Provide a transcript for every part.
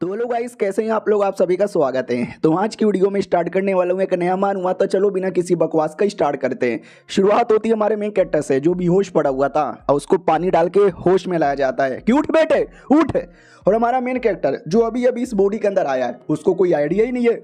तो hello guys, कैसे हैं आप लोग। आप सभी का स्वागत है। तो आज की वीडियो में स्टार्ट करने वाला हूँ एक नया मान हुआ। तो चलो बिना किसी बकवास का स्टार्ट करते हैं। शुरुआत होती है हमारे मेन कैरेक्टर से, जो बेहोश पड़ा हुआ था और उसको पानी डाल के होश में लाया जाता है कि उठ बेटे उठ। और हमारा मेन कैरेक्टर जो अभी अभी इस बॉडी के अंदर आया है, उसको कोई आइडिया ही नहीं है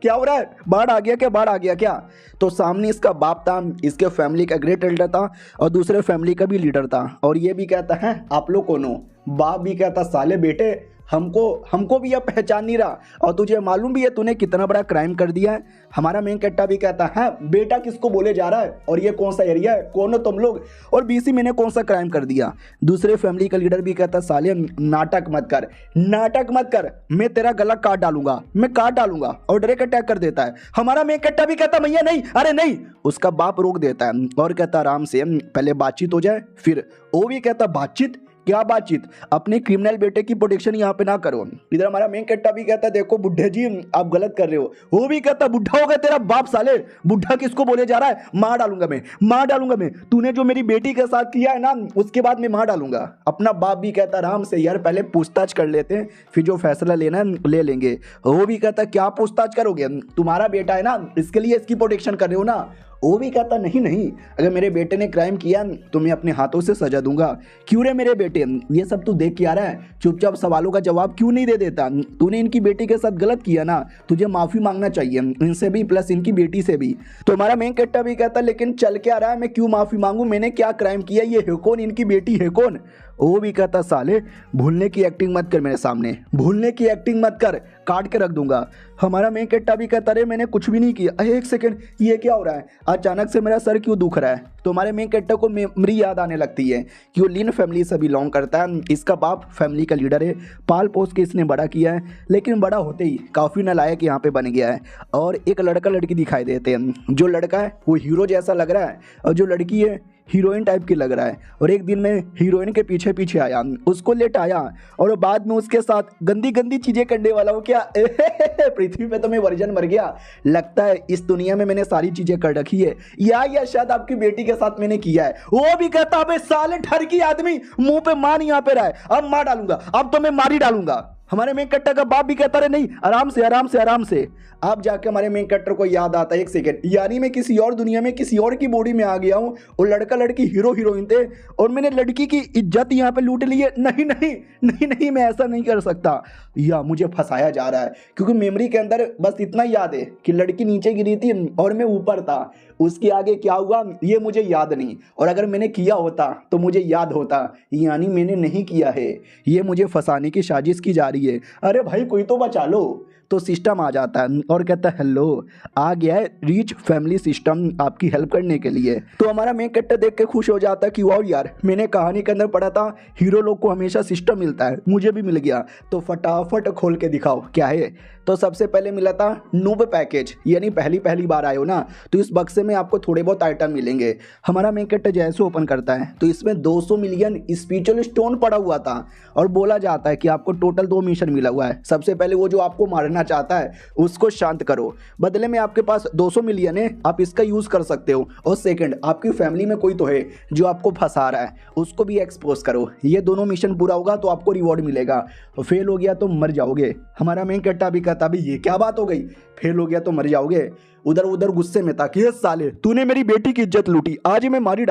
क्या हो रहा है, बाढ़ आ गया क्या, बाढ़ आ गया क्या। तो सामने इसका बाप था, इसके फैमिली का ग्रेट एल्डर था और दूसरे फैमिली का भी लीडर था। और ये भी कहता है आप लोग कौन हो। बाप भी कहता साले बेटे हमको भी यह पहचान नहीं रहा, और तुझे मालूम भी है तूने कितना बड़ा क्राइम कर दिया है। हमारा मेन कैरेक्टर भी कहता है बेटा किसको बोले जा रहा है, और ये कौन सा एरिया है, कौन हो तुम लोग, और बीसी मैंने कौन सा क्राइम कर दिया। दूसरे फैमिली का लीडर भी कहता साले नाटक मत कर, मैं तेरा गला काट डालूंगा, मैं काट डालूंगा, और डायरेक्ट अटैक कर देता है। हमारा मेन कैरेक्टर भी कहता भैया नहीं, अरे नहीं। उसका बाप रोक देता है और कहता आराम से पहले बातचीत हो जाए फिर। वो भी कहता बातचीत, क्या बातचीत, अपने क्रिमिनल बेटे की प्रोटेक्शन यहाँ पे ना करो। इधर हमारा मेन कैरेक्टर भी कहता देखो बुढ़े जी आप गलत कर रहे हो। वो भी कहता बुढ़ा हो गया तेरा बाप साले, बुढ़ा किसको बोले जा रहा है, मार डालूंगा मैं, तूने जो मेरी बेटी के साथ किया है ना उसके बाद मैं मार डालूंगा। अपना बाप भी कहता आराम से यार पहले पूछताछ कर लेते हैं, फिर जो फैसला लेना है ले लेंगे। वो भी कहता क्या पूछताछ करोगे, तुम्हारा बेटा है ना, इसके लिए इसकी प्रोटेक्शन कर रहे हो ना। वो भी कहता नहीं, अगर मेरे बेटे ने क्राइम किया तो मैं अपने हाथों से सजा दूंगा। क्यों रे मेरे बेटे, ये सब तू देख के आ रहा है, चुपचाप सवालों का जवाब क्यों नहीं दे देता। तूने इनकी बेटी के साथ गलत किया ना, तुझे माफी मांगना चाहिए इनसे भी प्लस इनकी बेटी से भी। तो हमारा मेन कैरेक्टर भी कहता लेकिन चल क्या रहा है, मैं क्यों माफी मांगू, मैंने क्या क्राइम किया, ये है कौन, इनकी बेटी है कौन। वो भी कहता साले भूलने की एक्टिंग मत कर मेरे सामने, भूलने की एक्टिंग मत कर, काट के रख दूंगा। हमारा मेन कैरेक्टर भी कहता रे मैंने कुछ भी नहीं किया। अरे एक सेकंड, ये क्या हो रहा है, अचानक से मेरा सर क्यों दुख रहा है। तो हमारे मेन कैरेक्टर को मेमोरी याद आने लगती है कि वो लिन फैमिली से बिलोंग करता है। इसका बाप फैमिली का लीडर है, पाल पोस के इसने बड़ा किया है, लेकिन बड़ा होते ही काफ़ी नालायक यहाँ पे बन गया है। और एक लड़का लड़की दिखाई देते हैं, जो लड़का है वो हीरो जैसा लग रहा है और जो लड़की है हीरोइन टाइप की लग रहा है। और एक दिन मैं हीरोइन के पीछे पीछे आया, उसको लेटाया और बाद में उसके साथ गंदी गंदी चीजें करने वाला हूँ क्या। पृथ्वी पे तो मैं वर्जन मर गया, लगता है इस दुनिया में मैंने सारी चीजें कर रखी है, या शायद आपकी बेटी के साथ मैंने किया है। वो भी कहता अबे साले ठर की आदमी, मुंह पे मान यहाँ पे रहा है, अब मार डालूंगा, अब तो मैं मार ही डालूंगा। हमारे मेन कैरेक्टर का बाप भी कहता रहे नहीं, आराम से। अब जाके हमारे मेन कैरेक्टर को याद आता है एक सेकंड, यानी मैं किसी और दुनिया में किसी और की बॉडी में आ गया हूँ। और लड़का लड़की हीरो हीरोइन थे और मैंने लड़की की इज्जत यहाँ पे लूट ली है। नहीं, मैं ऐसा नहीं कर सकता, या मुझे फंसाया जा रहा है। क्योंकि मेमोरी के अंदर बस इतना याद है कि लड़की नीचे गिरी थी और मैं ऊपर था, उसके आगे क्या हुआ ये मुझे याद नहीं। और अगर मैंने किया होता तो मुझे याद होता, यानी मैंने नहीं किया है, ये मुझे फंसाने की साजिश की जा रही है। अरे भाई कोई तो बचा लो। तो सिस्टम आ जाता है और कहता है हेलो, आ गया है रिच फैमिली सिस्टम आपकी हेल्प करने के लिए। तो हमारा मेन कैरेक्टर देख के खुश हो जाता है कि वाह यार, मैंने कहानी के अंदर पढ़ा था हीरो लोग को हमेशा सिस्टम मिलता है, मुझे भी मिल गया, तो फटाफट खोल के दिखाओ क्या है। तो सबसे पहले मिला था नूब पैकेज, यानी पहली बार आए हो ना, तो इस बक्से में आपको थोड़े बहुत आइटम मिलेंगे। हमारा मेन कैरेक्टर जैसे ओपन करता है तो इसमें 200 मिलियन स्पिरिचुअल स्टोन पड़ा हुआ था और बोला जाता है कि आपको टोटल 2 मिशन मिला हुआ है। सबसे पहले वो जो आपको मारना चाहता है उसको शांत करो, बदले में आपके पास 200 मिलियन है, आप इसका यूज कर सकते हो। और सेकंड, आपकी फैमिली में कोई तो है जो आपको फंसा रहा है, उसको भी एक्सपोज करो। ये दोनों मिशन पूरा होगा तो आपको रिवॉर्ड मिलेगा, फेल हो गया तो मर जाओगे। हमारा मेन कैरेक्टर भी कहता भी ये क्या बात हो गई, फेल हो गया तो मर जाओगे। उधर गुस्से में था कि साले तूने मेरी बेटी की इज्जत लूटी, आज ही मैं मार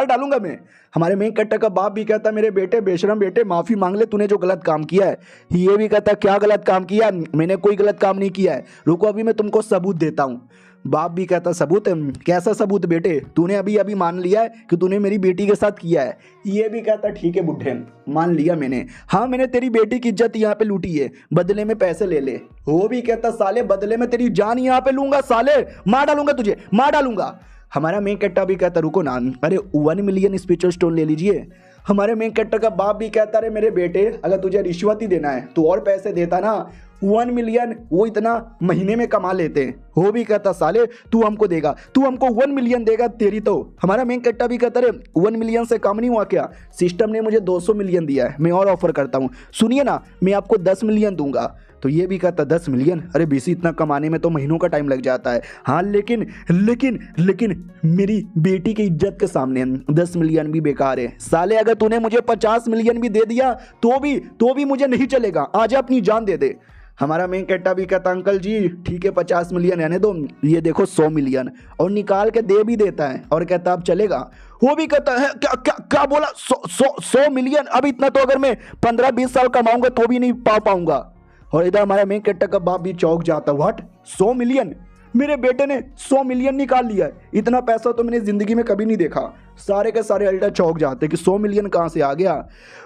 डालूंगा मैं। हमारे मेन कैरेक्टर का बाप भी कहता मेरे बेटे बेशरम बेटे माफी मांग ले, तूने जो गलत काम किया है। ये भी कहता क्या गलत काम किया, मैंने कोई गलत काम नहीं किया है, रुको अभी मैं तुमको सबूत देता हूँ। बाप भी कहता सबूत, कैसा सबूत बेटे, तूने अभी मान लिया है कि तूने मेरी बेटी के साथ किया है। ये भी कहता ठीक है बुढ़े, मान लिया मैंने, हाँ मैंने तेरी बेटी की इज्जत यहाँ पे लूटी है, बदले में पैसे ले ले। वो भी कहता साले बदले में तेरी जान यहाँ पे लूंगा, साले मार डालूंगा तुझे, मार डालूंगा। हमारा मेन कैरेक्टर भी कहता रुको ना, अरे 1 मिलियन स्पिरिचुअल स्टोन ले लीजिए। हमारे मेन कैरेक्टर का बाप भी कहता रहे मेरे बेटे अगर तुझे रिश्वत ही देना है तो और पैसे देता ना, 1 मिलियन वो इतना महीने में कमा लेते हैं। वो भी कहता साले तू हमको देगा, तू हमको 1 मिलियन देगा तेरी तो। हमारा मेन कैरेक्टर भी कहता रहे 1 मिलियन से कम नहीं हुआ क्या, सिस्टम ने मुझे 200 मिलियन दिया है, मैं और ऑफर करता हूँ, सुनिए ना मैं आपको 10 मिलियन दूंगा। तो ये भी कहता 10 मिलियन, अरे बीसी इतना कमाने में तो महीनों का टाइम लग जाता है। हाँ लेकिन लेकिन लेकिन मेरी बेटी की इज्जत के सामने 10 मिलियन भी बेकार है साले। अगर तूने मुझे 50 मिलियन भी दे दिया तो भी मुझे नहीं चलेगा, आजा अपनी जान दे दे। हमारा मेन कट्टा भी कहता अंकल जी ठीक है 50 मिलियन रहने दो, ये देखो 100 मिलियन, और निकाल के दे भी देता है और कहता अब चलेगा। वो भी कहता है क्या क्या क्या बोला, 100 मिलियन? अब इतना तो अगर मैं 15-20 साल कमाऊंगा तो भी नहीं पा पाऊंगा। और इधर हमारा मेन कट्टा का बाप भी चौंक जाता, व्हाट 100 मिलियन? मेरे बेटे ने 100 मिलियन निकाल लिया है, इतना पैसा तो मैंने जिंदगी में कभी नहीं देखा। सारे के सारे अल्टर चौंक जाते कि 100 मिलियन कहाँ से आ गया।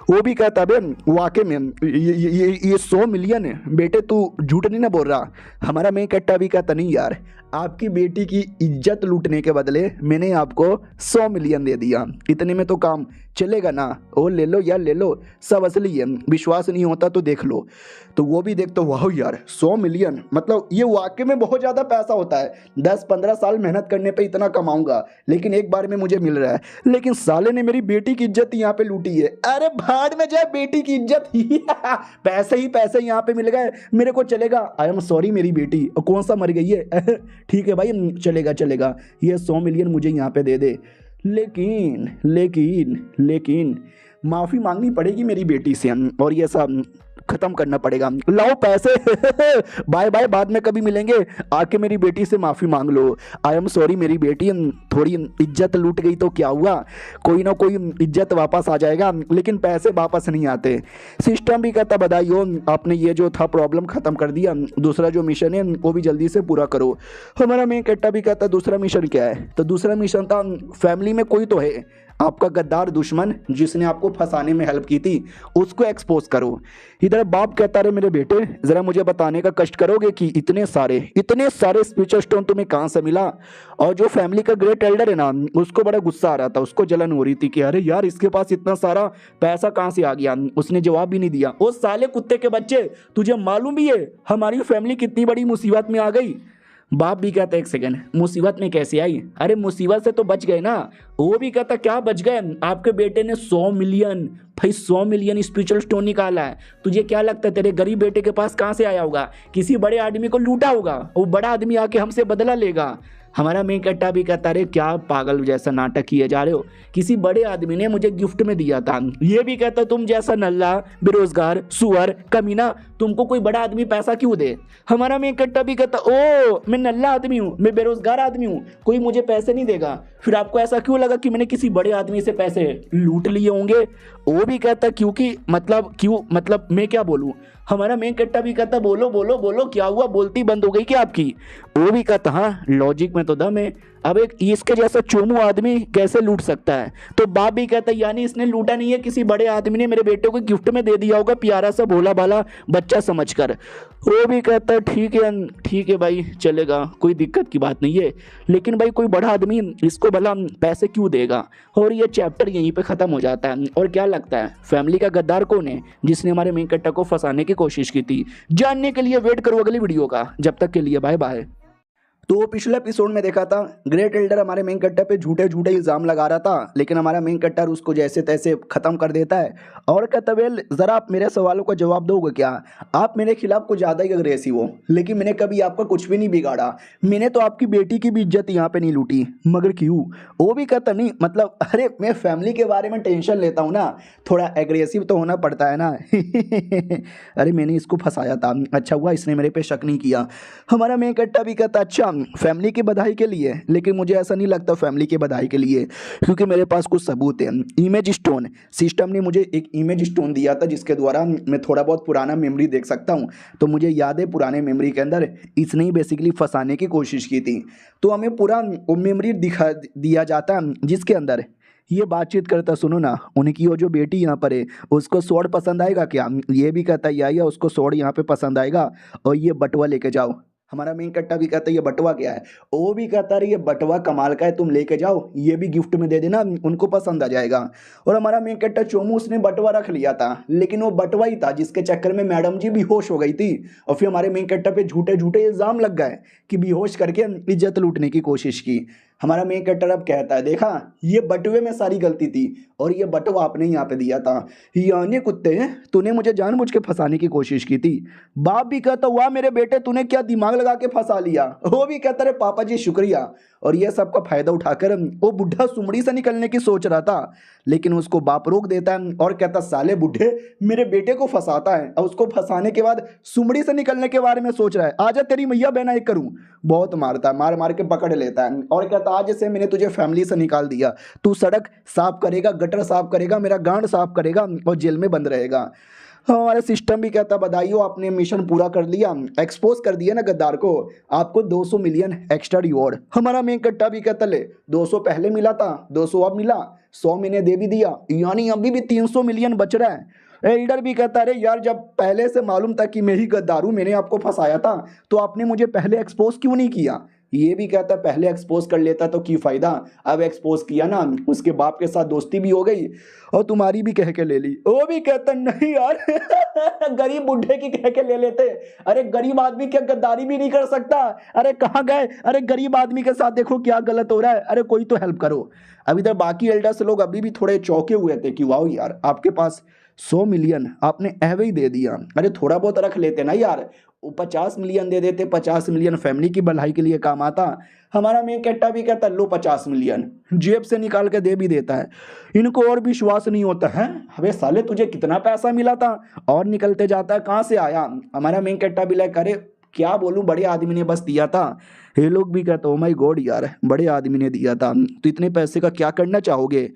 वो भी कहता बे वाकई में ये 100 मिलियन है बेटे, तू झूठ नहीं ना बोल रहा। हमारा मेन कट्टा भी कहता नहीं यार, आपकी बेटी की इज्जत लूटने के बदले मैंने आपको 100 मिलियन दे दिया, इतने में तो काम चलेगा ना? ओ ले लो यार ले लो, सब असली है, विश्वास नहीं होता तो देख लो। तो वो भी देखते वाह यार 100 मिलियन, मतलब ये वाकई में बहुत ज़्यादा पैसा होता है। 10-15 साल मेहनत करने पे इतना कमाऊंगा, लेकिन एक बार में मुझे मिल रहा है। लेकिन साले ने मेरी बेटी की इज्जत यहाँ पे लूटी है। अरे भाड़ में जाए बेटी की इज्जत ही पैसे ही पैसे यहाँ पे मिल गए, मेरे को चलेगा। आई एम सॉरी मेरी बेटी, और कौन सा मर गई है ठीक है भाई चलेगा चलेगा, ये 100 मिलियन मुझे यहाँ पे दे दे। लेकिन लेकिन लेकिन माफ़ी मांगनी पड़ेगी मेरी बेटी से, और ये सब खत्म करना पड़ेगा। लाओ पैसे बाय बाय, बाद में कभी मिलेंगे, आके मेरी बेटी से माफ़ी मांग लो। आई एम सॉरी मेरी बेटी, थोड़ी इज्जत लूट गई तो क्या हुआ, कोई ना कोई इज्जत वापस आ जाएगा, लेकिन पैसे वापस नहीं आते। सिस्टम भी कहता बधाई हो, आपने ये जो था प्रॉब्लम ख़त्म कर दिया, दूसरा जो मिशन है वो भी जल्दी से पूरा करो। हमारा मेन कट्टा भी कहता दूसरा मिशन क्या है? तो दूसरा मिशन था फैमिली में कोई तो है आपका गद्दार दुश्मन जिसने आपको फंसाने में हेल्प की थी, उसको एक्सपोज करो। इधर बाप कहता रहे मेरे बेटे ज़रा मुझे बताने का कष्ट करोगे कि इतने सारे स्पिरिचुअल स्टोन तुम्हें कहाँ से मिला? और जो फैमिली का ग्रेट एल्डर है ना, उसको बड़ा गुस्सा आ रहा था, उसको जलन हो रही थी कि अरे यार इसके पास इतना सारा पैसा कहाँ से आ गया। उसने जवाब भी नहीं दिया। ओ साले कुत्ते के बच्चे, तुझे मालूम भी है हमारी फैमिली कितनी बड़ी मुसीबत में आ गई? बाप भी कहता एक सेकंड, मुसीबत में कैसे आई? अरे मुसीबत से तो बच गए ना। वो भी कहता क्या बच गए? आपके बेटे ने 100 मिलियन, भाई 100 मिलियन स्पिरिचुअल स्टोन निकाला है। तुझे क्या लगता है तेरे गरीब बेटे के पास कहाँ से आया होगा? किसी बड़े आदमी को लूटा होगा, वो बड़ा आदमी आके हमसे बदला लेगा। हमारा मेन कट्टा भी कहता रे क्या पागल जैसा नाटक किए जा रहे हो, किसी बड़े आदमी ने मुझे गिफ्ट में दिया था। ये भी कहता तुम जैसा नल्ला बेरोजगार सुअर कमीना, तुमको कोई बड़ा आदमी पैसा क्यों दे? हमारा मेन कट्टा भी कहता ओ मैं नल्ला आदमी हूँ, मैं बेरोजगार आदमी हूँ, कोई मुझे पैसे नहीं देगा, फिर आपको ऐसा क्यों लगा कि मैंने किसी बड़े आदमी से पैसे लूट लिए होंगे? वो भी कहता क्योंकि मतलब मैं क्या बोलूँ? हमारा मेन कट्टा भी कहता बोलो बोलो बोलो क्या हुआ, बोलती बंद हो गई क्या आपकी? वो भी कहता हाँ लॉजिक में तो दम है, अब एक इसके जैसा चोमू आदमी कैसे लूट सकता है? तो बाप भी कहता यानी इसने लूटा नहीं है, किसी बड़े आदमी ने मेरे बेटे को गिफ्ट में दे दिया होगा, प्यारा सा भोला भाला बच्चा समझकर। वो भी कहता ठीक है भाई चलेगा, कोई दिक्कत की बात नहीं है, लेकिन भाई कोई बड़ा आदमी इसको भला पैसे क्यों देगा? और ये चैप्टर यहीं पे ख़त्म हो जाता है। और क्या लगता है फैमिली का गद्दार कौन है जिसने हमारे मेन कट्टा को फंसाने की कोशिश की थी? जानने के लिए वेट करो अगली वीडियो का, जब तक के लिए बाय बाय। तो पिछले एपिसोड में देखा था ग्रेट एल्डर हमारे मेन कट्टा पे झूठे इल्ज़ाम लगा रहा था, लेकिन हमारा मेन कट्टा उसको जैसे तैसे ख़त्म कर देता है और कहता वेल ज़रा आप मेरे सवालों का जवाब दोगे क्या? आप मेरे खिलाफ कुछ ज़्यादा ही अग्रेसिव हो, लेकिन मैंने कभी आपका कुछ भी नहीं बिगाड़ा, मैंने तो आपकी बेटी की भी इज्जत यहाँ पे नहीं लूटी, मगर क्यों? वो भी कहता नहीं मतलब अरे मैं फैमिली के बारे में टेंशन लेता हूँ ना, थोड़ा एग्रेसिव तो होना पड़ता है ना अरे मैंने इसको फंसाया था, अच्छा हुआ इसने मेरे पे शक नहीं किया। हमारा मेन कट्टा भी कहता अच्छा फैमिली की बधाई के लिए, लेकिन मुझे ऐसा नहीं लगता फैमिली की बधाई के लिए, क्योंकि मेरे पास कुछ सबूत है। इमेज स्टोन, सिस्टम ने मुझे एक इमेज स्टोन दिया था जिसके द्वारा मैं थोड़ा बहुत पुराना मेमोरी देख सकता हूँ, तो मुझे याद है पुराने मेमोरी के अंदर इसने ही बेसिकली फंसाने की कोशिश की थी। तो हमें पूरा मेमोरी दिखा दिया जाता जिसके अंदर ये बातचीत करता सुनो ना, उनकी वो जो बेटी यहाँ पर है उसको स्वॉर्ड पसंद आएगा क्या? ये भी कहता या उसको स्वॉर्ड यहाँ पे पसंद आएगा, और ये बटुआ लेके जाओ। हमारा मेन कट्टा भी कहता है ये बटुआ क्या है? वो भी कहता है ये बटुआ कमाल का है, तुम लेके जाओ, ये भी गिफ्ट में दे देना, उनको पसंद आ जाएगा। और हमारा मेन कट्टा चोमू उसने बटुआ रख लिया था, लेकिन वो बटुआ ही था जिसके चक्कर में मैडम जी बेहोश हो गई थी, और फिर हमारे मेन कट्टा पे झूठे इल्ज़ाम लग गए कि बेहोश करके इज्जत लूटने की कोशिश की। हमारा मेन कैरेक्टर अब कहता है, देखा ये बटुए में सारी गलती थी और ये बटुआ आपने यहाँ पे दिया था, यानी कुत्ते तूने मुझे जानबूझ के फंसाने की कोशिश की थी। बाप भी कहता, वाह मेरे बेटे तूने क्या दिमाग लगा के फंसा लिया। वो भी कहता, रे पापा जी शुक्रिया। और ये सब का फायदा उठाकर वो बुढ़ा सुमड़ी से निकलने की सोच रहा था, लेकिन उसको बाप रोक देता है और कहता, साले बुढ़े मेरे बेटे को फंसाता है और उसको फंसाने के बाद सुमड़ी से निकलने के बारे में सोच रहा है, आजा तेरी मैया बहना एक करूं। बहुत मारता है, मार मार के पकड़ लेता है और कहता, आज से मैंने तुझे फैमिली से निकाल दिया, तू सड़क साफ करेगा, गटर साफ करेगा, मेरा गांड साफ करेगा और जेल में बंद रहेगा। हमारा सिस्टम भी कहता, बधाई हो आपने मिशन पूरा कर लिया, एक्सपोज कर दिया ना गद्दार को, आपको 200 मिलियन एक्स्ट्रा रिवॉर्ड। हमारा मेन कट्टा भी कहता, ले 200 पहले मिला था, 200 अब मिला, 100 मैंने दे भी दिया, यानी अभी भी 300 मिलियन बच रहा है। एल्डर भी कहता, अरे यार जब पहले से मालूम था कि मैं ही गद्दार हूं, मैंने आपको फंसाया था, तो आपने मुझे पहले एक्सपोज क्यों नहीं किया। ये भी कहता, पहले एक्सपोज कर लेता तो की फायदा, अब एक्सपोज किया ना, उसके बाप के साथ दोस्ती भी हो गई और तुम्हारी भी कह के ले ली। वो भी कहता, नहीं यार गरीब बुढ़े की कह के ले लेते, अरे गरीब आदमी क्या गद्दारी भी नहीं कर सकता। अरे कहाँ गए, अरे गरीब आदमी के साथ देखो क्या गलत हो रहा है, अरे कोई तो हेल्प करो। अभी तक बाकी एल्डर्स लोग अभी भी थोड़े चौंके हुए थे कि वाह यार आपके पास 100 मिलियन आपने ऐवे ही दे दिया, अरे थोड़ा बहुत रख लेते ना यार, 50 मिलियन दे देते, 50 मिलियन फैमिली की भलाई के लिए काम आता। हमारा मेन कैरेक्टर भी कहता, लो 50 मिलियन जेब से निकाल के दे भी देता है। इनको और विश्वास नहीं होता है, अबे साले तुझे कितना पैसा मिला था, और निकलते जाता है, कहाँ से आया। हमारा मेन कैरेक्टर भी लाइक, अरे क्या बोलूं, बड़े आदमी ने बस दिया था। ये लोग भी कहते, ओ माय गॉड यार बड़े आदमी ने दिया था, तो इतने पैसे का क्या करना चाहोगे।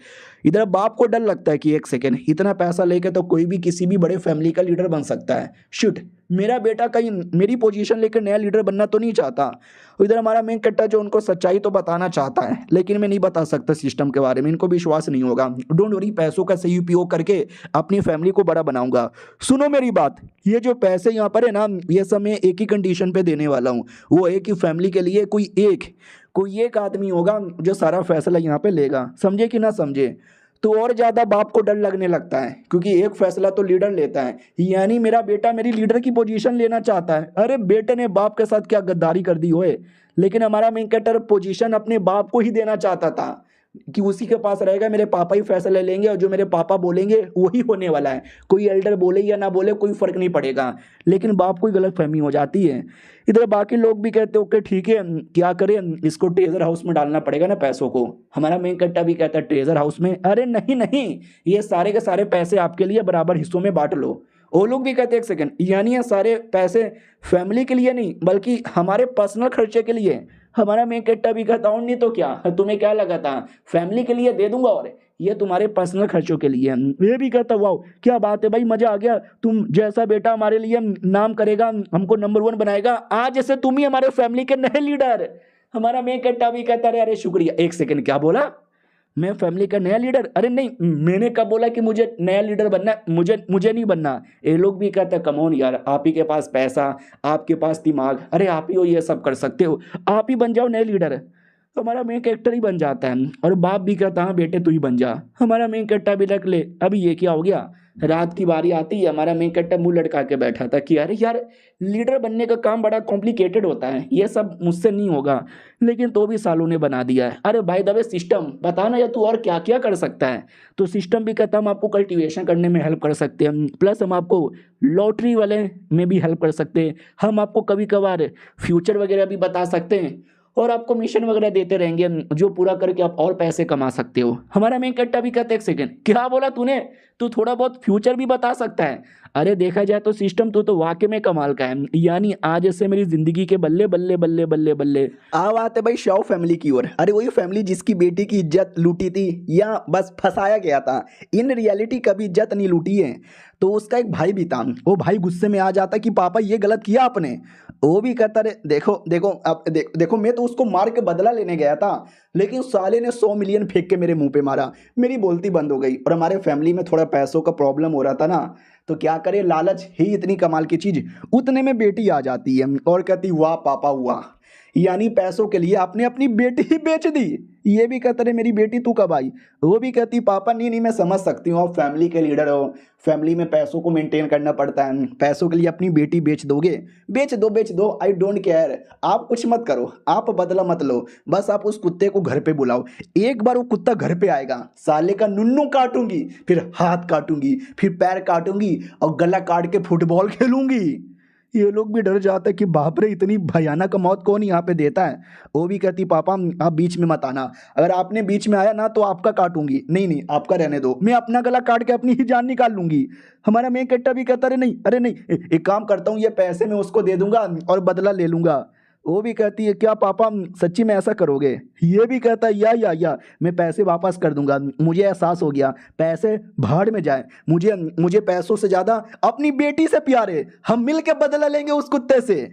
इधर बाप को डर लगता है कि एक सेकेंड, इतना पैसा लेके तो कोई भी किसी भी बड़े फैमिली का लीडर बन सकता है, शिट मेरा बेटा कहीं मेरी पोजीशन लेकर नया लीडर बनना तो नहीं चाहता। इधर हमारा मेन कैरेक्टर जो उनको सच्चाई तो बताना चाहता है, लेकिन मैं नहीं बता सकता सिस्टम के बारे में, इनको विश्वास नहीं होगा। डोंट वरी, पैसों का सही उपयोग करके अपनी फैमिली को बड़ा बनाऊंगा। सुनो मेरी बात, ये जो पैसे यहाँ पर है ना, ये सब मैं एक ही कंडीशन पे देने वाला हूँ, वो एक ही फैमिली के लिए कोई एक आदमी होगा जो सारा फैसला यहाँ पे लेगा, समझे कि ना समझे। तो और ज़्यादा बाप को डर लगने लगता है, क्योंकि एक फैसला तो लीडर लेता है, यानी मेरा बेटा मेरी लीडर की पोजीशन लेना चाहता है। अरे बेटे ने बाप के साथ क्या गद्दारी कर दी होए। लेकिन हमारा मेन कैरेक्टर पोजीशन अपने बाप को ही देना चाहता था कि उसी के पास रहेगा, मेरे पापा ही फैसले लेंगे और जो मेरे पापा बोलेंगे वही होने वाला है, कोई एल्डर बोले या ना बोले कोई फर्क नहीं पड़ेगा। लेकिन बाप को गलत फहमी हो जाती है। इधर बाकी लोग भी कहते ओके ठीक है, क्या करें, इसको ट्रेजर हाउस में डालना पड़ेगा ना पैसों को। हमारा मेन कैरेक्टर भी कहता है ट्रेजर हाउस में, अरे नहीं नहीं, ये सारे के सारे पैसे आपके लिए बराबर हिस्सों में बांट लो। वो लोग भी कहते एक सेकंड, यानी ये सारे पैसे फैमिली के लिए नहीं बल्कि हमारे पर्सनल खर्चे के लिए। हमारा मेन कैरेक्टर भी कहता हूँ, नहीं तो क्या, तुम्हें क्या लगा था फैमिली के लिए दे दूंगा और ये तुम्हारे पर्सनल खर्चों के लिए। ये भी कहता, वाह क्या बात है भाई, मजा आ गया, तुम जैसा बेटा हमारे लिए नाम करेगा, हमको नंबर 1 बनाएगा, आज जैसे तुम ही हमारे फैमिली के नए लीडर। हमारा मेन कैरेक्टर भी कहता, अरे शुक्रिया। एक सेकंड, क्या बोला, मैं फैमिली का नया लीडर, अरे नहीं मैंने कब बोला कि मुझे नया लीडर बनना है, मुझे नहीं बनना। ये लोग भी कहते हैं कमोन यार, आप ही के पास पैसा, आपके पास दिमाग, अरे आप ही हो ये सब कर सकते हो, आप ही बन जाओ नए लीडर। तो हमारा मेन कैरेक्टर ही बन जाता है और बाप भी कहता हाँ बेटे तू ही बन जा। हमारा मेन कैरेक्टर भी रख ले। अभी ये क्या हो गया, रात की बारी आती है, हमारा मेन कैरेक्टर मुंह लटका के बैठा था कि अरे यार लीडर बनने का काम बड़ा कॉम्प्लिकेटेड होता है, ये सब मुझसे नहीं होगा, लेकिन तो भी सालों ने बना दिया है। अरे भाई दबे सिस्टम बताना या तू और क्या क्या कर सकता है। तो सिस्टम भी कहता हम आपको कल्टीवेशन करने में हेल्प कर सकते हैं, प्लस हम आपको लॉटरी वाले में भी हेल्प कर सकते हैं, हम आपको कभी कभार फ्यूचर वगैरह भी बता सकते हैं और आपको मिशन वगैरह देते रहेंगे जो पूरा करके आप और पैसे कमा सकते हो। हमारा मेन कैरेक्टर भी कहते एक सेकंड, क्या बोला तूने, तू थोड़ा बहुत फ्यूचर भी बता सकता है। अरे देखा जाए तो सिस्टम तो वाकई में कमाल का है, यानी आज से मेरी जिंदगी के बल्ले बल्ले बल्ले बल्ले बल्ले। अब आते भाई शाओ फैमिली की ओर। अरे वही फैमिली जिसकी बेटी की इज्जत लूटी थी या बस फंसाया गया था, इन रियलिटी कभी इज्जत नहीं लूटी है। तो उसका एक भाई भी था, वो भाई गुस्से में आ जाता कि पापा ये गलत किया आपने। वो भी कहता रे देखो देखो अब देखो मैं तो उसको मार के बदला लेने गया था, लेकिन साले ने 100 मिलियन फेंक के मेरे मुंह पे मारा, मेरी बोलती बंद हो गई। और हमारे फैमिली में थोड़ा पैसों का प्रॉब्लम हो रहा था ना, तो क्या करे, लालच ही इतनी कमाल की चीज। उतने में बेटी आ जाती है और कहती वाह पापा हुआ, यानी पैसों के लिए आपने अपनी बेटी ही बेच दी। ये भी कहता रहे मेरी बेटी तू कब आई। वो भी कहती पापा नहीं नहीं मैं समझ सकती हूँ, आप फैमिली के लीडर हो, फैमिली में पैसों को मेंटेन करना पड़ता है, पैसों के लिए अपनी बेटी बेच दोगे, बेच दो, आई डोंट केयर। आप कुछ मत करो, आप बदला मत लो, बस आप उस कुत्ते को घर पे बुलाओ। एक बार वो कुत्ता घर पे आएगा, साले का नुन्नू काटूंगी, फिर हाथ काटूंगी, फिर पैर काटूंगी और गला काट के फुटबॉल खेलूंगी। ये लोग भी डर जाते हैं कि बाप रे इतनी भयानक मौत कौन यहाँ पे देता है। वो भी कहती पापा आप बीच में मत आना, अगर आपने बीच में आया ना तो आपका काटूंगी। नहीं नहीं आपका रहने दो, मैं अपना गला काट के अपनी ही जान निकाल लूंगी। हमारा मेन कट्टा भी कहता अरे नहीं एक काम करता हूँ, ये पैसे मैं उसको दे दूंगा और बदला ले लूंगा। वो भी कहती है क्या पापा सच्ची में ऐसा करोगे। ये भी कहता है या मैं पैसे वापस कर दूंगा, मुझे एहसास हो गया पैसे भाड़ में जाए, मुझे मुझे पैसों से ज़्यादा अपनी बेटी से प्यार है, हम मिल के बदला लेंगे उस कुत्ते से।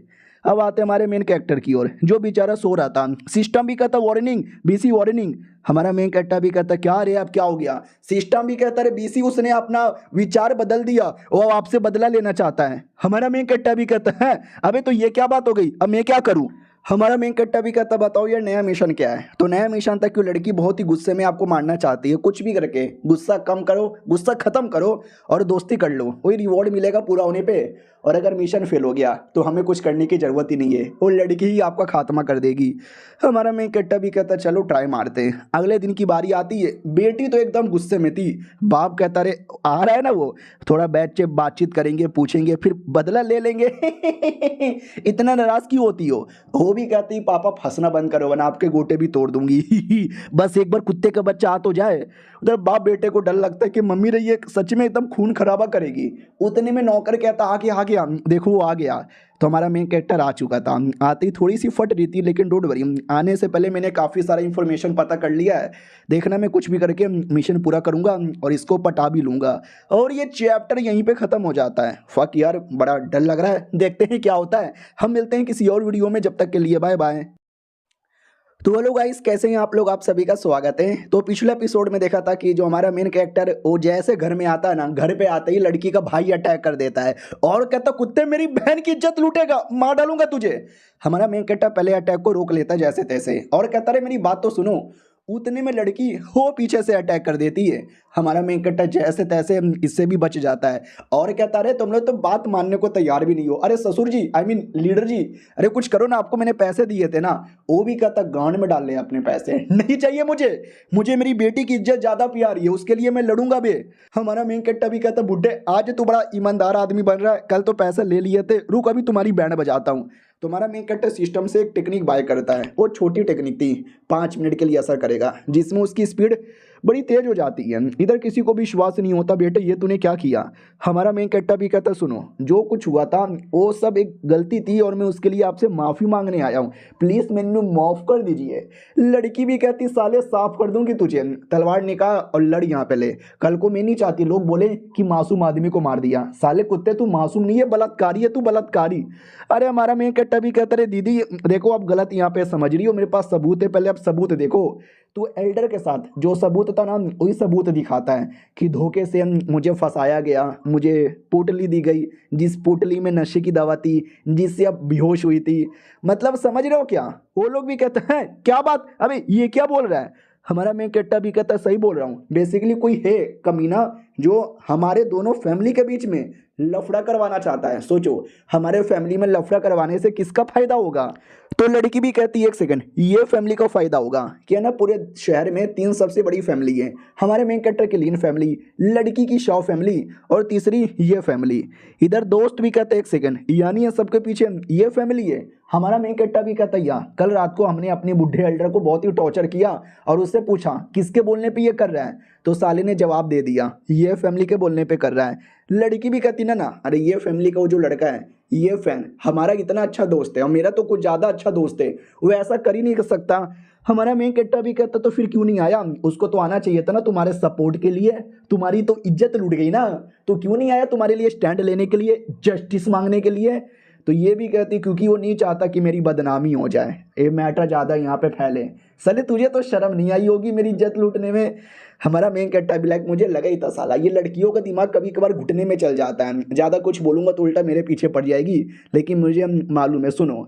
अब आते हमारे मेन कैरेक्टर की ओर, जो बेचारा सो रहा था। सिस्टम भी कहता वार्निंग बीसी वार्निंग। हमारा मेन कैरेक्टर भी कहता क्या रे अब क्या हो गया। सिस्टम भी कहता रे बीसी उसने अपना विचार बदल दिया, वो आपसे बदला लेना चाहता है। हमारा मेन कैरेक्टर भी कहता है अबे तो ये क्या बात हो गई, अब मैं क्या करूं। हमारा मेन कट्टा भी कहता बताओ यार नया मिशन क्या है। तो नया मिशन था कि लड़की बहुत ही गुस्से में आपको मारना चाहती है, कुछ भी करके गुस्सा कम करो, गुस्सा खत्म करो और दोस्ती कर लो, वही रिवॉर्ड मिलेगा पूरा होने पे। और अगर मिशन फेल हो गया तो हमें कुछ करने की जरूरत ही नहीं है, वो लड़की ही आपका खात्मा कर देगी। हमारा मेन कट्टा भी कहता चलो ट्राई मारते हैं। अगले दिन की बारी आती है, बेटी तो एकदम गुस्से में थी। बाप कहता रे आ रहा है ना वो, थोड़ा बैठ के बातचीत करेंगे, पूछेंगे, फिर बदला ले लेंगे। इतना नाराज क्यों होती हो। वो भी कहती पापा फंसना बंद करो वरना आपके गोटे भी तोड़ दूंगी। बस एक बार कुत्ते का बच्चा आ तो जाए। उधर बाप बेटे को डर लगता है कि मम्मी रही सच में एकदम खून खराबा करेगी। उतने में नौकर कहता आ गया देखो वो आ गया। तो हमारा मेन कैरेक्टर आ चुका था। आती थोड़ी सी फट रही थी लेकिन डोंट वरी, आने से पहले मैंने काफ़ी सारा इन्फॉर्मेशन पता कर लिया है। देखना मैं कुछ भी करके मिशन पूरा करूंगा और इसको पटा भी लूंगा। और ये चैप्टर यहीं पे ख़त्म हो जाता है। फक यार बड़ा डर लग रहा है, देखते हैं क्या होता है। हम मिलते हैं किसी और वीडियो में, जब तक के लिए बाय बाय। तो हेलो गाइस कैसे हैं आप लोग, आप सभी का स्वागत है। तो पिछले एपिसोड में देखा था कि जो हमारा मेन कैरेक्टर वो जैसे घर में आता है ना, घर पे आते ही लड़की का भाई अटैक कर देता है और कहता कुत्ते मेरी बहन की इज्जत लूटेगा, मार डालूंगा तुझे। हमारा मेन कैरेक्टर पहले अटैक को रोक लेता है जैसे तैसे और कहता है मेरी बात तो सुनो। उतने में लड़की हो पीछे से अटैक कर देती है। हमारा मेन कैरेक्टर जैसे तैसे इससे भी बच जाता है और कहता रहे तुम लोग तो बात मानने को तैयार भी नहीं हो। अरे ससुर जी आई मीन लीडर जी, अरे कुछ करो ना, आपको मैंने पैसे दिए थे ना। वो भी कहता गांड में डाल ले अपने पैसे, नहीं चाहिए मुझे मेरी बेटी की इज्जत ज्यादा प्यारी है, उसके लिए मैं लड़ूंगा बे। हमारा मेन कैरेक्टर भी कहता बुड्ढे आज तू बड़ा ईमानदार आदमी बन रहा है, कल तो पैसे ले लिए थे, रुक अभी तुम्हारी बैंड बजाता हूँ। तुम्हारा मेन कैरेक्टर सिस्टम से एक टेक्निक बाय करता है। वो छोटी टेक्निक थी, 5 मिनट के लिए असर करेगा, जिसमें उसकी स्पीड बड़ी तेज हो जाती है। इधर किसी को भी विश्वास नहीं होता बेटे ये तूने क्या किया। हमारा मेन कैरेक्टर भी कहता सुनो जो कुछ हुआ था वो सब एक गलती थी और मैं उसके लिए आपसे माफ़ी मांगने आया हूँ, प्लीज़ मैंने माफ़ कर दीजिए। लड़की भी कहती साले साफ कर दूंगी तुझे, तलवार निकाल और लड़ यहाँ पे ले। कल को मैं नहीं चाहती लोग बोले कि मासूम आदमी को मार दिया। साले कुत्ते तू मासूम नहीं है, बलात्कारी है तू, बलात्कारी। अरे हमारा मेन कैरेक्टर भी कहता रहे दीदी देखो आप गलत यहाँ पे समझ रही हो, मेरे पास सबूत है, पहले आप सबूत देखो। तो एल्डर के साथ जो सबूत था ना वही सबूत दिखाता है कि धोखे से मुझे फंसाया गया, मुझे पोटली दी गई, जिस पोटली में नशे की दवा थी, जिससे अब बेहोश हुई थी। मतलब समझ रहे हो क्या। वो लोग भी कहते हैं क्या बात, अबे ये क्या बोल रहा है। हमारा मेन कैरेक्टर भी कहता है सही बोल रहा हूँ, बेसिकली कोई है कमीना जो हमारे दोनों फैमिली के बीच में लफड़ा करवाना चाहता है। सोचो हमारे फैमिली में लफड़ा करवाने से किसका फायदा होगा। तो लड़की भी कहती है एक सेकंड, ये फैमिली का फायदा होगा कि है ना पूरे शहर में 3 सबसे बड़ी फैमिली है, हमारे मेन कैरेक्टर की लीन फैमिली, लड़की की शॉ फैमिली और तीसरी ये फैमिली। इधर दोस्त भी कहते हैं एक सेकंड, यानी ये सबके पीछे ये फैमिली है। हमारा मेन कैरेक्टर भी कहता है यार कल रात को हमने अपने बुढ़े एल्डर को बहुत ही टॉर्चर किया और उससे पूछा किसके बोलने पे ये कर रहा है, तो साले ने जवाब दे दिया ये फैमिली के बोलने पे कर रहा है। लड़की भी कहती ना अरे ये फैमिली का वो जो लड़का है ये फैन हमारा इतना अच्छा दोस्त है और मेरा तो कुछ ज़्यादा अच्छा दोस्त है, वो ऐसा कर ही नहीं कर सकता। हमारा मेन कैरेक्टर भी कहता तो फिर क्यों नहीं आया, उसको तो आना चाहिए था ना तुम्हारे सपोर्ट के लिए, तुम्हारी तो इज्जत लूट गई ना, तो क्यों नहीं आया तुम्हारे लिए स्टैंड लेने के लिए, जस्टिस मांगने के लिए। तो ये भी कहती क्योंकि वो नहीं चाहता कि मेरी बदनामी हो जाए, ये मैटर ज़्यादा यहाँ पे फैले। साले तुझे तो शर्म नहीं आई होगी मेरी इज्जत लूटने में। हमारा मेन कैरेक्टर भी लाइक मुझे लगा ही था साला ये लड़कियों का दिमाग कभी कभार घुटने में चल जाता है, ज़्यादा कुछ बोलूँगा तो उल्टा मेरे पीछे पड़ जाएगी, लेकिन मुझे मालूम है। सुनो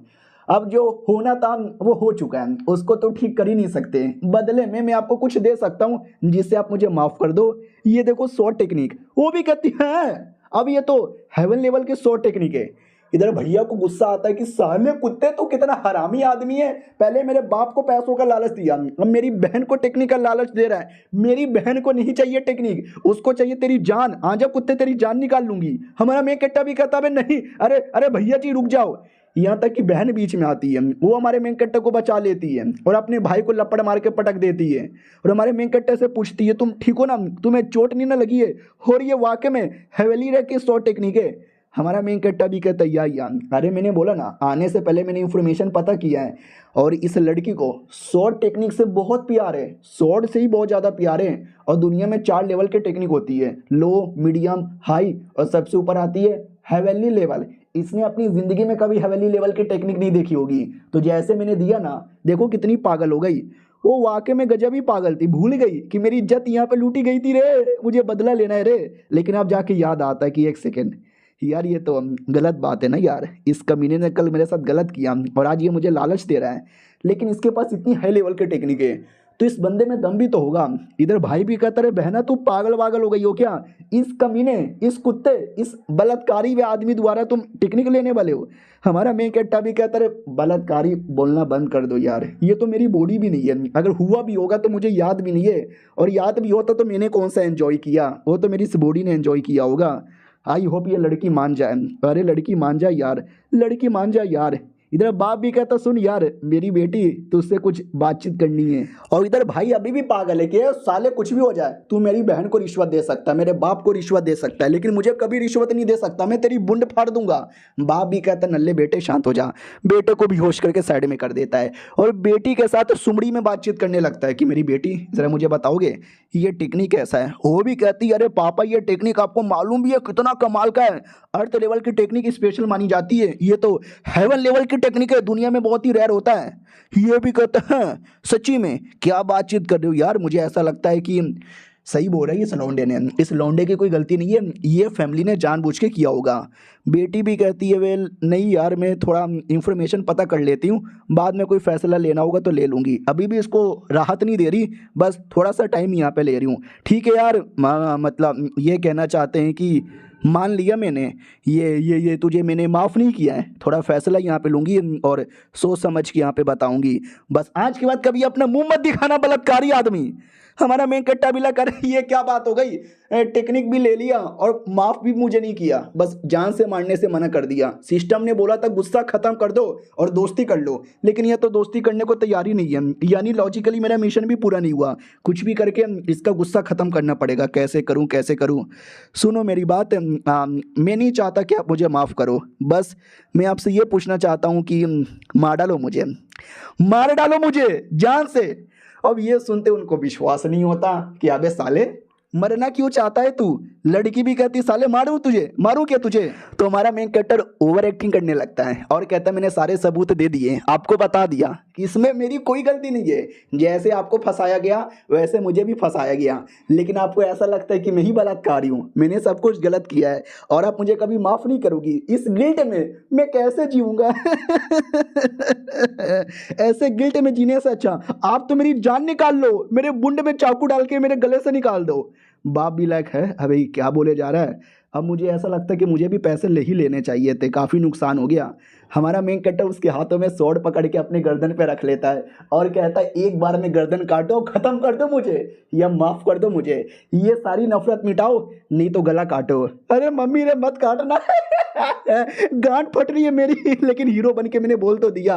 अब जो होना था वो हो चुका है, उसको तो ठीक कर ही नहीं सकते। बदले में मैं आपको कुछ दे सकता हूँ जिससे आप मुझे माफ कर दो। ये देखो 100 टेक्निक। वो भी कहती है अब ये तो हेवन लेवल की 100 टेक्निक है। इधर भैया को गुस्सा आता है कि साले कुत्ते तो कितना हरामी आदमी है, पहले मेरे बाप को पैसों का लालच दिया, अब मेरी बहन को टेक्निक का लालच दे रहा है। मेरी बहन को नहीं चाहिए टेक्निक, उसको चाहिए तेरी जान। आ जा कुत्ते, तेरी जान निकाल लूंगी। हमारा मैं कट्टा भी कहता है नहीं, अरे अरे भैया जी रुक जाओ। यहाँ तक कि बहन बीच में आती है, वो हमारे मेंकट्टे को बचा लेती है और अपने भाई को लपड़ मार के पटक देती है और हमारे मेंकट्टे से पूछती है तुम ठीक हो ना, तुम्हें चोट नहीं ना लगी है। और ये वाकई में हवेली रह के 100 टेक्निक है। हमारा मेंकट्टा भी कहता है या अरे मैंने बोला ना, आने से पहले मैंने इन्फॉर्मेशन पता किया है और इस लड़की को शॉर्ट टेक्निक से बहुत प्यार है, शॉर्ट से ही बहुत ज़्यादा प्यार है। और दुनिया में 4 लेवल की टेक्निक होती है, लो, मीडियम, हाई और सबसे ऊपर आती है हेवनली लेवल। इसने अपनी जिंदगी में कभी हेवनली लेवल की टेक्निक नहीं देखी होगी, तो जैसे मैंने दिया ना, देखो कितनी पागल हो गई। वो वाकई में गजब ही पागल थी, भूल गई कि मेरी इज्जत यहाँ पे लूटी गई थी रे, मुझे बदला लेना है रे। लेकिन अब जाके याद आता है कि एक सेकेंड यार, ये तो गलत बात है ना यार, इस कमीने ने कल मेरे साथ गलत किया और आज ये मुझे लालच दे रहा है, लेकिन इसके पास इतनी हाई लेवल की टेक्निक है तो इस बंदे में दम भी तो होगा। इधर भाई भी कहता रहे बहना तू पागल वागल हो गई हो क्या, इस कमीने, इस कुत्ते, इस बलात्कारी वे आदमी द्वारा तुम टेक्निक लेने वाले हो। हमारा मैं कट्टा भी कहता रहे बलात्कारी बोलना बंद कर दो यार, ये तो मेरी बॉडी भी नहीं है, अगर हुआ भी होगा तो मुझे याद भी नहीं है, और याद भी होता तो मैंने कौन सा एंजॉय किया, वो तो मेरी इस बॉडी ने एंजॉय किया होगा। आई होप ये लड़की मान जाए। अरे लड़की मान जाए यार, लड़की मान जाए यार। इधर बाप भी कहता सुन यार मेरी बेटी, तुझसे कुछ बातचीत करनी है। और इधर भाई अभी भी पागल है कि साले कुछ भी हो जाए, तू मेरी बहन को रिश्वत दे सकता है, मेरे बाप को रिश्वत दे सकता है, लेकिन मुझे कभी रिश्वत नहीं दे सकता, मैं तेरी बुंड फाड़ दूंगा। बाप भी कहता नल्ले बेटे शांत हो जा, बेटे को बेहोश करके साइड में कर देता है और बेटी के साथ सुमड़ी में बातचीत करने लगता है कि मेरी बेटी जरा मुझे बताओगे ये टेक्निक कैसा है। वो भी कहती है अरे पापा ये टेक्निक आपको मालूम भी है कितना कमाल का है, अर्थ लेवल की टेक्निक स्पेशल मानी जाती है, ये तो हेवन लेवल की टेक्निक है, दुनिया में बहुत ही रेयर होता है। ये भी कहता है सच्ची में, क्या बातचीत कर रहे हो यार, मुझे ऐसा लगता है कि सही बोल रहा है इस लौंडे ने, इस लौंडे की कोई गलती नहीं है, ये फैमिली ने जानबूझ के किया होगा। बेटी भी कहती है वेल नहीं यार मैं थोड़ा इन्फॉर्मेशन पता कर लेती हूँ, बाद में कोई फैसला लेना होगा तो ले लूँगी, अभी भी इसको राहत नहीं दे रही, बस थोड़ा सा टाइम यहाँ पे ले रही हूँ। ठीक है यार, मतलब ये कहना चाहते हैं कि मान लिया मैंने, ये तुझे मैंने माफ़ नहीं किया है, थोड़ा फैसला यहाँ पे लूँगी और सोच समझ के यहाँ पे बताऊँगी, बस आज के बाद कभी अपना मुंह मत दिखाना बलात्कारी आदमी। हमारा मेन कट्टा बिला कर ये क्या बात हो गई, टेक्निक भी ले लिया और माफ़ भी मुझे नहीं किया, बस जान से मारने से मना कर दिया। सिस्टम ने बोला था गुस्सा ख़त्म कर दो और दोस्ती कर लो, लेकिन यह तो दोस्ती करने को तैयार ही नहीं है, यानी लॉजिकली मेरा मिशन भी पूरा नहीं हुआ, कुछ भी करके इसका गुस्सा ख़त्म करना पड़ेगा। कैसे करूं कैसे करूं, सुनो मेरी बात, मैं नहीं चाहता कि आप मुझे माफ़ करो, बस मैं आपसे ये पूछना चाहता हूँ कि मार डालो मुझे, मार डालो मुझे जान से। अब ये सुनते उनको विश्वास नहीं होता कि अबे साले मरना क्यों चाहता है तू। लड़की भी कहती साले मारूं तुझे, मारूं क्या तुझे। तो हमारा मेन कैरेक्टर ओवर एक्टिंग करने लगता है और कहता है मैंने सारे सबूत दे दिए, आपको बता दिया कि इसमें मेरी कोई गलती नहीं है, जैसे आपको फंसाया गया वैसे मुझे भी फंसाया गया, लेकिन आपको ऐसा लगता है कि मैं ही बलात्कारी हूँ, मैंने सब कुछ गलत किया है और आप मुझे कभी माफ़ नहीं करोगी। इस गिल्ट में मैं कैसे जीऊँगा ऐसे गिल्ट में जीने से अच्छा आप तो मेरी जान निकाल लो, मेरे बुंड में चाकू डाल के मेरे गले से निकाल दो। बाप भी लायक है अबे क्या बोले जा रहा है। अब मुझे ऐसा लगता है कि मुझे भी पैसे ले ही लेने चाहिए थे, काफ़ी नुकसान हो गया। हमारा मेन कट्टर उसके हाथों में स्वॉर्ड पकड़ के अपने गर्दन पे रख लेता है और कहता है एक बार में गर्दन काटो, ख़त्म कर दो मुझे या माफ़ कर दो मुझे, ये सारी नफरत मिटाओ नहीं तो गला काटो। अरे मम्मी ने मत काटना गांठ फट रही है मेरी, लेकिन हीरो बन के मैंने बोल तो दिया।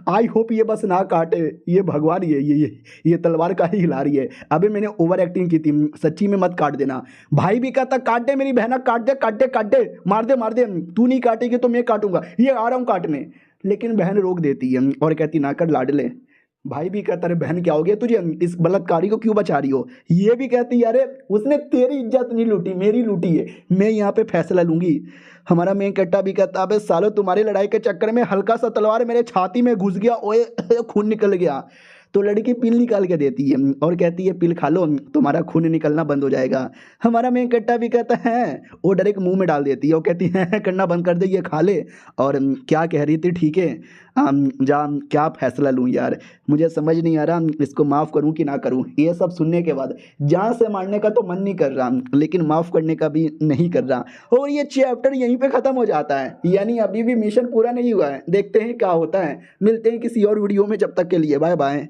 आई होप ये बस ना काटे, ये भगवान ये तलवार का ही हिला रही है। अभी मैंने ओवर एक्टिंग की थी, सच्ची में मत काट देना। भाई भी कहता काट दे मेरी बहना, काट दे काट दे काट दे, मार दे, तू नहीं काटेगी तो मैं काटूंगा, ये आ रहा हूँ काटने। लेकिन बहन रोक देती है और कहती ना कर लाडले। भाई भी कहता है बहन क्या हो गया तुझे, इस बलात्कारी को क्यों बचा रही हो। ये भी कहती है अरे उसने तेरी इज्जत नहीं लूटी, मेरी लूटी है, मैं यहाँ पे फैसला लूंगी। हमारा मेन कट्टा भी कहता अबे सालो तुम्हारी लड़ाई के चक्कर में हल्का सा तलवार मेरे छाती में घुस गया, ओए खून निकल गया। तो लड़की पिल निकाल के देती है और कहती है पिल खा लो तुम्हारा खून निकलना बंद हो जाएगा। हमारा मेन कट्टा भी कहता है वो डायरेक्ट मुंह में डाल देती है और कहती है करना बंद कर दे, ये खा ले। और क्या कह रही थी, ठीक है जा क्या फैसला लूँ यार, मुझे समझ नहीं आ रहा इसको माफ़ करूँ कि ना करूँ। ये सब सुनने के बाद जान से मारने का तो मन नहीं कर रहा, लेकिन माफ़ करने का भी नहीं कर रहा, और ये चैप्टर यहीं पे ख़त्म हो जाता है। यानी अभी भी मिशन पूरा नहीं हुआ है। देखते हैं क्या होता है। मिलते हैं किसी और वीडियो में, जब तक के लिए बाय बाय।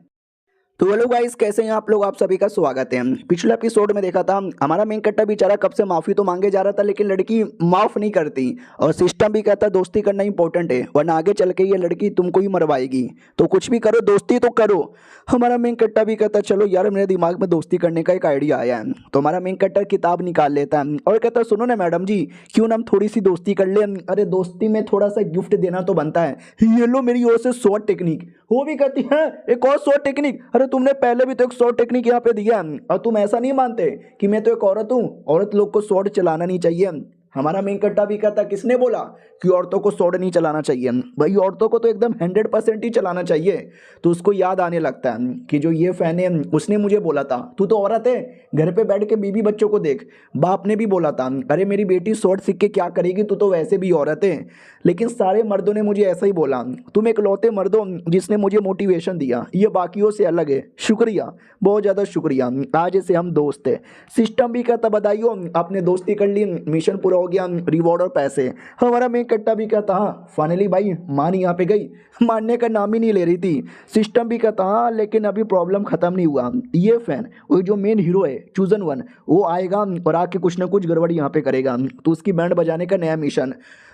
तो हेलो गाइस, कैसे हैं आप लोग? आप सभी का स्वागत है। पिछले एपिसोड में देखा था हमारा मेन कट्टा बेचारा कब से माफी तो मांगे जा रहा था, लेकिन लड़की माफ नहीं करती, और सिस्टम भी कहता दोस्ती करना इंपॉर्टेंट है, वरना आगे चल के ये लड़की तुमको ही मरवाएगी, तो कुछ भी करो दोस्ती तो करो। हमारा मेन कट्टा भी कहता चलो यार, मेरे दिमाग में दोस्ती करने का एक आइडिया आया है। तो हमारा मेन कट्टा किताब निकाल लेता है और कहता सुनो ना मैडम जी, क्यों ना हम थोड़ी सी दोस्ती कर ले। अरे दोस्ती में थोड़ा सा गिफ्ट देना तो बनता है, ये लो मेरी ओर से 100 टेक्निक। वो भी कहती है एक और 100 टेक्निक। अरे तुमने पहले भी तो एक 100 टेक्निक यहाँ पे दिया, और तुम ऐसा नहीं मानते कि मैं तो एक औरत हूँ, औरत लोग को स्वॉर्ड चलाना नहीं चाहिए। हमारा मेन कट्टा भी कहता किसने बोला कि औरतों को स्वॉर्ड नहीं चलाना चाहिए? भाई औरतों को तो एकदम 100% ही चलाना चाहिए। तो उसको याद आने लगता है कि जो ये फैन है उसने मुझे बोला था तू तो औरत है, घर पे बैठ के बीवी बच्चों को देख। बाप ने भी बोला था अरे मेरी बेटी स्वॉर्ड सीख के क्या करेगी, तू तो वैसे भी औरत है। लेकिन सारे मर्दों ने मुझे ऐसा ही बोला। तुम एक लौते मर्द हो जिसने मुझे मोटिवेशन दिया, ये बाकियों से अलग है। शुक्रिया, बहुत ज़्यादा शुक्रिया। आज से हम दोस्त है। सिस्टम भी कहता बधाइयो, आपने दोस्ती कर ली, मिशन पूरा हो गया, रिवॉर्ड और पैसे। हमारा मेन कट्टा भी कहता हाँ फाइनली भाई मान यहाँ पे गई, मानने का नाम ही नहीं ले रही थी। सिस्टम भी कहता हाँ लेकिन अभी प्रॉब्लम खत्म नहीं हुआ। ये फैन वो जो मेन हीरो है चूजन वन, वो आएगा और आके कुछ ना कुछ गड़बड़ी यहाँ पे करेगा, तो उसकी बैंड बजाने का नया मिशन।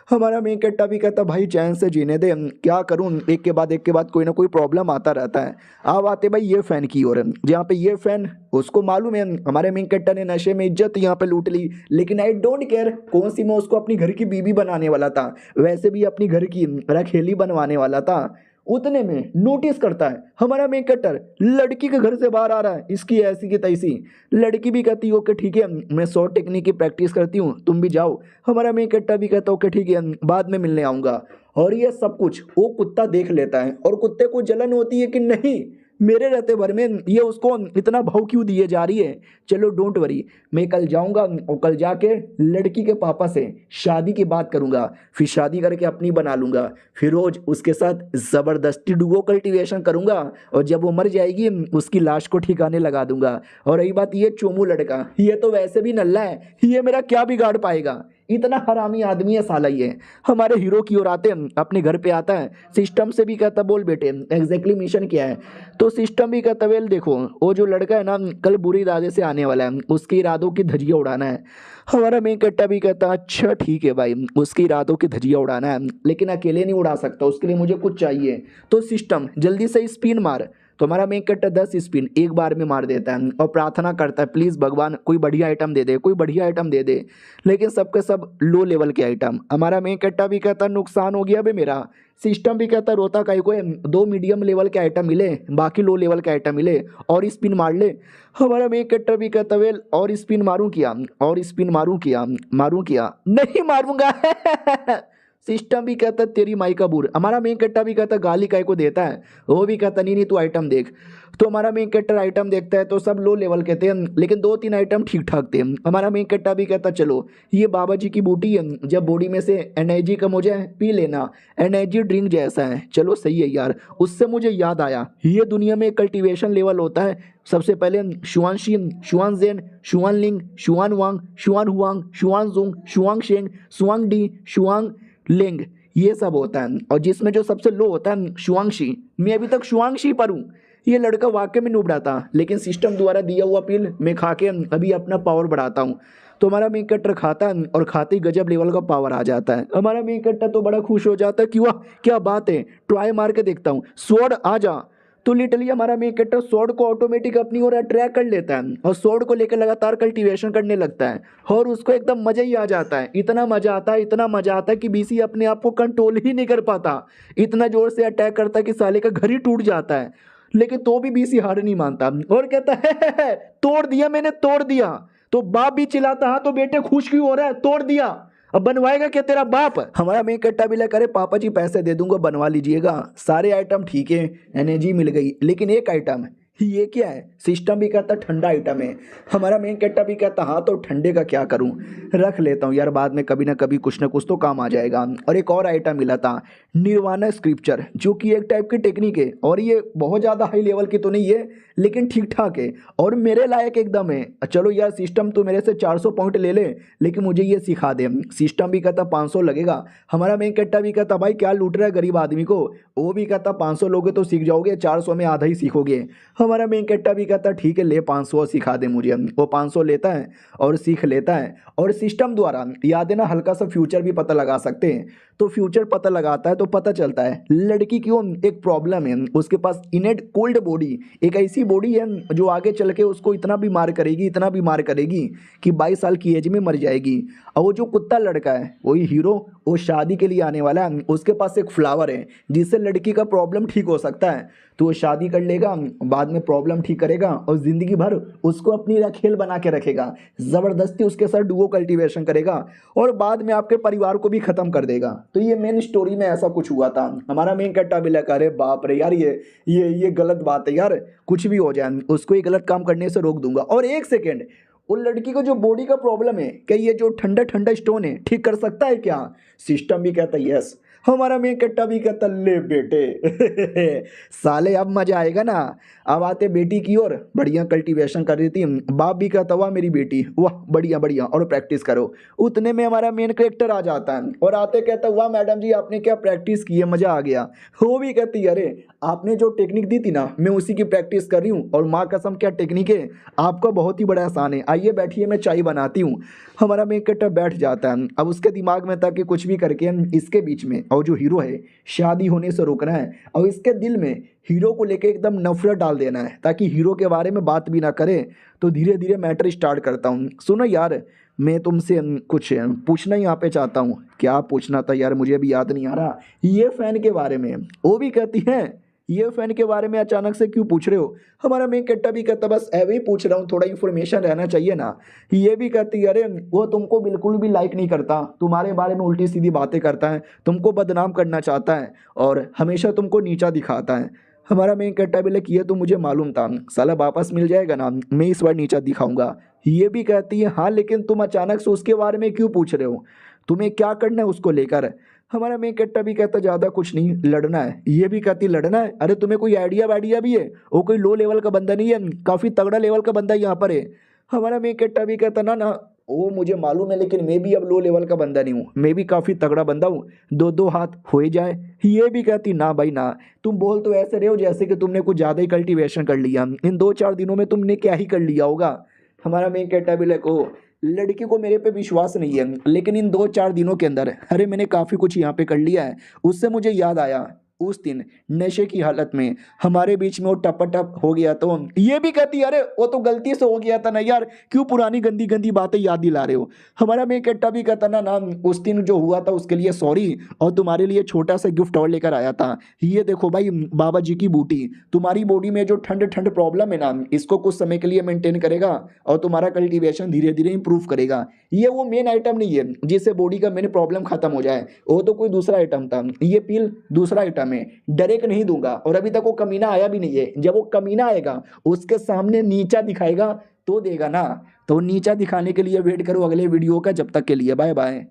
हमारा मेन कट्टा भी कहता भाई चैन से जीने दे, क्या करूं, एक के बाद कोई ना कोई प्रॉब्लम आता रहता है। अब आते भाई ये फैन की ओर, जहाँ पे ये फैन उसको मालूम है हमारे मेन कट्टा ने नशे में इज्जत यहाँ पे लूट ली, लेकिन आई डोंट केयर कौन सी, मैं उसको अपनी घर की बीवी बनाने वाला था, वैसे भी अपनी घर की रखेली बनवाने वाला था। उतने में नोटिस करता है हमारा मेन कट्टर लड़की के घर से बाहर आ रहा है, इसकी ऐसी की तैसी। लड़की भी कहती है ओके ठीक है, मैं 100 टेक्निक की प्रैक्टिस करती हूँ, तुम भी जाओ। हमारा मेन कट्टा भी कहता ओके ठीक है, बाद में मिलने आऊँगा। और ये सब कुछ वो कुत्ता देख लेता है, और कुत्ते को जलन होती है कि नहीं मेरे रहते भर में ये उसको इतना भाव क्यों दिए जा रही है। चलो डोंट वरी, मैं कल जाऊंगा और कल जाके लड़की के पापा से शादी की बात करूंगा, फिर शादी करके अपनी बना लूंगा, फिर रोज उसके साथ ज़बरदस्ती डुगो कल्टीवेशन करूंगा, और जब वो मर जाएगी उसकी लाश को ठिकाने लगा दूंगा। और रही बात ये चोमू लड़का, ये तो वैसे भी नल्ला है, ये मेरा क्या बिगाड़ पाएगा, इतना हरामी आदमी है साला ये। हमारे हीरो की ओर आते अपने घर पे आता है, सिस्टम से भी कहता बोल बेटे एग्जैक्टली मिशन क्या है। तो सिस्टम भी कहता वेल देखो वो जो लड़का है ना कल बुरे इरादे से आने वाला है, उसके इरादों की धज्जियां उड़ाना है। हमारा मेन कट्टा भी कहता अच्छा ठीक है भाई, उसके इरादों की धज्जियां उड़ाना है, लेकिन अकेले नहीं उड़ा सकता, उसके लिए मुझे कुछ चाहिए। तो सिस्टम जल्दी से स्पिन मार। तो हमारा मेन कट्टा 10 स्पिन एक बार में मार देता है और प्रार्थना करता है प्लीज़ भगवान कोई बढ़िया आइटम दे दे, कोई बढ़िया आइटम दे दे। लेकिन सबके सब लो लेवल के आइटम। हमारा मेन कट्टा भी कहता नुकसान हो गया बे मेरा। सिस्टम भी कहता रोता काहे को है, 2 मीडियम लेवल के आइटम मिले, बाकी लो लेवल के आइटम मिले, और स्पिन मार ले। हमारा मेन कट्टा भी कहता वेल और स्पिन मारूं किया, और स्पिन मारूं किया नहीं मारूंगा। सिस्टम भी कहता तेरी माई का बूर। हमारा मेन कट्टा भी कहता गाली काय को देता है, वो भी कहता नहीं तू आइटम देख। तो हमारा मेन कट्टर आइटम देखता है तो सब लो लेवल के थे, लेकिन 2-3 आइटम ठीक ठाक थे। हमारा मेन कट्टा भी कहता चलो ये बाबा जी की बूटी है, जब बॉडी में से एनर्जी कम हो जाए पी लेना, एनर्जी ड्रिंक जैसा है। चलो सही है यार। उससे मुझे याद आया ये दुनिया में कल्टीवेशन लेवल होता है, सबसे पहले शुआन शीन, शुआन जेन, शुआन लिंग, शुआन वांग, शुआन हुआंग, शुआन जुंग, शुआंग शेंग, शुआंग डी, शुआंग लेंग, ये सब होता है। और जिसमें जो सबसे लो होता है शुआंगशी, मैं अभी तक शुआंगशी पर हूँ। ये लड़का वाकई में नुबड़ा था, लेकिन सिस्टम द्वारा दिया हुआ पिल मैं खा के अभी अपना पावर बढ़ाता हूँ। तो हमारा मेन कट्टर खाता है और खाते ही गजब लेवल का पावर आ जाता है। हमारा मेन कट्टर तो बड़ा खुश हो जाता है कि वाह क्या बात है, ट्राई मार के देखता हूँ, स्वॉर्ड आ जा। तो लिटरली हमारा मेन कट्टर स्वॉर्ड को ऑटोमेटिक अपनी ओर अट्रैक्ट कर लेता है और स्वॉर्ड को लेकर लगातार कल्टीवेशन करने लगता है, और उसको एकदम मजा ही आ जाता है। इतना मजा आता है, इतना मजा आता है कि बीसी अपने आप को कंट्रोल ही नहीं कर पाता, इतना जोर से अटैक करता है कि साले का घर ही टूट जाता है। लेकिन तो भी बीसी हार नहीं मानता और कहता है तोड़ दिया मैंने, तोड़ दिया। तो बाप भी चिल्लाता हाँ तो बेटे खुश क्यों हो रहा है, तोड़ दिया, अब बनवाएगा क्या तेरा बाप। हमारा मेन कट्टा भी लगा, अरे पापा जी पैसे दे दूंगा बनवा लीजिएगा। सारे आइटम ठीक है, एनर्जी मिल गई, लेकिन एक आइटम ये क्या है? सिस्टम भी कहता ठंडा आइटम है। हमारा मेन कैरेक्टर भी कहता हाँ तो ठंडे का क्या करूँ, रख लेता हूँ यार, बाद में कभी ना कभी कुछ ना कुछ तो काम आ जाएगा। और एक और आइटम मिला था, निर्वाणा स्क्रिप्चर, जो कि एक टाइप की टेक्निक है और ये बहुत ज़्यादा हाई लेवल की तो नहीं है लेकिन ठीक ठाक है और मेरे लायक एकदम है। चलो यार सिस्टम तो मेरे से 400 पॉइंट ले ले लेकिन मुझे ये सिखा दे। सिस्टम भी कहता 500 लगेगा। हमारा मेन कैरेक्टर भी कहता भाई क्या लूट रहा है गरीब आदमी को। वो भी कहता 500 लोगे तो सीख जाओगे, 400 में आधा ही सीखोगे। हमारा मेन कैरेक्टर भी कहता ठीक है ले 500 सिखा दे मुझे। वो 500 लेता है और सीख लेता है और सिस्टम द्वारा याद है ना हल्का सा फ्यूचर भी पता लगा सकते हैं। तो फ्यूचर पता लगाता है तो पता चलता है लड़की क्यों एक प्रॉब्लम है, उसके पास इनेट कोल्ड बॉडी, एक ऐसी बॉडी है जो आगे चल के उसको इतना बीमार करेगी, इतना बीमार करेगी कि 22 साल की एज में मर जाएगी। और वो जो कुत्ता लड़का है वही हीरो, वो शादी के लिए आने वाला है, उसके पास एक फ्लावर है जिससे लड़की का प्रॉब्लम ठीक हो सकता है। तो वो शादी कर लेगा, बाद में प्रॉब्लम ठीक करेगा और ज़िंदगी भर उसको अपनी रखेल बना के रखेगा, ज़बरदस्ती उसके साथ डुओ कल्टीवेशन करेगा और बाद में आपके परिवार को भी ख़त्म कर देगा। तो ये मेन स्टोरी में ऐसा कुछ हुआ था। हमारा मेन कैरेक्टर भी लगा अरे बाप रे यार ये गलत बात है यार, कुछ भी हो जाए उसको ये गलत काम करने से रोक दूंगा। और एक सेकेंड, वो लड़की को जो बॉडी का प्रॉब्लम है क्या ये जो ठंडा ठंडा स्टोन है ठीक कर सकता है क्या? सिस्टम भी कहता है यस। हमारा मेन कैरेक्टर भी कहता ले बेटे साले अब मजा आएगा ना। अब आते बेटी की ओर, बढ़िया कल्टीवेशन कर रही थी, बाप भी कहता वाह मेरी बेटी वाह बढ़िया बढ़िया और प्रैक्टिस करो। उतने में हमारा मेन कैरेक्टर आ जाता है और आते कहता वाह मैडम जी आपने क्या प्रैक्टिस की है, मजा आ गया। वो भी कहती अरे आपने जो टेक्निक दी थी ना मैं उसी की प्रैक्टिस कर रही हूँ और माँ कसम क्या टेक्निक है, आपका बहुत ही बड़ा एहसान है, आइए बैठिए मैं चाय बनाती हूँ। हमारा मेन कैरेक्टर बैठ जाता है। अब उसके दिमाग में था कि कुछ भी करके हम इसके बीच में और जो हीरो है शादी होने से रोकना है और इसके दिल में हीरो को लेके एकदम नफरत डाल देना है ताकि हीरो के बारे में बात भी ना करे। तो धीरे धीरे मैटर स्टार्ट करता हूँ। सुनो यार मैं तुमसे कुछ पूछना यहाँ पे चाहता हूँ। क्या पूछना था यार मुझे अभी याद नहीं आ रहा। ये फैन के बारे में। वो भी कहती है ये फैन के बारे में अचानक से क्यों पूछ रहे हो? हमारा मेन कैरेक्टर भी कहता बस ऐवे ही पूछ रहा हूँ, थोड़ा इन्फॉर्मेशन रहना चाहिए ना। ये भी कहती है अरे वो तुमको बिल्कुल भी लाइक नहीं करता, तुम्हारे बारे में उल्टी सीधी बातें करता है, तुमको बदनाम करना चाहता है और हमेशा तुमको नीचा दिखाता है। हमारा मेन कैरेक्टर भी लाइक ये तो मुझे मालूम था, साला वापस मिल जाएगा ना, मैं इस बार नीचा दिखाऊंगा। ये भी कहती है हाँ लेकिन तुम अचानक से उसके बारे में क्यों पूछ रहे हो, तुम्हें क्या करना है उसको लेकर? हमारा मेन कैरेक्टर भी कहता ज़्यादा कुछ नहीं, लड़ना है। ये भी कहती लड़ना है, अरे तुम्हें कोई आइडिया वाइडिया भी है? वो कोई लो लेवल का बंदा नहीं है, काफ़ी तगड़ा लेवल का बंदा यहाँ पर है। हमारा मेन कैरेक्टर भी कहता ना ना वो मुझे मालूम है लेकिन मैं भी अब लो लेवल का बंदा नहीं हूँ, मैं भी काफ़ी तगड़ा बंदा हूँ, दो दो हाथ हो ही जाए। ये भी कहती ना भाई ना, तुम बोल तो ऐसे रहे हो जैसे कि तुमने कुछ ज़्यादा ही कल्टीवेशन कर लिया, इन 2-4 दिनों में तुमने क्या ही कर लिया होगा। हमारा मेन कैरेक्टर भी लाइक ओ लड़की को मेरे पे विश्वास नहीं है लेकिन इन 2-4 दिनों के अंदर अरे मैंने काफ़ी कुछ यहाँ पे कर लिया है। उससे मुझे याद आया उस दिन नशे की हालत में हमारे बीच में वो टप हो गया। तो ये भी कहती अरे वो तो गलती से हो गया था ना यार, क्यों पुरानी गंदी गंदी बातें याद दिला रहे हो? हमारा मेन कैरेक्टर भी कहता ना ना उस दिन जो हुआ था उसके लिए सॉरी और तुम्हारे लिए छोटा सा गिफ्ट और लेकर आया था। ये देखो भाई बाबा जी की बूटी, तुम्हारी बॉडी में जो ठंड ठंड प्रॉब्लम है ना इसको कुछ समय के लिए मेंटेन करेगा और तुम्हारा कल्टीवेशन धीरे धीरे इंप्रूव करेगा। ये वो मेन आइटम नहीं है जिससे बॉडी का मेन प्रॉब्लम खत्म हो जाए, वो तो कोई दूसरा आइटम था, ये पिल दूसरा आइटम है। डायरेक्ट नहीं दूंगा और अभी तक वो कमीना आया भी नहीं है, जब वो कमीना आएगा उसके सामने नीचा दिखाएगा तो देगा ना। तो नीचा दिखाने के लिए वेट करो अगले वीडियो का, जब तक के लिए बाय बाय।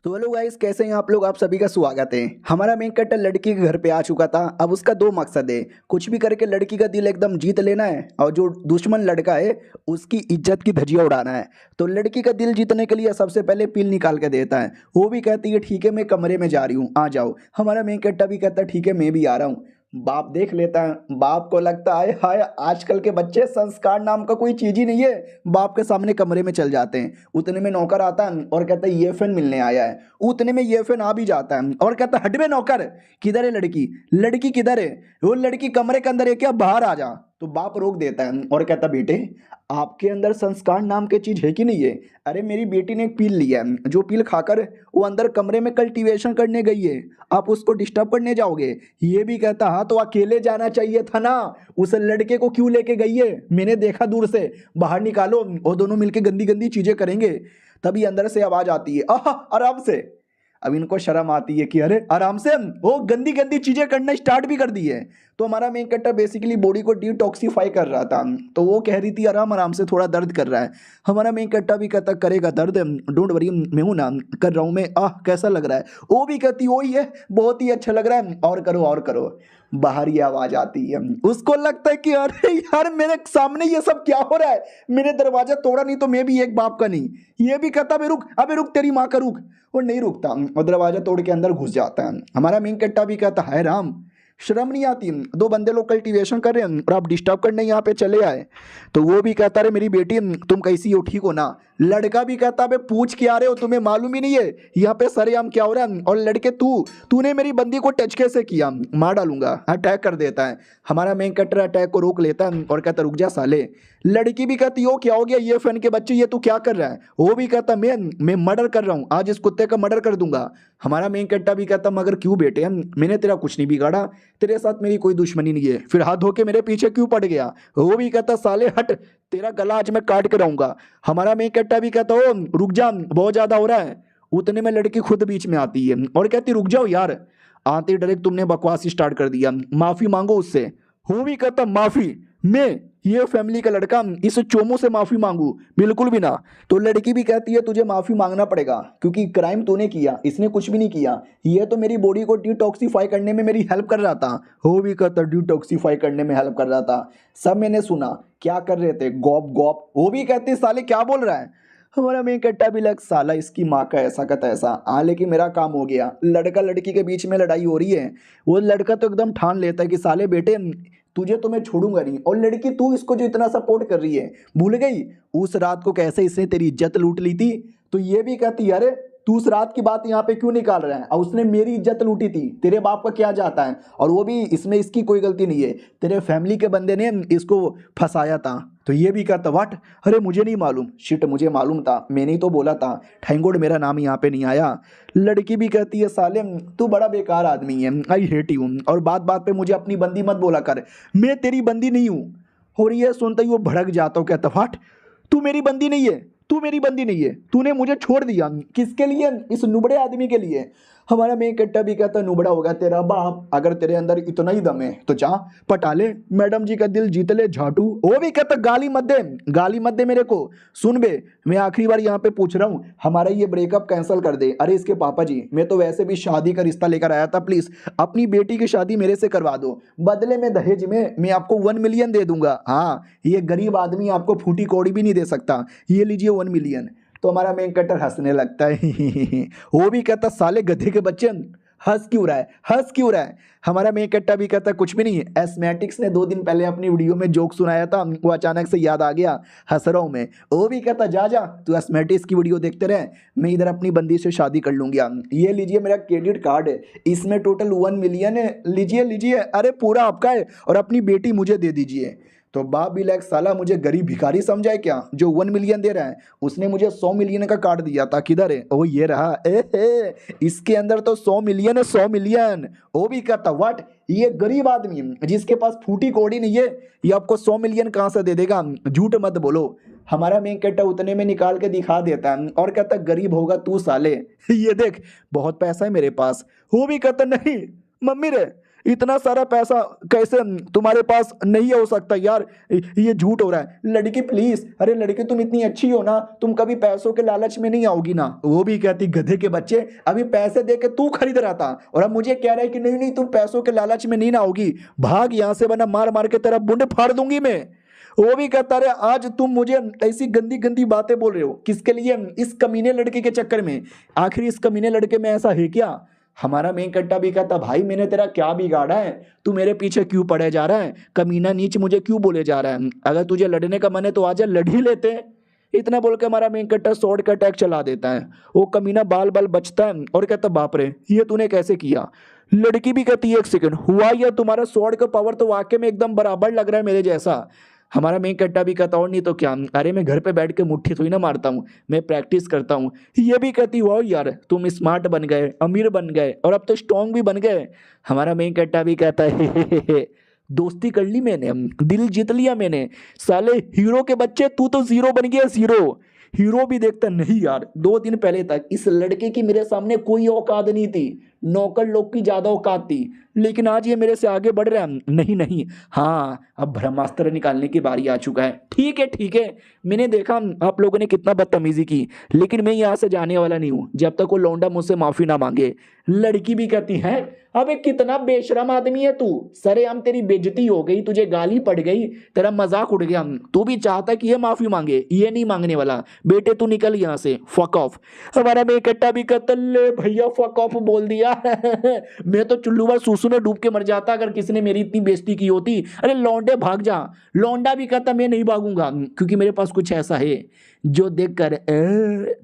तो हेलो गाइस कैसे हैं आप लोग, आप सभी का स्वागत है। हमारा मेन कैरेक्टर लड़की के घर पे आ चुका था। अब उसका 2 मकसद है, कुछ भी करके लड़की का दिल एकदम जीत लेना है और जो दुश्मन लड़का है उसकी इज्जत की धज्जियां उड़ाना है। तो लड़की का दिल जीतने के लिए सबसे पहले पिल निकाल के देता है। वो भी कहती है ठीक है मैं कमरे में जा रही हूँ आ जाओ। हमारा मेन कैरेक्टर भी कहता है ठीक है मैं भी आ रहा हूँ। बाप देख लेता है, बाप को लगता है हाय आजकल के बच्चे संस्कार नाम का कोई चीज ही नहीं है, बाप के सामने कमरे में चल जाते हैं। उतने में नौकर आता है और कहता है ये फैन मिलने आया है। उतने में ये फैन आ भी जाता है और कहता है हट बे नौकर, किधर है लड़की, लड़की किधर है? वो लड़की कमरे के अंदर है क्या, बाहर आ जा। तो बाप रोक देता है और कहता बेटे आपके अंदर संस्कार नाम की चीज है कि नहीं है? अरे मेरी बेटी ने एक पील लिया है, जो पील खाकर वो अंदर कमरे में कल्टीवेशन करने गई है, आप उसको डिस्टर्ब करने जाओगे? ये भी कहता हाँ तो अकेले जाना चाहिए था ना, उस लड़के को क्यों लेके गई है? मैंने देखा दूर से, बाहर निकालो और दोनों मिलके गंदी गंदी चीजें करेंगे। तभी अंदर से आवाज आती है आहा आराम से। अब इनको शर्म आती है कि अरे आराम से, वो गंदी गंदी चीजें करना स्टार्ट भी कर दी है। तो हमारा मेन कैरेक्टर बेसिकली बॉडी को डिटॉक्सिफाई कर रहा था। तो वो कह रही थी आराम आराम से, थोड़ा दर्द कर रहा है। हमारा मेन कैरेक्टर भी कहता करेगा दर्द, डोंट वरी, मैं हूं ना, कर रहा हूं मैं, कैसा लग रहा है। वो भी कहती वही है, बहुत ही अच्छा लग रहा है, और करो और करो। बाहर ये आवाज आती है, उसको लगता है कि अरे यार मेरे सामने ये सब क्या हो रहा है, मैंने दरवाजा तोड़ा नहीं तो मैं भी एक बाप का नहीं। ये भी कहता अबे रुक तेरी माँ का रुक। वो नहीं रुकता और दरवाजा तोड़ के अंदर घुस जाता है। हमारा मेन कैरेक्टर भी कहता है राम, शर्म नहीं आती, दो बंदे लोग कल्टीवेशन कर रहे हैं और आप डिस्टर्ब करने यहाँ पे चले आए। तो वो भी कहता रे मेरी बेटी तुम कैसी हो, ठीक हो ना। लड़का भी कहता बे पूछ के आ रहे हो, तुम्हें मालूम ही नहीं है यहाँ पे सरेआम क्या हो रहा है। और लड़के तूने मेरी बंदी को टच कैसे किया, मार डालूंगा, अटैक कर देता है। हमारा मेन कैरेक्टर अटैक को रोक लेता है और कहता रुक जा साले। लड़की भी कहती हो क्या हो गया, ये फैन के बच्चे ये तू क्या कर रहा है। वो भी कहता मैं मर्डर कर रहा हूँ, आज इस कुत्ते का मर्डर कर दूंगा। हमारा मेन कैरेक्टर भी कहता मगर क्यों बेटे, मैंने तेरा कुछ नहीं बिगाड़ा, तेरे साथ मेरी कोई दुश्मनी नहीं है, फिर हाथ धो के मेरे पीछे क्यों पड़ गया। वो भी कहता साले हट, तेरा गला आज मैं काट के रहूंगा। हमारा मेन कैरेक्टर भी कहता हो रुक जा, बहुत ज्यादा हो रहा है। उतने में लड़की खुद बीच में आती है और कहती रुक जाओ यार। आते डायरेक्ट तुमने बकवास स्टार्ट कर दिया, माफी मांगो उससे। वो भी कहता माफी, मैं ये फैमिली का लड़का इस चोमू से माफी मांगू, बिल्कुल भी ना। तो लड़की भी कहती है तुझे माफी मांगना पड़ेगा क्योंकि क्राइम तूने किया, इसने कुछ भी नहीं किया, ये तो मेरी बॉडी को डिटॉक्सिफाई करने में मेरी हेल्प कर रहा था। वो भी कहता डिटॉक्सिफाई करने में हेल्प कर रहा था, सब मैंने सुना, क्या कर रहे थे गॉप गॉप। वो भी कहते साले क्या बोल रहा है। हमारा मेन कट्टा भी लग साला इसकी माँ का ऐसा का तैसा। लेकिन मेरा काम हो गया, लड़का लड़की के बीच में लड़ाई हो रही है। वो लड़का तो एकदम ठान लेता है कि साले बेटे तुझे तो मैं छोड़ूंगा नहीं। और लड़की तू इसको जो इतना सपोर्ट कर रही है, भूल गई उस रात को कैसे इसने तेरी इज्जत लूट ली थी। तो ये भी कहती अरे तू उस रात की बात यहाँ पे क्यों निकाल रहा है, और उसने मेरी इज्जत लूटी थी, तेरे बाप का क्या जाता है। और वो भी इसमें इसकी कोई गलती नहीं है, तेरे फैमिली के बंदे ने इसको फंसाया था। तो ये भी कहता व्हाट, अरे मुझे नहीं मालूम, शिट मुझे मालूम था, मैंने ही तो बोला था, थैंक गॉड मेरा नाम यहाँ पे नहीं आया। लड़की भी कहती है साले तू बड़ा बेकार आदमी है, आई हेट यू, और बात बात पे मुझे अपनी बंदी मत बोला कर, मैं तेरी बंदी नहीं हूँ। और ये सुनते ही वो भड़क जाता हूँ, कहता व्हाट, तू मेरी बंदी नहीं है, तू मेरी बंदी नहीं है, तूने मुझे छोड़ दिया किसके लिए, इस नुबड़े आदमी के लिए। हमारा मेन कट्टा भी कहता नुबड़ा होगा तेरा बाप, अगर तेरे अंदर इतना ही दम है तो जा पटा ले, मैडम जी का दिल जीत ले झाटू। वो भी कहता गाली मत दे, गाली मत दे मेरे को, सुन बे मैं आखिरी बार यहाँ पे पूछ रहा हूँ, हमारा ये ब्रेकअप कैंसिल कर दे। अरे इसके पापा जी मैं तो वैसे भी शादी का रिश्ता लेकर आया था, प्लीज अपनी बेटी की शादी मेरे से करवा दो, बदले में दहेज में मैं आपको 1 मिलियन दे दूंगा। हाँ ये गरीब आदमी आपको फूटी कौड़ी भी नहीं दे सकता, ये लीजिए 1 मिलियन। तो हमारा मेन कटर हंसने लगता है वो भी कहता साले गधे के बच्चे हंस क्यों रहा है, हंस क्यों रहा है। हमारा मेन कट्टा भी कहता कुछ भी नहीं, एस्मेटिक्स ने 2 दिन पहले अपनी वीडियो में जोक सुनाया था, वो अचानक से याद आ गया, हंस रहा हूँ मैं। वो भी कहता जा जा तू एस्मेटिक्स की वीडियो देखते रहे, मैं इधर अपनी बंदी से शादी कर लूँगी। ये लीजिए मेरा क्रेडिट कार्ड है, इसमें टोटल 1 मिलियन है, लीजिए लीजिए, अरे पूरा आपका है, और अपनी बेटी मुझे दे दीजिए। तो बाप भी लाइक साला मुझे गरीब भिखारी समझाए क्या जो 1 मिलियन दे रहा है, उसने मुझे 100 मिलियन का कार्ड दिया था, किधर है, ओ ये रहा, इसके अंदर तो 100 मिलियन है, 100 मिलियन। वो भी कहता व्हाट, ये गरीब आदमी जिसके पास फूटी कौड़ी नहीं है, ये आपको 100 मिलियन कहाँ से दे देगा, झूठ मत बोलो। हमारा मेन कट्टा उतने में निकाल के दिखा देता है और कहता गरीब होगा तू साले, ये देख बहुत पैसा है मेरे पास। वो भी कहता नहीं मम्मी रे इतना सारा पैसा कैसे तुम्हारे पास नहीं हो सकता यार, ये झूठ हो रहा है। लड़की प्लीज, अरे लड़की तुम इतनी अच्छी हो ना, तुम कभी पैसों के लालच में नहीं आओगी ना। वो भी कहती गधे के बच्चे, अभी पैसे दे के तू खरीद रहा था और अब मुझे कह रहा है कि नहीं नहीं तुम पैसों के लालच में नहीं ना आओगी, भाग यहाँ से वरना मार मार के तेरा बुंड फाड़ दूंगी मैं। वो भी कहता रहे आज तुम मुझे ऐसी गंदी गंदी बातें बोल रहे हो किसके लिए, इस कमीने लड़के के चक्कर में, आखिर इस कमीने लड़के में ऐसा है क्या। हमारा मेन कट्टा भी कहता भाई मैंने तेरा क्या बिगाड़ा है, तू मेरे पीछे क्यों पड़े जा रहा है, कमीना नीच मुझे क्यों बोले जा रहा है, अगर तुझे लड़ने का मन है तो आजा लड़ ही लेते हैं। इतना बोल के हमारा मेन कट्टा स्वॉर्ड का अटैक चला देता है। वो कमीना बाल बाल बचता है और कहता बाप रे ये तूने कैसे किया। लड़की भी कहती है 1 सेकंड हुआ, या तुम्हारा स्वॉर्ड का पावर तो वाकई में एकदम बराबर लग रहा है मेरे जैसा। हमारा मेन कट्टा भी कहता और नहीं तो क्या, अरे मैं घर पे बैठ के मुट्ठी थोड़ी ना मारता हूँ, मैं प्रैक्टिस करता हूँ। ये भी कहती वाह यार तुम स्मार्ट बन गए, अमीर बन गए और अब तो स्ट्रॉन्ग भी बन गए। हमारा मेन कट्टा भी कहता है दोस्ती कर ली मैंने, दिल जीत लिया मैंने, साले हीरो के बच्चे तू तो जीरो बन गया, जीरो। हीरो भी देखता नहीं यार, 2 दिन पहले तक इस लड़के की मेरे सामने कोई औकात नहीं थी, नौकर लोग की ज्यादा औकात थी, लेकिन आज ये मेरे से आगे बढ़ रहा है। नहीं नहीं, हाँ अब ब्रह्मास्त्र निकालने की बारी आ चुका है। ठीक है, मैंने देखा आप लोगों ने कितना बदतमीजी की, लेकिन मैं यहाँ से जाने वाला नहीं हूँ जब तक वो लौंडा मुझसे माफी ना मांगे। लड़की भी कहती है अबे कितना बेशरम आदमी है तू, सरेआम तेरी बेइज्जती हो गई, तुझे गाली पड़ गई, तेरा मजाक उड़ गया, तू भी चाहता कि ये माफी मांगे, ये नहीं मांगने वाला, बेटे तू निकल यहाँ से, फक ऑफ। हमारा मैं इकट्ठा भी कहता ले भैया फक ऑफ बोल दिया मैं तो चुल्लू भर सूसू में डूब के मर जाता अगर किसी ने मेरी इतनी बेइज्जती की होती। अरे लौंडे भाग जा। लौंडा भी कहता मैं नहीं भागूंगा, क्योंकि मेरे पास कुछ ऐसा है जो देखकर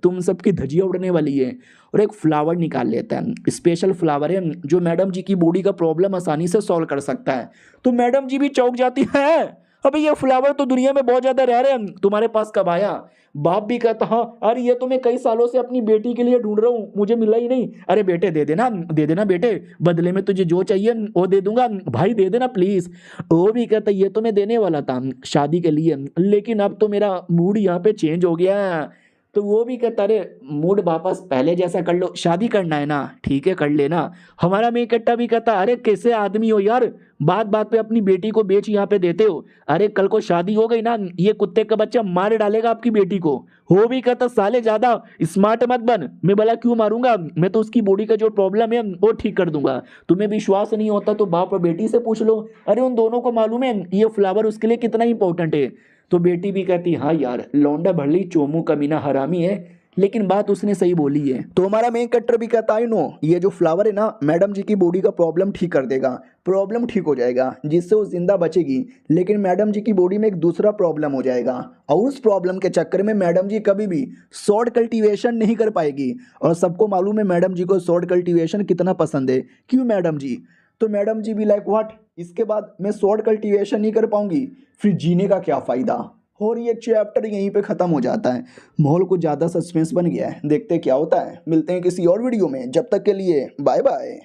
तुम सबकी धजिया उड़ने वाली है। और एक फ्लावर निकाल लेता है, स्पेशल फ्लावर है जो मैडम जी की बॉडी का प्रॉब्लम आसानी से सॉल्व कर सकता है। तो मैडम जी भी चौंक जाती है, अबे ये फ्लावर तो दुनिया में बहुत ज्यादा रह रहे हैं, तुम्हारे पास कब आया। बाप भी कहता हाँ अरे ये तो मैं कई सालों से अपनी बेटी के लिए ढूंढ रहा हूँ, मुझे मिला ही नहीं। अरे बेटे दे देना बेटे, बदले में तुझे जो चाहिए वो दे दूंगा, भाई दे देना प्लीज। वो भी कहता ये तो मैं देने वाला था शादी के लिए, लेकिन अब तो मेरा मूड यहाँ पे चेंज हो गया। तो वो भी कहता अरे मूड वापस पहले जैसा कर लो, शादी करना है ना, ठीक है कर लेना। हमारा मैं इकट्ठा भी कहता अरे कैसे आदमी हो यार, बात बात पे अपनी बेटी को बेच यहाँ पे देते हो। अरे कल को शादी हो गई ना, ये कुत्ते का बच्चा मार डालेगा आपकी बेटी को। वो भी कहता साले ज्यादा स्मार्ट मत बन, मैं भला क्यों मारूंगा, मैं तो उसकी बॉडी का जो प्रॉब्लम है वो ठीक कर दूंगा। तुम्हें विश्वास नहीं होता तो बाप और बेटी से पूछ लो, अरे उन दोनों को मालूम है ये फ्लावर उसके लिए कितना इंपॉर्टेंट है। तो बेटी भी कहती हाँ यार लौंडा भले ही चोमू कमीना हरामी है, लेकिन बात उसने सही बोली है। तो हमारा मेन कट्टर भी कहता है नो ये जो फ्लावर है ना मैडम जी की बॉडी का प्रॉब्लम ठीक कर देगा, प्रॉब्लम ठीक हो जाएगा जिससे वो जिंदा बचेगी। लेकिन मैडम जी की बॉडी में एक दूसरा प्रॉब्लम हो जाएगा, और उस प्रॉब्लम के चक्कर में मैडम जी कभी भी शॉर्ट कल्टीवेशन नहीं कर पाएगी। और सबको मालूम है मैडम जी को शॉर्ट कल्टीवेशन कितना पसंद है, क्यों मैडम जी। तो मैडम जी भी लाइक व्हाट, इसके बाद मैं शॉर्ट कल्टीवेशन नहीं कर पाऊंगी, फिर जीने का क्या फ़ायदा। और ये चैप्टर यहीं पे ख़त्म हो जाता है। माहौल कुछ ज़्यादा सस्पेंस बन गया है, देखते हैं क्या होता है। मिलते हैं किसी और वीडियो में, जब तक के लिए बाय बाय।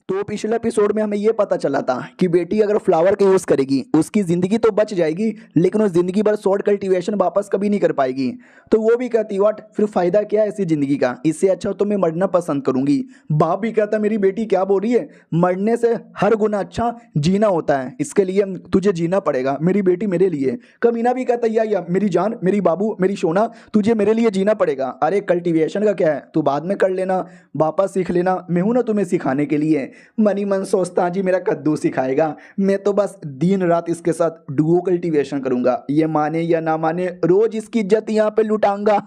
तो पिछले एपिसोड में हमें ये पता चला था कि बेटी अगर फ्लावर का यूज़ करेगी उसकी ज़िंदगी तो बच जाएगी, लेकिन वो ज़िंदगी भर शॉर्ट कल्टीवेशन वापस कभी नहीं कर पाएगी। तो वो भी कहती व्हाट, फिर फ़ायदा क्या है ऐसी ज़िंदगी का, इससे अच्छा तो मैं मरना पसंद करूंगी। बाप भी कहता मेरी बेटी क्या बोल रही है, मरने से हर गुना अच्छा जीना होता है, इसके लिए तुझे जीना पड़ेगा मेरी बेटी मेरे लिए। कमीना भी कहता या मेरी जान, मेरी बाबू, मेरी सोना, तुझे मेरे लिए जीना पड़ेगा। अरे कल्टीवेशन का क्या है, तू बाद में कर लेना, वापस सीख लेना, मैं हूं ना तुम्हें सिखाने के लिए। मनी मन सोचता जी मेरा कद्दू सिखाएगा, मैं तो बस दिन रात इसके साथ डुओ कल्टीवेशन करूंगा, ये माने या ना माने रोज इसकी इज्जत यहाँ पे लुटाऊंगा।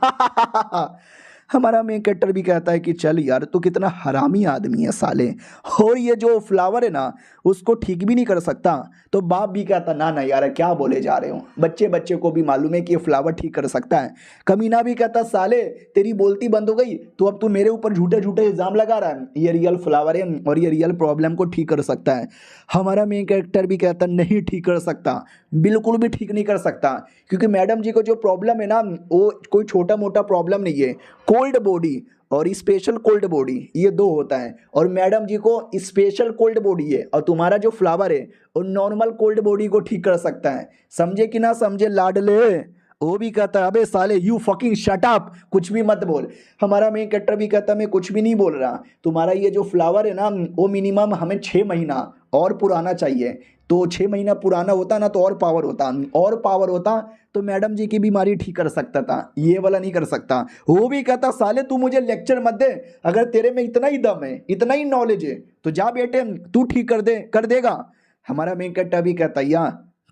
हमारा मेन कैरेक्टर भी कहता है कि चल यार तू कितना हरामी आदमी है साले, और ये जो फ्लावर है ना उसको ठीक भी नहीं कर सकता। तो बाप भी कहता ना ना यार क्या बोले जा रहे हो, बच्चे बच्चे को भी मालूम है कि ये फ्लावर ठीक कर सकता है। कमीना भी कहता साले तेरी बोलती बंद हो गई तो अब तू मेरे ऊपर झूठे झूठे इल्जाम लगा रहा है, ये रियल फ्लावर है और ये रियल प्रॉब्लम को ठीक कर सकता है। हमारा मेन कैरेक्टर भी कहता नहीं ठीक कर सकता, बिल्कुल भी ठीक नहीं कर सकता, क्योंकि मैडम जी को जो प्रॉब्लम है ना वो कोई छोटा मोटा प्रॉब्लम नहीं है। कोल्ड बॉडी और स्पेशल कोल्ड बॉडी ये दो होता है, और मैडम जी को स्पेशल कोल्ड बॉडी है, और तुम्हारा जो फ्लावर है वो नॉर्मल कोल्ड बॉडी को ठीक कर सकता है। समझे कि ना समझे लाडले। वो भी कहता है अबे साले यू फकिंग शट अप, कुछ भी मत बोल। हमारा मेन कैरेक्टर भी कहता है मैं कुछ भी नहीं बोल रहा, तुम्हारा ये जो फ्लावर है ना वो मिनिमम हमें 6 महीना और पुराना चाहिए। तो 6 महीना पुराना होता ना तो और पावर होता, और पावर होता तो मैडम जी की बीमारी ठीक कर सकता था, ये वाला नहीं कर सकता। वो भी कहता साले तू मुझे लेक्चर मत दे, अगर तेरे में इतना ही दम है, इतना ही नॉलेज है तो जा बेटे तू ठीक कर देगा। हमारा मेन कैरेक्टर भी कहता या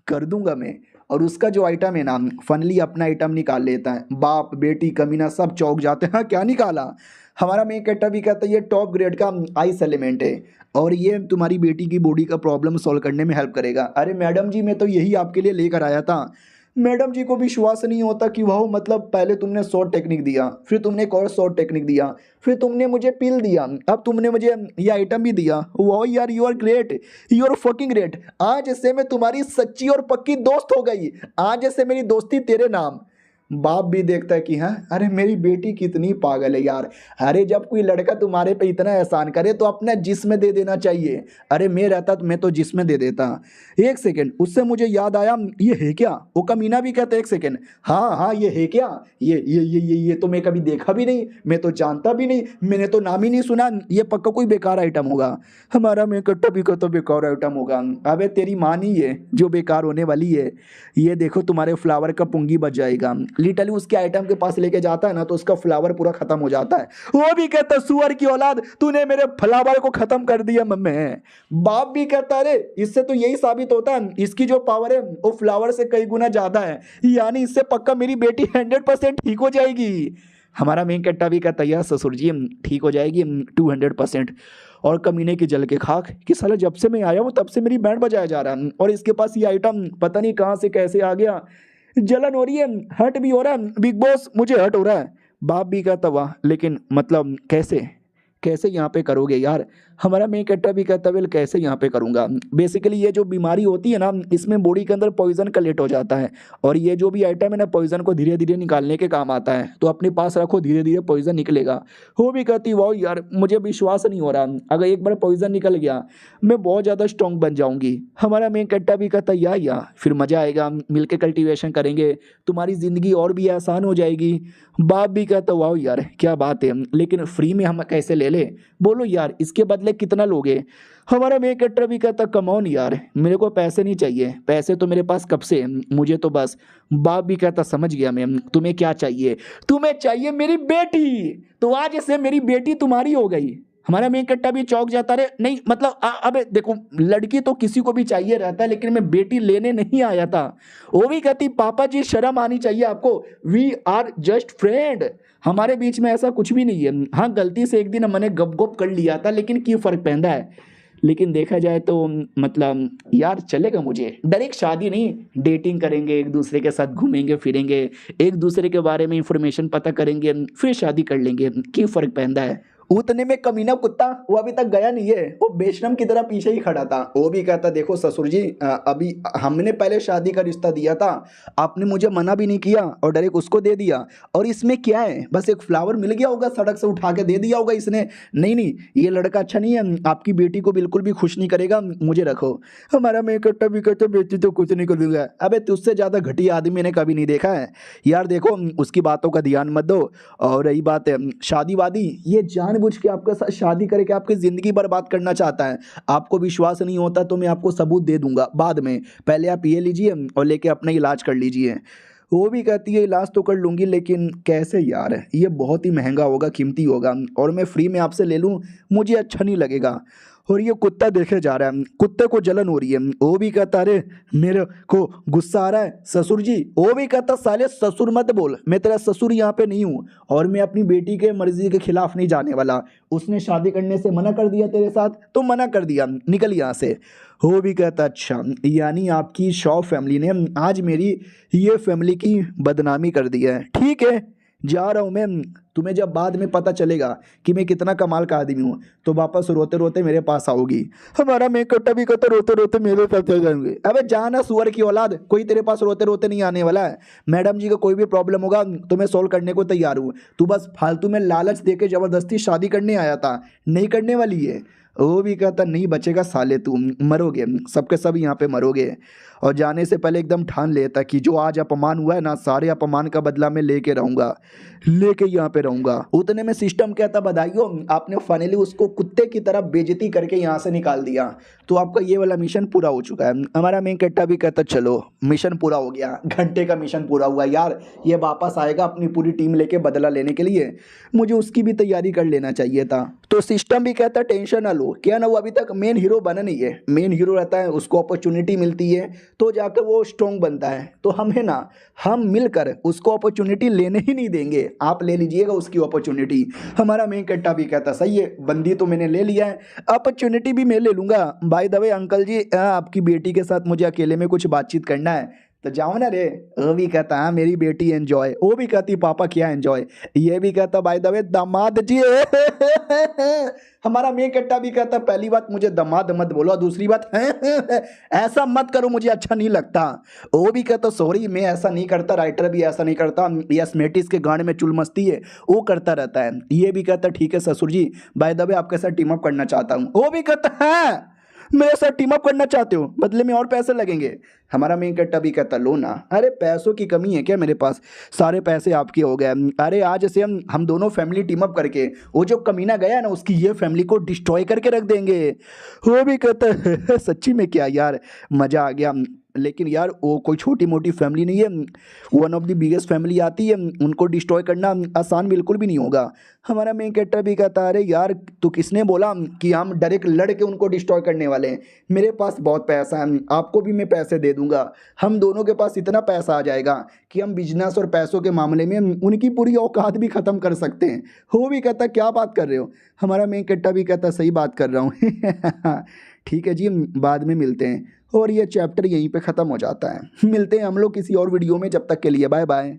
कर दूंगा मैं, और उसका जो आइटम है ना फनली अपना आइटम निकाल लेता है। बाप बेटी कमीना सब चौंक जाते हैं, क्या निकाला। हमारा मेन कैरेक्टर भी कहता है ये टॉप ग्रेड का आइस एलिमेंट है और ये तुम्हारी बेटी की बॉडी का प्रॉब्लम सॉल्व करने में हेल्प करेगा। अरे मैडम जी मैं तो यही आपके लिए लेकर आया था। मैडम जी को विश्वास नहीं होता कि वाह मतलब पहले तुमने शॉर्ट टेक्निक दिया, फिर तुमने एक और शॉर्ट टेक्निक दिया, फिर तुमने मुझे पिल दिया, अब तुमने मुझे ये आइटम भी दिया। वाह यार you are great, you are fucking great. आज से मैं तुम्हारी सच्ची और पक्की दोस्त हो गई, आज से मेरी दोस्ती तेरे नाम। बाप भी देखता है कि हाँ, अरे मेरी बेटी कितनी पागल है यार। अरे जब कोई लड़का तुम्हारे पे इतना एहसान करे तो अपना जिस्म दे देना चाहिए। अरे मैं रहता तो मैं तो जिस्म दे देता। एक सेकंड, उससे मुझे याद आया, ये है क्या? वो कमीना भी कहता है, एक सेकंड, हाँ हाँ ये है क्या? ये तो मैं कभी देखा भी नहीं, मैं तो जानता भी नहीं, मैंने तो नाम ही नहीं सुना, ये पक्का कोई बेकार आइटम होगा। हमारा मैं कट्टा भी का तो बेकार आइटम होगा। अबे तेरी माँ नहीं है जो बेकार होने वाली है। ये देखो तुम्हारे फ्लावर का पुंगी बच जाएगा। लिटरली उसके आइटम के पास लेके जाता है ना तो उसका फ्लावर पूरा खत्म हो जाता है। वो भी कहता, सुअर की औलाद, तूने मेरे फ्लावर को खत्म कर दिया मम्मी। बाप भी कहता, अरे इससे तो यही साबित होता है इसकी जो पावर है वो फ्लावर से कई गुना ज्यादा है, यानी इससे पक्का मेरी बेटी 100% ठीक हो जाएगी। हमारा मेन कट्टा भी कहता, यार ससुर जी ठीक हो जाएगी 200%। और कमीने की जल के खाक कि साला जब से मैं आया हूँ तब से मेरी बैंड बजाया जा रहा है और इसके पास ये आइटम पता नहीं कहाँ से कैसे आ गया। जलन हो रही है, हर्ट भी हो रहा है बिग बॉस, मुझे हर्ट हो रहा है। बाप भी कहता, वाह लेकिन मतलब कैसे कैसे यहाँ पे करोगे यार? हमारा मेन कैरेक्टर भी कहता, वेल कैसे यहाँ पे करूँगा? बेसिकली ये जो बीमारी होती है ना, इसमें बॉडी के अंदर पॉइजन कलेक्ट हो जाता है और ये जो भी आइटम है ना, पॉइजन को धीरे धीरे निकालने के काम आता है, तो अपने पास रखो, धीरे धीरे पॉइजन निकलेगा। वो भी कहती, वाह यार मुझे विश्वास नहीं हो रहा, अगर एक बार पॉइजन निकल गया मैं बहुत ज़्यादा स्ट्रॉन्ग बन जाऊंगी। हमारा मेन कैरेक्टर भी कहता, या फिर मज़ा आएगा, मिलके कल्टीवेशन करेंगे, तुम्हारी ज़िंदगी और भी आसान हो जाएगी। बाप भी कहता, वाह यार क्या बात है, लेकिन फ्री में हम कैसे ले ले? बोलो यार इसके बदले कितना लोगे? हमारा मेन कैरेक्टर भी कहता, कम ऑन यार मेरे को पैसे नहीं चाहिए, पैसे तो मेरे पास कब से हैं, मुझे तो बस। बाप भी कहता, समझ गया मैं, तुम्हें क्या चाहिए? तुम्हें चाहिए मेरी बेटी, तो आज से मेरी बेटी तुम्हारी हो गई। हमारा मेन कट्टा भी चौक जाता, रे नहीं मतलब अबे देखो, लड़की तो किसी को भी चाहिए रहता है, लेकिन मैं बेटी लेने नहीं आया था। वो भी कहती, पापा जी शर्म आनी चाहिए आपको, वी आर जस्ट फ्रेंड, हमारे बीच में ऐसा कुछ भी नहीं है। हाँ गलती से एक दिन मैंने गप गप कर लिया था, लेकिन क्यों फर्क पैदा है? लेकिन देखा जाए तो मतलब यार चलेगा मुझे, डायरेक्ट शादी नहीं, डेटिंग करेंगे, एक दूसरे के साथ घूमेंगे फिरेंगे, एक दूसरे के बारे में इंफॉर्मेशन पता करेंगे, फिर शादी कर लेंगे, क्यों फर्क पैदा है? उतने में कमीना कुत्ता वो अभी तक गया नहीं है, वो बेशरम की तरह पीछे ही खड़ा था। वो भी कहता, देखो ससुर जी अभी हमने पहले शादी का रिश्ता दिया था, आपने मुझे मना भी नहीं किया और डायरेक्ट उसको दे दिया, और इसमें क्या है, बस एक फ्लावर मिल गया होगा, सड़क से उठा के दे दिया होगा इसने। नहीं नहीं, ये लड़का अच्छा नहीं है, आपकी बेटी को बिल्कुल भी खुश नहीं करेगा, मुझे रखो। हमारा मैं कट्टा भी कहता, बेटी तो कुछ नहीं करूँगा। अबे तुझसे ज़्यादा घटिया आदमी मैंने कभी नहीं देखा है यार। देखो उसकी बातों का ध्यान मत दो। और रही बात है शादी वादी, ये जानबूझ के आपके साथ शादी करके आपकी ज़िंदगी बर्बाद करना चाहता है। आपको विश्वास नहीं होता तो मैं आपको सबूत दे दूंगा बाद में, पहले आप ये लीजिए और लेके अपना इलाज कर लीजिए। वो भी कहती है, इलाज तो कर लूँगी लेकिन कैसे यार, ये बहुत ही महंगा होगा, कीमती होगा, और मैं फ्री में आपसे ले लूँ मुझे अच्छा नहीं लगेगा। और ये कुत्ता देखे जा रहा है, कुत्ते को जलन हो रही है। वो भी कहता, अरे मेरे को गुस्सा आ रहा है ससुर जी। वो भी कहता, साले ससुर मत बोल, मैं तेरा ससुर यहाँ पे नहीं हूँ और मैं अपनी बेटी के मर्जी के खिलाफ नहीं जाने वाला। उसने शादी करने से मना कर दिया तेरे साथ तो मना कर दिया, निकल यहाँ से। वो भी कहता, अच्छा यानी आपकी शॉ फैमिली ने आज मेरी ये फैमिली की बदनामी कर दी है, ठीक है जा रहा हूँ मैं। तुम्हें जब बाद में पता चलेगा कि मैं कितना कमाल का आदमी हूँ तो वापस रोते रोते मेरे पास आओगी। हमारा मैं कट्टा भी कहता, रोते रोते मेरे साथ चल जाएंगे। अबे जाना सुअर की औलाद, कोई तेरे पास रोते रोते नहीं आने वाला है। मैडम जी का कोई भी प्रॉब्लम होगा तो मैं सोल्व करने को तैयार हूँ, तू बस फालतू में लालच दे के ज़बरदस्ती शादी करने आया था, नहीं करने वाली है। वो भी कहता, नहीं बचेगा साले, तू मरोगे, सबके सब यहाँ पे मरोगे। और जाने से पहले एकदम ठान लेता कि जो आज अपमान हुआ है ना, सारे अपमान का बदला मैं लेके रहूँगा, लेके यहाँ पे रहूँगा। उतने में सिस्टम कहता, बधाइयो आपने फाइनली उसको कुत्ते की तरह बेइज्जती करके यहाँ से निकाल दिया, तो आपका ये वाला मिशन पूरा हो चुका है। हमारा मेन कट्टा भी कहता, चलो मिशन पूरा हो गया, घंटे का मिशन पूरा हुआ यार, ये वापस आएगा अपनी पूरी टीम लेके बदला लेने के लिए, मुझे उसकी भी तैयारी कर लेना चाहिए था। तो सिस्टम भी कहता, टेंशन ना लो, क्या ना वो अभी तक मेन हीरो बना नहीं है, मेन हीरो रहता है, उसको अपॉर्चुनिटी मिलती है तो जाकर वो स्ट्रॉन्ग बनता है। तो हम है ना, हम मिलकर उसको अपॉर्चुनिटी लेने ही नहीं देंगे, आप ले लीजिएगा उसकी अपॉर्चुनिटी। हमारा मेन कट्टा भी कहता, सही है, बंदी तो मैंने ले लिया है, अपॉर्चुनिटी भी मैं ले लूँगा। बाय द वे अंकल जी, आपकी बेटी के साथ मुझे अकेले में कुछ बातचीत करना है, तो जाओ ना रे। वो भी कहता हाँ मेरी बेटी एंजॉय, वो भी कहती पापा क्या एंजॉय, ये भी कहता बाय द वे दामाद जी हमारा मेन कट्टा भी कहता पहली बात मुझे दामाद मत बोलो, दूसरी बात ऐसा मत करो मुझे अच्छा नहीं लगता। वो भी कहता सॉरी मैं ऐसा नहीं करता, राइटर भी ऐसा नहीं करता, यस के गाने में चुल मस्ती है वो करता रहता है। ये भी कहता ठीक है ससुर जी बाय द वे आपके साथ टीम अप करना चाहता हूँ। वो भी कहता है मेरे साथ टीम अप करना चाहते हो, बदले में और पैसे लगेंगे। हमारा मेन कट्टा भी कहता लो ना, अरे पैसों की कमी है क्या मेरे पास, सारे पैसे आपके हो गए। अरे आज से हम दोनों फैमिली टीम अप करके वो जो कमीना गया ना उसकी ये फैमिली को डिस्ट्रॉय करके रख देंगे। वो भी कहता है सच्ची में क्या यार मज़ा आ गया, लेकिन यार वो कोई छोटी मोटी फैमिली नहीं है, one of the biggest family आती है, उनको डिस्ट्रॉय करना आसान बिल्कुल भी नहीं होगा। हमारा मेन कैरेक्टर भी कहता है अरे यार तो किसने बोला कि हम डायरेक्ट लड़ के उनको डिस्ट्रॉय करने वाले हैं, मेरे पास बहुत पैसा है, आपको भी मैं पैसे दे दूंगा, हम दोनों के पास इतना पैसा आ जाएगा कि हम बिजनेस और पैसों के मामले में उनकी पूरी औकात भी ख़त्म कर सकते हैं। वो भी कहता क्या बात कर रहे हो, हमारा मेन कैरेक्टर भी कहता सही बात कर रहा हूँ ठीक है जी बाद में मिलते हैं, और ये चैप्टर यहीं पे ख़त्म हो जाता है। मिलते हैं हम लोग किसी और वीडियो में, जब तक के लिए बाय बाय।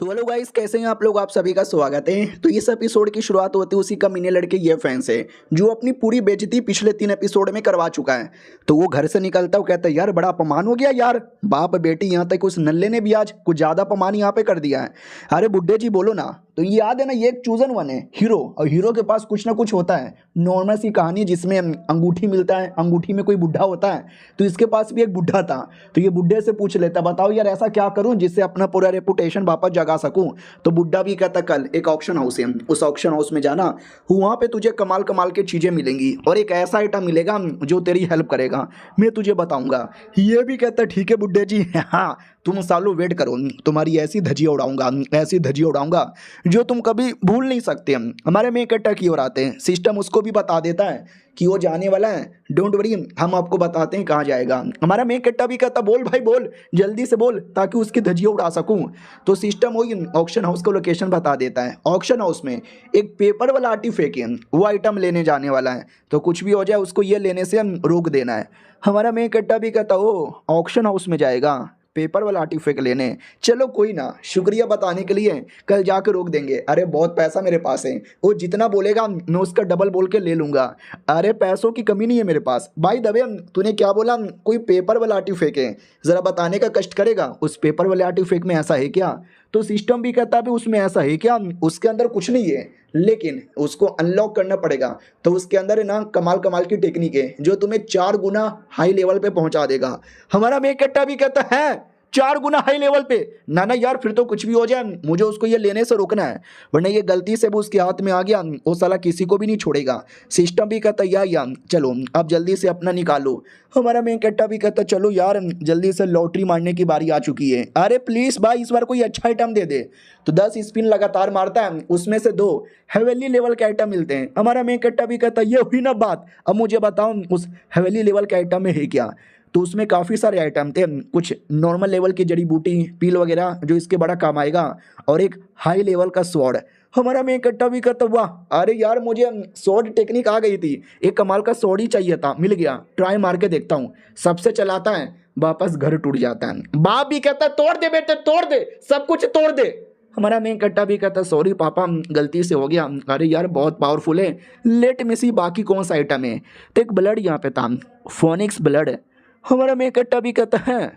तो हेलो गाइस कैसे हैं आप लोग, आप सभी का स्वागत है। तो इस एपिसोड की शुरुआत होती है उसी कमीने लड़के ये फैन से जो अपनी पूरी बेइज्जती पिछले 3 एपिसोड में करवा चुका है। तो वो घर से निकलता है, वो कहता है यार बड़ा अपमान हो गया यार, बाप बेटी यहाँ तक उस नल्ले ने भी आज कुछ ज़्यादा अपमान यहाँ पे कर दिया है। अरे बुड्ढे जी बोलो ना। तो ये याद है ना ये एक चूजन वन है हीरो, और हीरो के पास कुछ ना कुछ होता है, नॉर्मल सी कहानी जिसमें अंगूठी मिलता है, अंगूठी में कोई बुढ़ा होता है, तो इसके पास भी एक बुढ़ा था। तो ये बुढ़े से पूछ लेता बताओ यार ऐसा क्या करूं जिससे अपना पूरा रेपुटेशन वापस जगा सकूं। तो बुढ़ा भी कहता कल एक ऑक्शन हाउस है, उस ऑक्शन हाउस में जाना, वहाँ पे तुझे कमाल कमाल की चीज़ें मिलेंगी और एक ऐसा आइटम मिलेगा जो तेरी हेल्प करेगा, मैं तुझे बताऊंगा। ये भी कहता ठीक है बुढ़े जी हाँ तुम सालों वेट करो, तुम्हारी ऐसी धजिया उड़ाऊंगा, ऐसी धजिया उड़ाऊंगा जो तुम कभी भूल नहीं सकते। हमारे में इकट्ठा की ओर आते हैं, सिस्टम उसको भी बता देता है कि वो जाने वाला है, डोंट वरी हम आपको बताते हैं कहाँ जाएगा। हमारा में इकट्ठा भी कहता बोल भाई बोल जल्दी से बोल ताकि उसकी धजिया उड़ा सकूं। तो सिस्टम वही ऑक्शन हाउस का लोकेशन बता देता है। ऑक्शन हाउस में एक पेपर वाला आर्टिफैक्ट है, वो आइटम लेने जाने वाला है, तो कुछ भी हो जाए उसको ये लेने से रोक देना है। हमारा में इकट्ठा भी कहता ओ ऑक्शन हाउस में जाएगा पेपर वाला आर्टिफैक्ट लेने, चलो कोई ना शुक्रिया बताने के लिए, कल जाकर रोक देंगे। अरे बहुत पैसा मेरे पास है, वो जितना बोलेगा मैं उसका डबल बोल के ले लूँगा, अरे पैसों की कमी नहीं है मेरे पास। भाई दबे तूने क्या बोला, कोई पेपर वाला आर्टिफैक्ट है, ज़रा बताने का कष्ट करेगा उस पेपर वाले आर्टिफैक्ट में ऐसा है क्या। तो सिस्टम भी कहता है उसमें ऐसा है क्या, उसके अंदर कुछ नहीं है लेकिन उसको अनलॉक करना पड़ेगा। तो उसके अंदर है ना कमाल कमाल की टेक्निक है जो तुम्हें 4 गुना हाई लेवल पे पहुंचा देगा। हमारा मेन कट्टा भी कहता है 4 गुना हाई लेवल पे, ना ना यार फिर तो कुछ भी हो जाए मुझे उसको ये लेने से रोकना है, वरना ये गलती से भी उसके हाथ में आ गया वो साला किसी को भी नहीं छोड़ेगा। सिस्टम भी कहता या चलो अब जल्दी से अपना निकालो। हमारा मेन कट्टा भी कहता चलो यार जल्दी से लॉटरी मारने की बारी आ चुकी है, अरे प्लीज़ भाई इस बार कोई अच्छा आइटम दे दे। तो 10 स्पिन लगातार मारता है, उसमें से 2 हेवेली लेवल के आइटम मिलते हैं। हमारा मेन कट्टा भी कहता ये हुई ना बात, अब मुझे बताओ उस हेवेली लेवल के आइटम में है क्या। तो उसमें काफ़ी सारे आइटम थे, कुछ नॉर्मल लेवल की जड़ी बूटी पील वगैरह जो इसके बड़ा काम आएगा, और एक हाई लेवल का स्वॉर्ड। हमारा में इकट्ठा भी करता वाह अरे यार मुझे स्वॉर्ड टेक्निक आ गई थी, एक कमाल का स्वॉर्ड ही चाहिए था, मिल गया, ट्राई मार के देखता हूँ। सबसे चलाता है वापस घर टूट जाता है। बाप भी कहता है तोड़ दे बेटे तोड़ दे, सब कुछ तोड़ दे। हमारा मेन कट्टा भी कहता सॉरी पापा गलती से हो गया, अरे यार बहुत पावरफुल है, लेट में सी बाकी कौन सा आइटम है। तो एक ब्लड यहाँ पे था, फोनिक्स ब्लड। हमारा मेन कट्टा भी कहता है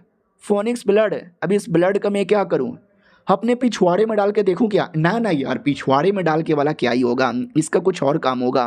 फोनिक्स ब्लड, अब इस ब्लड का मैं क्या करूं, अपने पिछवाड़े में डाल के देखूं क्या, ना ना यार पिछवाड़े में डाल के वाला क्या ही होगा, इसका कुछ और काम होगा।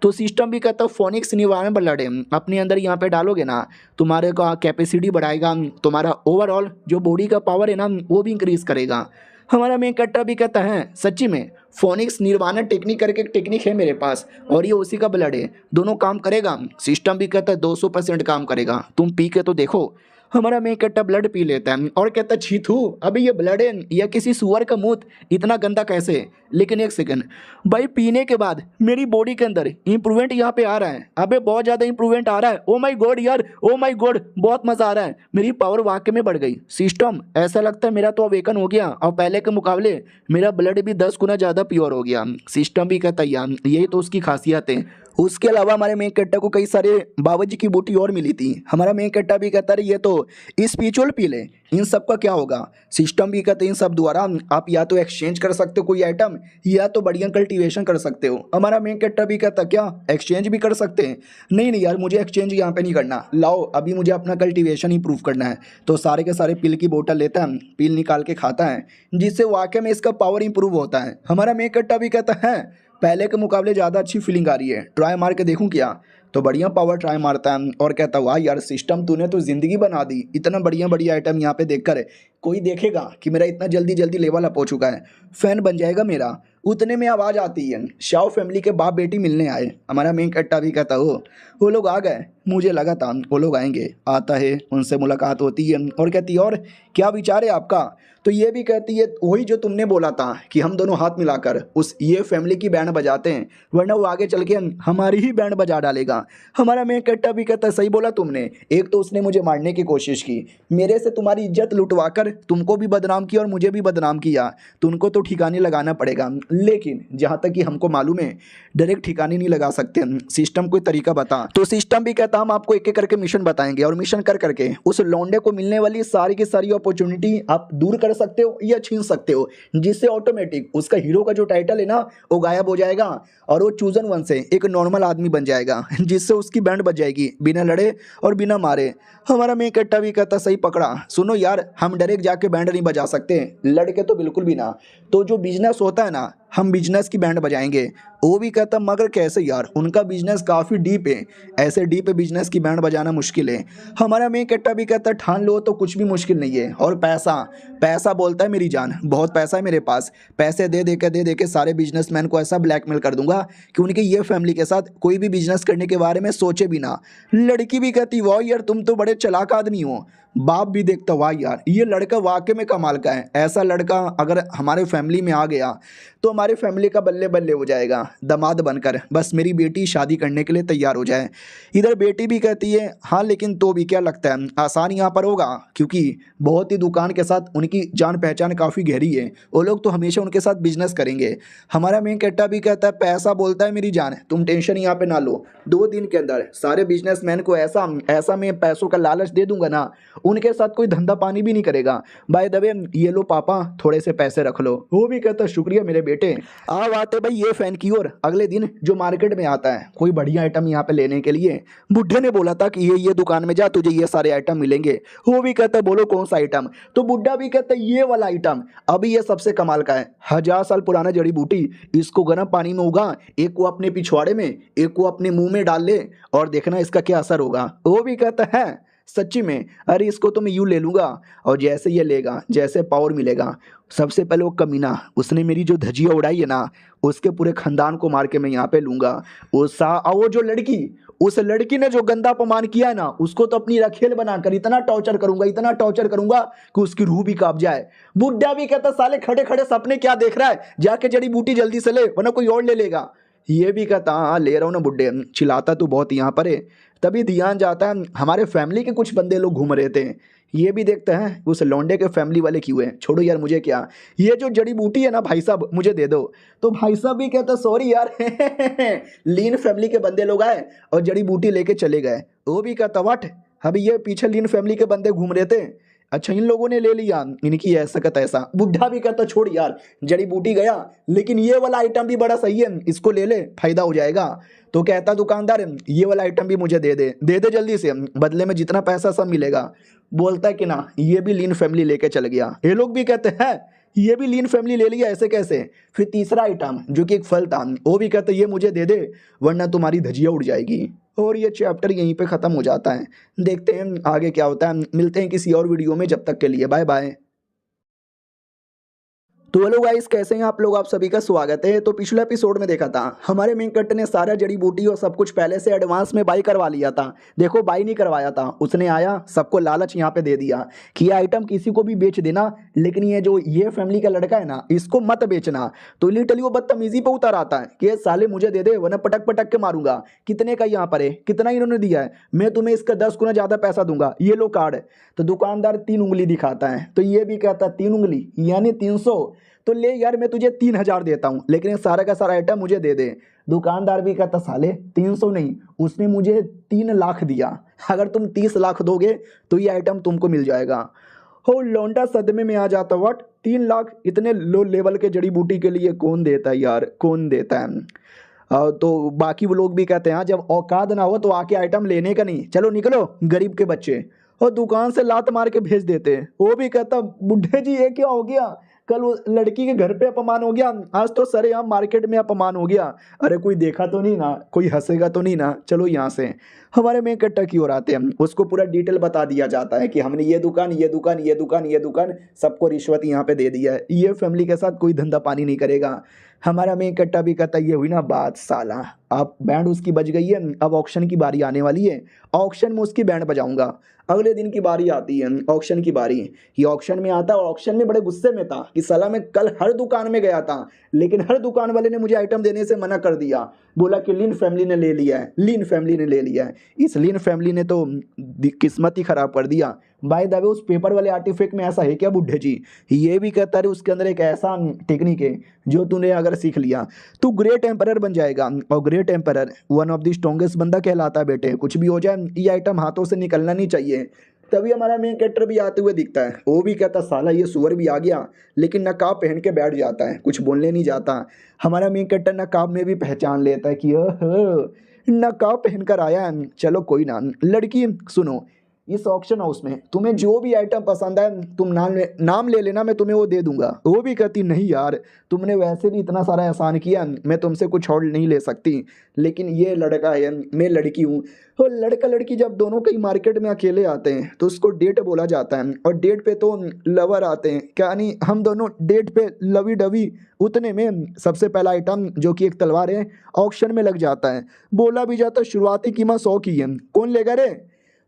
तो सिस्टम भी कहता है फोनिक्स निवारण ब्लड है, अपने अंदर यहाँ पे डालोगे ना तुम्हारे का कैपेसिटी बढ़ाएगा, तुम्हारा ओवरऑल जो बॉडी का पावर है ना वो भी इंक्रीज करेगा। हमारा मेन कट्टा भी कहता है सच्ची में फोनिक्स निर्वाणा टेक्निक करके एक टेक्निक है मेरे पास और ये उसी का ब्लड है, दोनों काम करेगा। सिस्टम भी कहता है 200% काम करेगा, तुम पी के तो देखो। हमारा मेन कट्टा ब्लड पी लेता है और कहता छी थू अभी ये ब्लड है या किसी सुअर का मूत, इतना गंदा कैसे। लेकिन एक सेकंड भाई पीने के बाद मेरी बॉडी के अंदर इंप्रूवमेंट यहाँ पे आ रहा है, अबे बहुत ज़्यादा इंप्रूवमेंट आ रहा है, ओ माय गॉड यार ओ माय गॉड बहुत मज़ा आ रहा है, मेरी पावर वाकई में बढ़ गई। सिस्टम ऐसा लगता है मेरा तो अवेकन हो गया और पहले के मुकाबले मेरा ब्लड भी 10 गुना ज़्यादा प्योर हो गया। सिस्टम भी कहता है यार यही तो उसकी खासियत है, उसके अलावा हमारे मेन कैरेक्टर को कई सारे बाबा जी की बूटी और मिली थी। हमारा मेन कैरेक्टर भी कहता है ये तो स्पिरिचुअल पील है, इन सब का क्या होगा। सिस्टम भी कहते हैं इन सब द्वारा आप या तो एक्सचेंज कर सकते हो कोई आइटम, या तो बढ़िया कल्टीवेशन कर सकते हो। हमारा मेन कैरेक्टर भी कहता क्या एक्सचेंज भी कर सकते हैं। नहीं नहीं यार, मुझे एक्सचेंज यहाँ पे नहीं करना, लाओ अभी मुझे अपना कल्टीवेशन ही प्रूव करना है। तो सारे के सारे पील की बोतल लेता है, पील निकाल के खाता है, जिससे वाकई में इसका पावर इंप्रूव होता है। हमारा मेन कैरेक्टर भी कहता है पहले के मुकाबले ज़्यादा अच्छी फीलिंग आ रही है, ट्राई मार के देखूं क्या। तो बढ़िया पावर ट्राई मारता है और कहता वाह यार सिस्टम तूने तो ज़िंदगी बना दी, इतना बढ़िया बढ़िया आइटम यहाँ पे देखकर कोई देखेगा कि मेरा इतना जल्दी जल्दी लेवल अप हो चुका है, फैन बन जाएगा मेरा। उतने में आवाज़ आती है शाओ फैमिली के बाप बेटी मिलने आए। हमारा मेन कैरेक्टर भी कहता हो वो लोग आ गए, मुझे लगा था वो लोग आएंगे। आता है, उनसे मुलाकात होती है और कहती है और क्या विचार है आपका। तो ये भी कहती है वही जो तुमने बोला था कि हम दोनों हाथ मिलाकर उस ये फैमिली की बैंड बजाते हैं, वरना वो आगे चल के हमारी ही बैंड बजा डालेगा। हमारा मेन कैरेक्टर भी कहता है सही बोला तुमने, एक तो उसने मुझे मारने की कोशिश की, मेरे से तुम्हारी इज्जत लुटवा कर तुमको भी बदनाम किया और मुझे भी बदनाम किया, तुमको तो ठिकाने लगाना पड़ेगा। लेकिन जहाँ तक कि हमको मालूम है डायरेक्ट ठिकाने नहीं लगा सकते, सिस्टम कोई तरीका बता। तो सिस्टम भी कहता हम आपको एक एक करके मिशन बताएंगे और मिशन कर करके उस लौंडे को मिलने वाली सारी की सारी अपॉर्चुनिटी आप दूर कर सकते हो या छीन सकते हो, जिससे ऑटोमेटिक उसका हीरो का जो टाइटल है ना वो गायब हो जाएगा और वो चूजन वन से एक नॉर्मल आदमी बन जाएगा, जिससे उसकी बैंड बज जाएगी बिना लड़े और बिना मारे। हमारा मेन कैरेक्टर भी कहता सही पकड़ा, सुनो यार हम डायरेक्ट जाके बैंड नहीं बजा सकते, लड़के तो बिल्कुल भी ना। तो जो बिजनेस होता है ना हम बिजनेस की बैंड बजाएंगे। वो भी कहता मगर कैसे यार, उनका बिजनेस काफ़ी डीप है, ऐसे डीप बिजनेस की बैंड बजाना मुश्किल है। हमारा मेन कैरेक्टर भी कहता ठान लो तो कुछ भी मुश्किल नहीं है। और पैसा पैसा बोलता है मेरी जान, बहुत पैसा है मेरे पास, पैसे दे के सारे बिजनेसमैन को ऐसा ब्लैकमेल कर दूंगा कि उनकी ये फैमिली के साथ कोई भी बिजनेस करने के बारे में सोचे भी ना। लड़की भी कहती वाह यार तुम तो बड़े चालाक आदमी हो। बाप भी देखता वाह यार ये लड़का वाकई में कमाल का है, ऐसा लड़का अगर हमारे फैमिली में आ गया तो हमारे फैमिली का बल्ले बल्ले हो जाएगा दामाद बनकर, बस मेरी बेटी शादी करने के लिए तैयार हो जाए। इधर बेटी भी कहती है हाँ लेकिन तो भी क्या लगता है आसान यहाँ पर होगा, क्योंकि बहुत ही दुकान के साथ उनकी जान पहचान काफ़ी गहरी है, वो लोग तो हमेशा उनके साथ बिजनेस करेंगे। हमारा मेन कैरेक्टर भी कहता है पैसा बोलता है मेरी जान, तुम टेंशन यहाँ पे ना लो, 2 दिन के अंदर सारे बिजनेसमैन को ऐसा ऐसा मैं पैसों का लालच दे दूंगा ना उनके साथ कोई धंधा पानी भी नहीं करेगा। बाय द वे ये लो पापा थोड़े से पैसे रख लो। वो भी कहता शुक्रिया मेरे बेटे। अब आते भाई ये फैन की ओर। अगले दिन जो मार्केट में आता है कोई बढ़िया आइटम यहाँ पे लेने के लिए, बुढ़े ने बोला था कि ये दुकान में जा तुझे ये सारे आइटम मिलेंगे। वो भी कहता बोलो कौन सा आइटम, तो बुढ़ा भी कहता ये वाला आइटम, अभी ये सबसे कमाल का है, 1000 साल पुराना जड़ी बूटी, इसको गर्म पानी में उगा, एक को अपने पिछवाड़े में एक को अपने मुंह में डाल ले और देखना इसका क्या असर होगा। वो भी कहता है सच्ची में, अरे इसको तो मैं यूँ ले लूँगा। और जैसे ये लेगा जैसे पावर मिलेगा, सबसे पहले वो कमीना उसने मेरी जो धजिया उड़ाई है ना उसके पूरे खानदान को मार के मैं यहाँ पे लूँगा। वो जो लड़की उस लड़की ने जो गंदा अपमान किया है ना उसको तो अपनी रखेल बनाकर इतना टॉर्चर करूंगा कि उसकी रूह भी कांप जाए। बुढ़ा भी कहता साले खड़े खड़े सपने क्या देख रहा है, जाके जड़ी बूटी जल्दी से ले वरना कोई और ले लेगा। ये भी कहता हाँ ले रहा हूँ ना बुड्ढे, चिल्लाता तू बहुत यहाँ पर है। तभी ध्यान जाता है हमारे फैमिली के कुछ बंदे लोग घूम रहे थे, ये भी देखते हैं उस लौंडे के फैमिली वाले क्यों हैं, छोड़ो यार मुझे क्या, ये जो जड़ी बूटी है ना भाई साहब मुझे दे दो। तो भाई साहब भी कहता सॉरी यार लीन फैमिली के बंदे लोग आए और जड़ी बूटी लेके चले गए। वो भी कहता वट, अभी ये पीछे लीन फैमिली के बंदे घूम रहे थे, अच्छा इन लोगों ने ले लिया, इनकी ऐसा का तैसा। बुढ़ा भी कहता छोड़ यार जड़ी बूटी गया लेकिन ये वाला आइटम भी बड़ा सही है, इसको ले ले फायदा हो जाएगा। तो कहता दुकानदार ये वाला आइटम भी मुझे दे दे जल्दी से, बदले में जितना पैसा सब मिलेगा। बोलता है कि ना ये भी लीन फैमिली लेके चल गया। ये लोग भी कहते हैं ये भी लीन फैमिली ले लिया, ऐसे कैसे। फिर तीसरा आइटम जो कि एक फल था वो भी कहते ये मुझे दे दे वरना तुम्हारी धजिया उड़ जाएगी। और ये चैप्टर यहीं पे ख़त्म हो जाता है। देखते हैं आगे क्या होता है, मिलते हैं किसी और वीडियो में, जब तक के लिए बाय बाय। तो हेलो गाइस कैसे हैं आप लोग, आप सभी का स्वागत है। तो पिछले एपिसोड में देखा था हमारे मेन कैरेक्टर ने सारा जड़ी बूटी और सब कुछ पहले से एडवांस में बाई करवा लिया था। देखो बाई नहीं करवाया था, उसने आया सबको लालच यहाँ पे दे दिया कि ये आइटम किसी को भी बेच देना, लेकिन ये जो ये फैमिली का लड़का है ना इसको मत बेचना। तो लिटरली वो बदतमीजी पे उतर आता है कि साले मुझे दे दे वरना पटक पटक के मारूंगा। कितने का यहाँ पर है, कितना इन्होंने दिया है, मैं तुम्हें इसका 10 गुना ज्यादा पैसा दूंगा, ये लो कार्ड। तो दुकानदार 3 उंगली दिखाता है, तो ये भी कहता 3 उंगली यानी 300, तो ले यार मैं तुझे 3000 देता हूँ लेकिन ये सारा का सारा आइटम मुझे दे दे। दुकानदार भी कहता साले 300 नहीं, उसने मुझे 3 लाख दिया, अगर तुम 30 लाख दोगे तो ये आइटम तुमको मिल जाएगा। हो लौंडा सदमे में आ जाता, व्हाट 3 लाख इतने लो लेवल के जड़ी बूटी के लिए कौन देता है यार, कौन देता है। तो बाकी वो लोग भी कहते हैं हाँ जब औकात ना हो तो आके आइटम लेने का नहीं, चलो निकलो गरीब के बच्चे, और दुकान से लात मार के भेज देते। वो भी कहता बुढ़े जी ये क्या हो गया, कल वो लड़की के घर पे अपमान हो गया, आज तो सरेआम मार्केट में अपमान हो गया, अरे कोई देखा तो नहीं ना, कोई हंसेगा तो नहीं ना, चलो यहाँ से। हमारे में इकट्ठा की ओर आते हैं, उसको पूरा डिटेल बता दिया जाता है कि हमने ये दुकान ये दुकान ये दुकान ये दुकान सबको रिश्वत यहाँ पे दे दिया है, ये फैमिली के साथ कोई धंधा पानी नहीं करेगा। हमारा में इकट्ठा भी कहता ये हुई ना बात साला, अब बैंड उसकी बज गई है, अब ऑक्शन की बारी आने वाली है, ऑक्शन में उसकी बैंड बजाऊंगा। अगले दिन की बारी आती है ऑक्शन की बारी, ये ऑक्शन में आता है और ऑक्शन में बड़े गुस्से में था कि साला मैं कल हर दुकान में गया था लेकिन हर दुकान वाले ने मुझे आइटम देने से मना कर दिया, बोला कि लीन फैमिली ने ले लिया है, लीन फैमिली ने ले लिया है। इस लीन फैमिली ने तो किस्मत ही खराब कर दिया। बाय द वे उस पेपर वाले आर्टिफैक्ट में ऐसा है क्या बुढ़े जी, ये भी कहता है उसके अंदर एक ऐसा टेक्निक है जो तूने अगर सीख लिया तू ग्रेट एम्परर बन जाएगा, और great emperor one of the strongest बंदा कहलाता है बेटे, कुछ भी हो जाए ये आइटम हाथों से निकलना नहीं चाहिए। तभी हमारा मेन कैरेक्टर भी आते हुए दिखता है, वो भी कहता साला ये सुअर भी आ गया, लेकिन नकाब पहन के बैठ जाता है, कुछ बोलने नहीं जाता। हमारा मेन कैरेक्टर नकाब में भी पहचान लेता है कि नकाब पहनकर आया है, चलो कोई ना। लड़की सुनो, इस ऑक्शन हाउस में तुम्हें जो भी आइटम पसंद है तुम नाम ले लेना, मैं तुम्हें वो दे दूंगा। वो भी कहती नहीं यार तुमने वैसे भी इतना सारा एहसान किया, मैं तुमसे कुछ और नहीं ले सकती, लेकिन ये लड़का है मैं लड़की हूँ। तो लड़का लड़की जब दोनों कहीं मार्केट में अकेले आते हैं तो उसको डेट बोला जाता है, और डेट पे तो लवर आते हैं, क्या नहीं हम दोनों डेट पे लवी डवी। उतने में सबसे पहला आइटम जो कि एक तलवार है ऑक्शन में लग जाता है, बोला भी जाता शुरुआती कीमत 100 की है, कौन लेगा रे।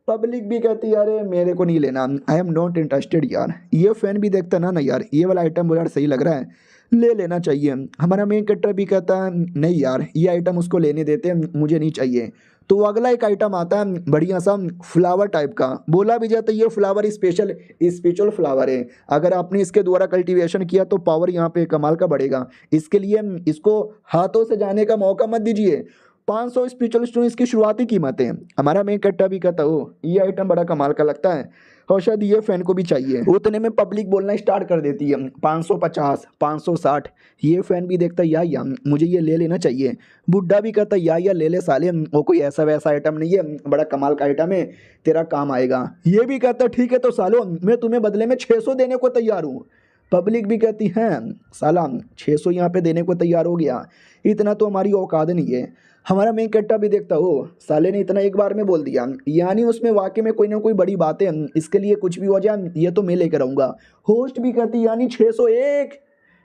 पब्लिक भी कहती है अरे मेरे को नहीं लेना, आई एम नॉट इंटरेस्टेड यार। ये फैन भी देखता ना यार ये वाला आइटम यार सही लग रहा है, ले लेना चाहिए। हमारा मेन कैरेक्टर भी कहता है नहीं यार ये आइटम उसको लेने देते हैं, मुझे नहीं चाहिए। तो अगला एक आइटम आता है बढ़िया सा फ्लावर टाइप का, बोला भी जाता है ये फ्लावर स्पेशल फ्लावर है, अगर आपने इसके द्वारा कल्टीवेशन किया तो पावर यहाँ पे कमाल का बढ़ेगा, इसके लिए इसको हाथों से जाने का मौका मत दीजिए। 500 स्पिरिचुअल स्टोन इसकी शुरुआती कीमत है। हमारा मेन कट्टा भी कहता हो ये आइटम बड़ा कमाल का लगता है और शायद ये फैन को भी चाहिए। उतने में पब्लिक बोलना स्टार्ट कर देती है 550 560। ये फैन भी देखता है या मुझे ये ले लेना चाहिए। बुढ़ा भी कहता है या ले ले साले, वो कोई ऐसा वैसा आइटम नहीं है, बड़ा कमाल का आइटम है, तेरा काम आएगा। ये भी कहता है ठीक है तो सालो मैं तुम्हें बदले में 600 देने को तैयार हूँ। पब्लिक भी कहती है साला 600 यहाँ पे देने को तैयार हो गया, इतना तो हमारी औकात नहीं है। हमारा मेन कट्टा भी देखता हो साले ने इतना एक बार में बोल दिया, यानी उसमें वाकई में कोई ना कोई बड़ी बात है, इसके लिए कुछ भी हो जाए ये तो मैं लेकर आऊँगा। होस्ट भी कहती यानी 601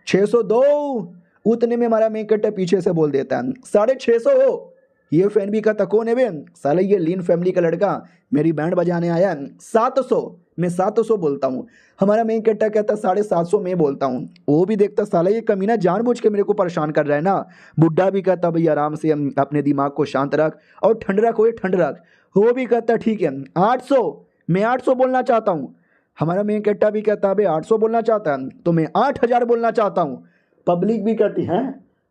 602। उतने में हमारा मेन कट्टा पीछे से बोल देता है 650 हो। ये फैन भी कहता कौन है बे, साले ये लीन फैमिली का लड़का मेरी बैंड बजाने आया है। 700 मैं 700 बोलता हूँ। हमारा मेन कट्टा कहता 750 मैं बोलता हूँ। वो भी देखता साला ये कमीना जानबूझ के मेरे को परेशान कर रहा है ना। बुढ़ा भी कहता भाई आराम से अपने दिमाग को शांत रख और ठंड रख, हो ठंड रख। वो भी कहता ठीक है 800 मैं 800 बोलना चाहता हूँ। हमारा मेन कट्टा भी कहता भाई 800 बोलना चाहता है तो मैं 8000 बोलना चाहता हूँ। पब्लिक भी कहती है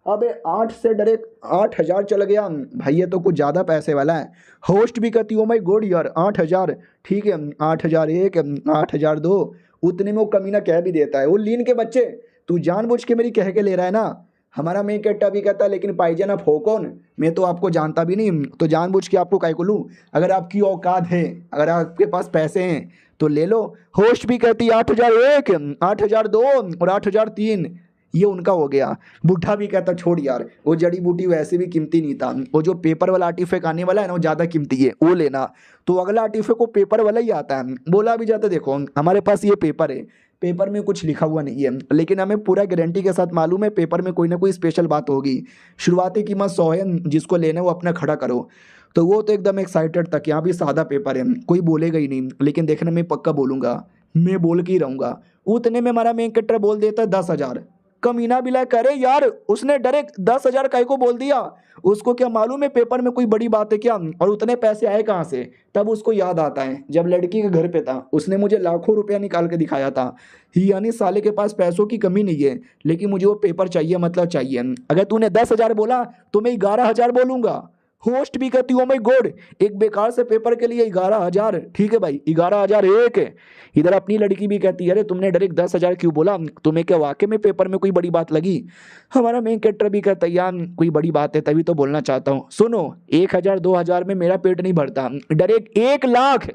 अबे 8 से डायरेक्ट 8000 चल गया भाई, ये तो कुछ ज़्यादा पैसे वाला है। होस्ट भी कहती ओ माय गॉड यार 8000 ठीक है 8001 8002। उतने में वो कमीना कह भी देता है वो लीन के बच्चे तू जानबूझ के मेरी कह के ले रहा है ना। हमारा मेन कट्टा भी कहता है लेकिन पाईजान आप हो कौन, मैं तो आपको जानता भी नहीं, तो जानबूझ के आपको काय को लूँ। अगर आपकी औकात है, अगर आपके पास पैसे हैं तो ले लो। होस्ट भी कहती 8001 8002 और 8003 ये उनका हो गया। बुढ़ा भी कहता छोड़ यार वो जड़ी बूटी वैसे भी कीमती नहीं था, वो जो पेपर वाला आर्टिफैक्ट आने वाला है ना वो ज़्यादा कीमती है वो लेना। तो अगला आर्टिफैक्ट को पेपर वाला ही आता है। बोला भी जाता देखो हमारे पास ये पेपर है, पेपर में कुछ लिखा हुआ नहीं है लेकिन हमें पूरा गारंटी के साथ मालूम है पेपर में कोई ना कोई स्पेशल बात होगी। शुरुआती कीमत 100 है, जिसको लेना है वो अपना खड़ा करो। तो वो तो एकदम एक्साइटेड था कि यहाँ भी सादा पेपर है, कोई बोलेगा ही नहीं, लेकिन देखने में पक्का बोलूँगा, मैं बोल के ही रहूँगा। उतने में हमारा मेन कैरेक्टर बोल देता है 10,000। कमीना बिला करे यार, उसने डायरेक्ट 10,000 काय को बोल दिया। उसको क्या मालूम है पेपर में कोई बड़ी बात है क्या, और उतने पैसे आए कहाँ से। तब उसको याद आता है जब लड़की के घर पे था उसने मुझे लाखों रुपया निकाल के दिखाया था। यानी साले के पास पैसों की कमी नहीं है, लेकिन मुझे वो पेपर चाहिए, मतलब चाहिए। अगर तूने 10,000 बोला तो मैं 11,000 बोलूंगा। होस्ट भी कहती ओ माय गॉड, एक बेकार से पेपर के लिए 11,000, ठीक है भाई 11,000 एक है। इधर अपनी लड़की भी कहती है अरे तुमने डायरेक्ट 10,000 क्यों बोला, तुम्हें क्या वाकई में पेपर में कोई बड़ी बात लगी। हमारा मेन कैरेक्टर भी कहता है यार कोई बड़ी बात है तभी तो बोलना चाहता हूँ। सुनो 1,000 2,000 में मेरा पेट नहीं भरता, डायरेक्ट 1 लाख।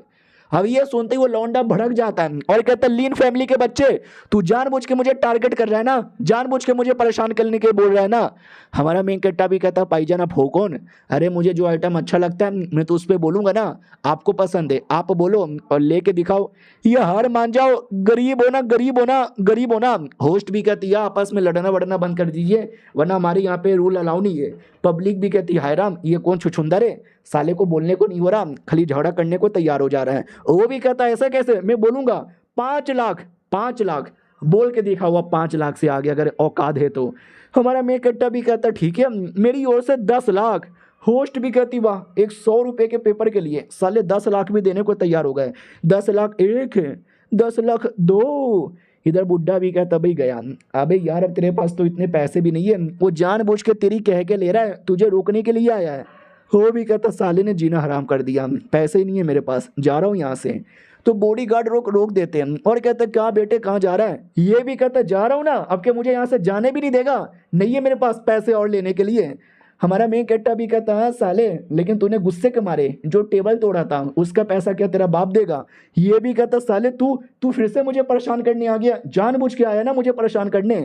अब ये सुनते ही वो लौंडा भड़क जाता है और कहता है लीन फैमिली के बच्चे, तू जानबूझ के मुझे टारगेट कर रहा है ना, जानबूझ के मुझे परेशान करने के बोल रहा है ना। हमारा मेन कैरेक्टर भी कहता है भाईजान आप हो कौन, अरे मुझे जो आइटम अच्छा लगता है मैं तो उस पर बोलूंगा ना, आपको पसंद है आप बोलो और लेके दिखाओ, ये हार मान जाओ, गरीब हो ना गरीब हो ना गरीब हो ना। होस्ट भी कहती है आपस में लड़ना वड़ना बंद कर दीजिए वरना हमारे यहाँ पे रूल अलाउ नहीं है। पब्लिक भी कहती है हाय राम ये कौन छुछुंदर है, साले को बोलने को नहीं हो रहा खाली झगड़ा करने को तैयार हो जा रहा है। वो भी कहता है ऐसा कैसे, मैं बोलूंगा 5 लाख, 5 लाख बोल के देखा हुआ, 5 लाख से आगे अगर औकात है तो। हमारा मेन कैरेक्टर भी कहता ठीक है मेरी ओर से 10 लाख। होस्ट भी कहती वाह एक 100 रुपए के पेपर के लिए साले 10 लाख भी देने को तैयार हो गए। 10 लाख एक है, 10 लाख दो। इधर बुड्ढा भी कहता भाई गया, अबे यार अब तेरे पास तो इतने पैसे भी नहीं है, वो जानबूझ के तेरी कह के ले रहा है, तुझे रोकने के लिए आया है। वो भी कहता साले ने जीना हराम कर दिया, पैसे ही नहीं है मेरे पास, जा रहा हूँ यहाँ से। तो बॉडीगार्ड रोक रोक देते हैं और कहते क्या बेटे कहाँ जा रहा है। ये भी कहता जा रहा हूँ ना, अब के मुझे यहाँ से जाने भी नहीं देगा, नहीं है मेरे पास पैसे और लेने के लिए। हमारा मेन कैरेक्टर भी कहता है साले लेकिन तूने गुस्से के मारे जो टेबल तोड़ा था उसका पैसा क्या तेरा बाप देगा। ये भी कहता साले तू तू फिर से मुझे परेशान करने आ गया, जानबूझ के आया ना मुझे परेशान करने।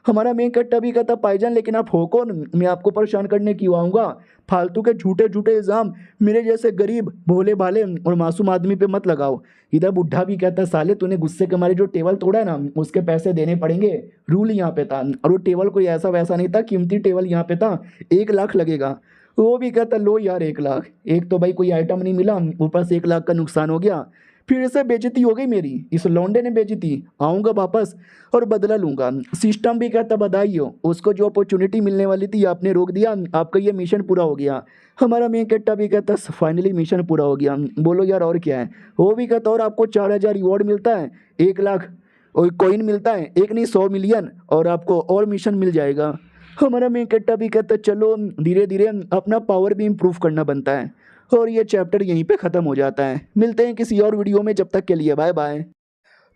हमारा मेन कैरेक्टर भी कहता भाईजान लेकिन आप हो कौन, मैं आपको परेशान करने क्यों आऊँगा, फालतू के झूठे झूठे इल्ज़ाम मेरे जैसे गरीब भोले भाले और मासूम आदमी पे मत लगाओ। इधर बुढ़ा भी कहता है साले तूने गुस्से के मारे जो टेबल तोड़ा है ना उसके पैसे देने पड़ेंगे, रूल यहाँ पे था, और वो टेबल कोई ऐसा वैसा नहीं था, कीमती टेबल यहाँ पे था, 1 लाख लगेगा। वो भी कहता लो यार 1 लाख, एक तो भाई कोई आइटम नहीं मिला ऊपर से 1 लाख का नुकसान हो गया, फिर से बेइज्जती हो गई मेरी, इस लौंडे ने बेइज्जती, आऊँगा वापस और बदला लूंगा। सिस्टम भी कहता बधाई हो, उसको जो अपॉर्चुनिटी मिलने वाली थी आपने रोक दिया, आपका ये मिशन पूरा हो गया। हमारा मेन कैरेक्टर भी कहता फाइनली मिशन पूरा हो गया, बोलो यार और क्या है। वो भी कहता और आपको 4,000 रिवॉर्ड मिलता है, 1 लाख और कॉइन मिलता है, एक नहीं 100 मिलियन, और आपको और मिशन मिल जाएगा। हमारा मेन कैरेक्टर भी कहता चलो धीरे धीरे अपना पावर भी इम्प्रूव करना बनता है। और ये चैप्टर यहीं पे ख़त्म हो जाता है। मिलते हैं किसी और वीडियो में, जब तक के लिए बाय बाय।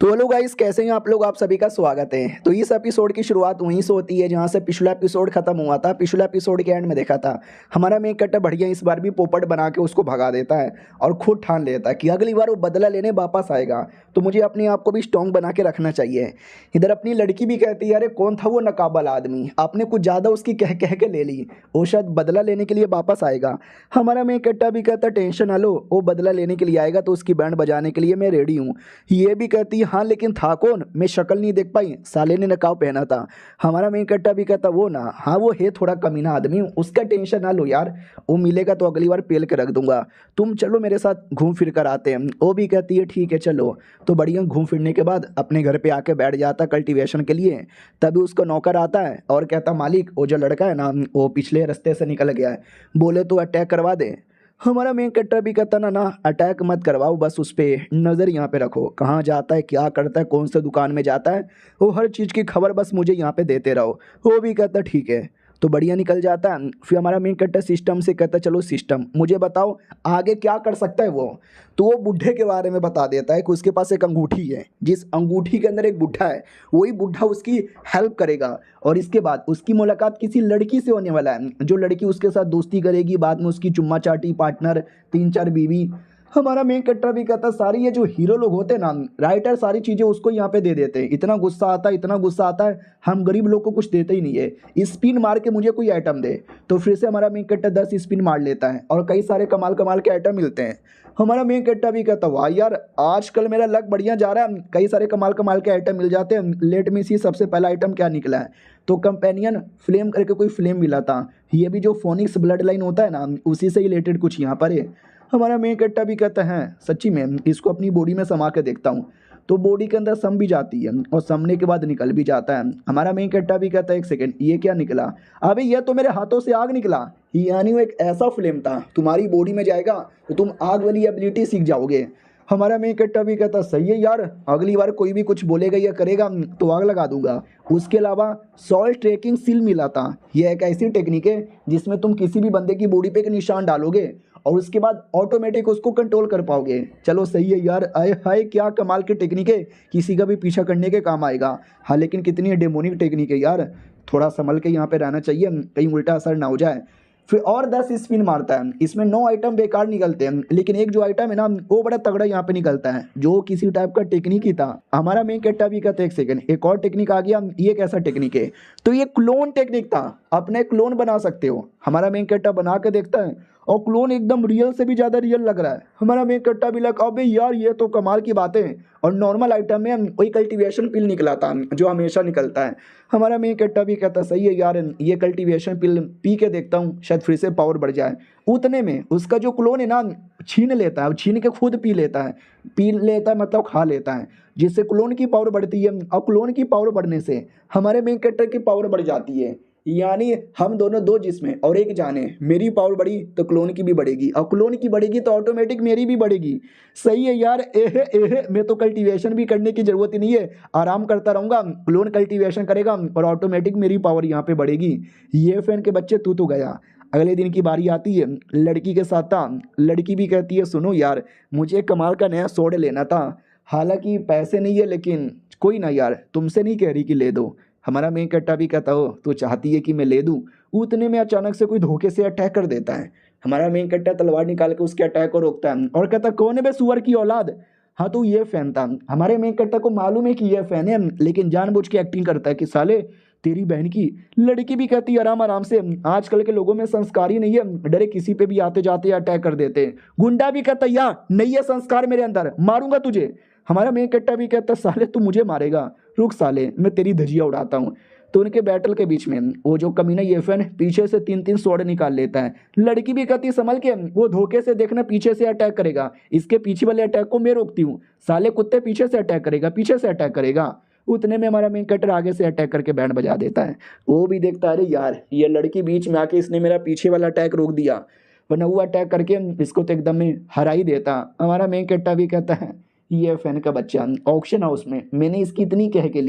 तो हेलो गाइस कैसे हैं आप लोग, आप सभी का स्वागत है। तो इस एपिसोड की शुरुआत वहीं से होती है जहां से पिछला एपिसोड खत्म हुआ था। पिछला एपिसोड के एंड में देखा था हमारा मेन कैरेक्टर बढ़िया इस बार भी पोपट बना के उसको भगा देता है और खुद ठान लेता है कि अगली बार वो बदला लेने वापस आएगा तो मुझे अपने आप को भी स्ट्रॉन्ग बना के रखना चाहिए। इधर अपनी लड़की भी कहती है अरे कौन था वो नकाबल आदमी, आपने कुछ ज़्यादा उसकी कह कह के ले ली, वो शायद बदला लेने के लिए वापस आएगा। हमारा मेन कैरेक्टर भी कहता टेंशन ना लो, वो बदला लेने के लिए आएगा तो उसकी बैंड बजाने के लिए मैं रेडी हूँ। ये भी कहती है हाँ लेकिन था कौन, मैं शक्ल नहीं देख पाई, साले ने नकाब पहना था। हमारा मेन कैरेक्टर भी कहता वो ना, हाँ वो है थोड़ा कमीना आदमी, उसका टेंशन ना लो यार, वो मिलेगा तो अगली बार पेल के रख दूंगा, तुम चलो मेरे साथ घूम फिर कर आते हैं। वो भी कहती है ठीक है चलो। तो बढ़िया घूम फिरने के बाद अपने घर पे आके बैठ जाता कल्टीवेशन के लिए। तभी उसका नौकर आता है और कहता मालिक वो जो लड़का है ना वो पिछले रास्ते से निकल गया है, बोले तो अटैक करवा दे। हमारा मेन कैरेक्टर भी कहता ना अटैक मत करवाओ, बस उस पर नज़र यहाँ पे रखो, कहाँ जाता है क्या करता है कौन से दुकान में जाता है, वो हर चीज़ की खबर बस मुझे यहाँ पे देते रहो। वो भी कहता ठीक है। तो बढ़िया निकल जाता है। फिर हमारा मेन कैरेक्टर सिस्टम से कहता चलो सिस्टम मुझे बताओ आगे क्या कर सकता है वो। तो वो बुढ़े के बारे में बता देता है कि उसके पास एक अंगूठी है, जिस अंगूठी के अंदर एक बुढ़ा है, वही बुढ़ा उसकी हेल्प करेगा और इसके बाद उसकी मुलाकात किसी लड़की से होने वाला है, जो लड़की उसके साथ दोस्ती करेगी, बाद में उसकी चुम्मा चाटी पार्टनर 3-4 बीवी। हमारा मेन कैरेक्टर भी कहता सारी ये जो हीरो लोग होते हैं ना राइटर सारी चीज़ें उसको यहाँ पे दे देते हैं, इतना गुस्सा आता है इतना गुस्सा आता है, हम गरीब लोग को कुछ देते ही नहीं है, स्पिन मार के मुझे कोई आइटम दे। तो फिर से हमारा मेन कैरेक्टर 10 स्पिन मार लेता है और कई सारे कमाल कमाल के आइटम मिलते हैं। हमारा मेन कैरेक्टर भी कहता वाह यार आजकल मेरा लक बढ़िया जा रहा है, कई सारे कमाल कमाल के आइटम मिल जाते हैं। लेट मी सी सबसे पहला आइटम क्या निकला है, तो कंपेनियन फ्लेम करके कोई फ्लेम मिला था, ये भी जो फोनिक्स ब्लड लाइन होता है ना उसी से रिलेटेड कुछ यहाँ पर है। हमारा मेन कैरेक्टर भी कहता है सच्ची में इसको अपनी बॉडी में समा के देखता हूँ। तो बॉडी के अंदर सम भी जाती है और समने के बाद निकल भी जाता है। हमारा मेन कैरेक्टर भी कहता है एक सेकंड ये क्या निकला, अबे ये तो मेरे हाथों से आग निकला। यानी वो एक ऐसा फ्लेम था, तुम्हारी बॉडी में जाएगा तो तुम आग वाली एबिलिटी सीख जाओगे। हमारा मेन कैरेक्टर भी कहता सही है यार, अगली बार कोई भी कुछ बोलेगा या करेगा तो आग लगा दूंगा। उसके अलावा सॉल्ट ट्रैकिंग सील मिला था, यह एक ऐसी टेक्निक है जिसमें तुम किसी भी बंदे की बॉडी पे एक निशान डालोगे और उसके बाद ऑटोमेटिक उसको कंट्रोल कर पाओगे। चलो सही है यार, आए हाय क्या कमाल की टेक्निक है, किसी का भी पीछा करने के काम आएगा। हाँ लेकिन कितनी डेमोनिक टेक्निक है यार, थोड़ा संभल के यहाँ पे रहना चाहिए, कहीं उल्टा असर ना हो जाए। फिर और 10 स्पिन मारता है, इसमें 9 आइटम बेकार निकलते हैं, लेकिन एक जो आइटम है ना वो बड़ा तगड़ा यहाँ पे निकलता है, जो किसी टाइप का टेक्निक ही था। हमारा मेन कैरेक्टर भी कहते एक सेकंड एक और टेक्निक आ गया, ये कैसा टेक्निक है, तो ये क्लोन टेक्निक था, अपने क्लोन बना सकते हो। हमारा मेन कैरेक्टर बना के देखता है और क्लोन एकदम रियल से भी ज़्यादा रियल लग रहा है। हमारा मेन कैरेक्टर भी लगा अबे यार ये तो कमाल की बात है, और नॉर्मल आइटम में वही कल्टीवेशन पिल निकला था जो हमेशा निकलता है। हमारा मेन कैरेक्टर भी कहता सही है यार, ये कल्टीवेशन पिल पी के देखता हूँ शायद फिर से पावर बढ़ जाए। उतने में उसका जो क्लोन है ना छीन लेता है, छीन के खुद पी लेता है मतलब खा लेता है, जिससे क्लोन की पावर बढ़ती है। और क्लोन की पावर बढ़ने से हमारे मेन कैरेक्टर की पावर बढ़ जाती है। यानी हम दोनों दो जिस्में और एक जाने, मेरी पावर बढ़ी तो क्लोन की भी बढ़ेगी और क्लोन की बढ़ेगी तो ऑटोमेटिक मेरी भी बढ़ेगी। सही है यार, एहे एहे मैं तो कल्टीवेशन भी करने की जरूरत ही नहीं है, आराम करता रहूंगा, क्लोन कल्टीवेशन करेगा और ऑटोमेटिक मेरी पावर यहाँ पे बढ़ेगी। ये फैन के बच्चे तू तो गया। अगले दिन की बारी आती है, लड़की के साथ था, लड़की भी कहती है सुनो यार मुझे कमाल का नया सोड लेना था, हालांकि पैसे नहीं है लेकिन कोई ना यार तुमसे नहीं कह रही कि ले दो। हमारा मेन कैरेक्टर भी कहता हो तो चाहती है कि मैं ले दूं। उतने में अचानक से कोई धोखे से अटैक कर देता है। हमारा मेन कैरेक्टर तलवार निकाल के उसके अटैक को रोकता है और कहता कौन है बे सुअर की औलाद। हाँ तो ये फैन था। हमारे मेन कैरेक्टर को मालूम है कि ये फैन है, लेकिन जानबूझ के एक्टिंग करता है कि साले तेरी बहन की। लड़की भी कहती है आराम आराम से, आजकल के लोगों में संस्कार ही नहीं है, डरे किसी पे भी आते जाते अटैक कर देते हैं। गुंडा भी कहता या नहीं है संस्कार मेरे अंदर, मारूंगा तुझे। हमारा मेन कैरेक्टर भी कहता साले तू मुझे मारेगा, रुक साले मैं तेरी धजिया उड़ाता हूँ। तो उनके बैटल के बीच में वो जो कमीना ये फैन पीछे से 3-3 स्वॉर्ड निकाल लेता है। लड़की भी कहती संभल के, वो धोखे से देखना पीछे से अटैक करेगा, इसके पीछे वाले अटैक को मैं रोकती हूँ, साले कुत्ते पीछे से अटैक करेगा, पीछे से अटैक करेगा। उतने में हमारा मेन कैरेक्टर आगे से अटैक करके बैंड बजा देता है। वो भी देखता है अरे यार ये लड़की बीच में आके इसने मेरा पीछे वाला अटैक रोक दिया, वरना वो अटैक करके इसको तो एकदम में हरा ही देता। हमारा मेन कैरेक्टर भी कहता है ये फैन का बच्चा ऑक्शन हाउस में मैंने इसकी इतनी कह के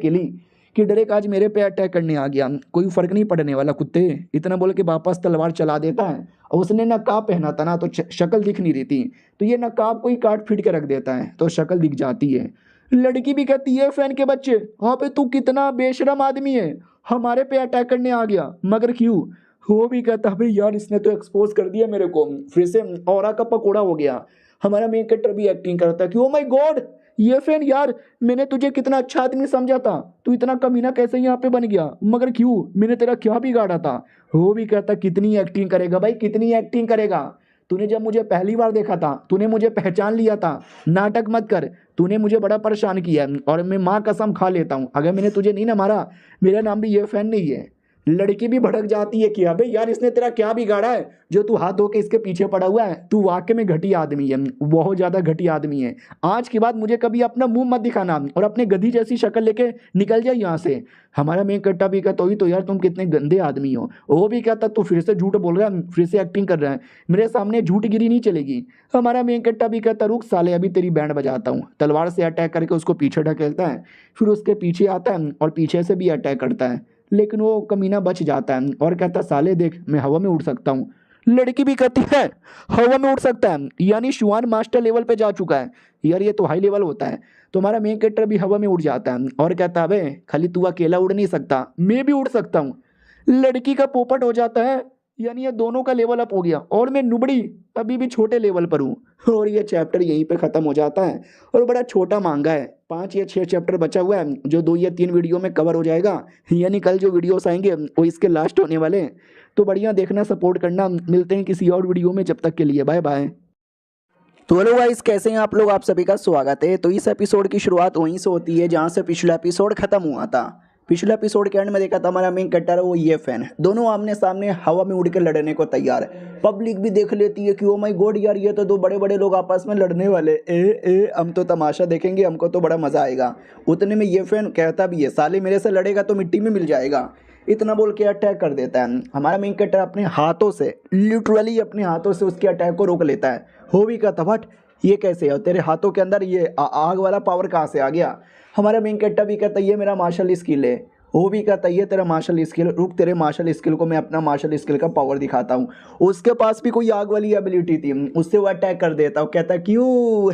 ली कि डायरेक्ट आज मेरे पे अटैक करने आ गया, कोई फर्क नहीं पड़ने वाला कुत्ते, इतना बोल के वापस तलवार चला देता है। और उसने नकाब पहना था ना तो शक्ल दिख नहीं रही थी, तो ये नकाब कोई काट फिट के रख देता है तो शक्ल दिख जाती है। लड़की भी कहती है फैन के बच्चे हाँ पे तू कितना बेशरम आदमी है, हमारे पे अटैक करने आ गया, मगर क्यों। वो भी कहता भाई यार इसने तो एक्सपोज कर दिया मेरे को, फिर से औरा का पकोड़ा हो गया। हमारा मेन कैरेक्टर भी एक्टिंग करता है कि ओ माय गॉड ये फैन यार मैंने तुझे कितना अच्छा आदमी समझा था, तू इतना कमीना कैसे यहाँ पे बन गया, मगर क्यों, मैंने तेरा क्या बिगाड़ा था। वो भी कहता कितनी एक्टिंग करेगा भाई, कितनी एक्टिंग करेगा, तूने जब मुझे पहली बार देखा था तूने मुझे पहचान लिया था, नाटक मत कर, तूने मुझे बड़ा परेशान किया और मैं माँ कसम खा लेता हूँ अगर मैंने तुझे नहीं ना मारा मेरा नाम भी ये फैन नहीं है। लड़की भी भड़क जाती है कि अबे यार इसने तेरा क्या बिगाड़ा है जो तू हाथ धो के इसके पीछे पड़ा हुआ है, तू वाकई में घटिया आदमी है, बहुत ज़्यादा घटिया आदमी है, आज के बाद मुझे कभी अपना मुंह मत दिखाना और अपने गधी जैसी शक्ल लेके निकल जाए यहाँ से। हमारा मेन कैरेक्टर भी कहता तो यार तुम कितने गंदे आदमी हो। वो भी कहता तू फिर से झूठ बोल रहा है, फिर से एक्टिंग कर रहा है, मेरे सामने झूठगिरी नहीं चलेगी। हमारा मेन कैरेक्टर भी कहता रुक साले अभी तेरी बैंड बजाता हूँ, तलवार से अटैक करके उसको पीछे ढकेलता है, फिर उसके पीछे आता है और पीछे से भी अटैक करता है, लेकिन वो कमीना बच जाता है और कहता साले देख मैं हवा में उड़ सकता हूँ। लड़की भी कहती है हवा में उड़ सकता है, यानी शुआन मास्टर लेवल पे जा चुका है यार, ये तो हाई लेवल होता है। तो हमारा मेन कैरेक्टर भी हवा में उड़ जाता है और कहता है भाई खाली तू अकेला उड़ नहीं सकता, मैं भी उड़ सकता हूँ। लड़की का पोपट हो जाता है, यानी ये दोनों का लेवल अप हो गया और मैं नुबड़ी अभी भी छोटे लेवल पर हूँ। और ये चैप्टर यहीं पे ख़त्म हो जाता है और बड़ा छोटा मांगा है, 5 या 6 चैप्टर बचा हुआ है जो 2 या 3 वीडियो में कवर हो जाएगा, यानी कल जो वीडियोस आएंगे वो इसके लास्ट होने वाले हैं। तो बढ़िया देखना, सपोर्ट करना, मिलते हैं किसी और वीडियो में, जब तक के लिए बाय बाय। तो हेलो गाइस कैसे हैं आप लोग, आप सभी का स्वागत है। तो इस एपिसोड की शुरुआत वहीं से होती है जहां से पिछला एपिसोड खत्म हुआ था। पिछले एपिसोड के एंड में देखा था हमारा मेन कैरेक्टर वो ये फैन दोनों आमने सामने हवा में उड़ के लड़ने को तैयार है। पब्लिक भी देख लेती है कि ओ माय गॉड यार ये तो दो बड़े बड़े लोग आपस में लड़ने वाले हम तो तमाशा देखेंगे, हमको तो बड़ा मजा आएगा। उतने में ये फैन कहता भी है साले मेरे से लड़ेगा तो मिट्टी में मिल जाएगा। इतना बोल के अटैक कर देता है। हमारा मेन कैरेक्टर अपने हाथों से लिटरली अपने हाथों से उसके अटैक को रोक लेता है। हो भी कहता बट ये कैसे है, तेरे हाथों के अंदर ये आग वाला पावर कहाँ से आ गया। हमारा मेन कैरेक्टर भी कहता है ये मेरा मार्शल स्किल है। वो भी कहता है ये तेरा मार्शल स्किल, रुक तेरे मार्शल स्किल को मैं अपना मार्शल स्किल का पावर दिखाता हूँ। उसके पास भी कोई आग वाली एबिलिटी थी, उससे वो अटैक कर देता है। कहता है क्यों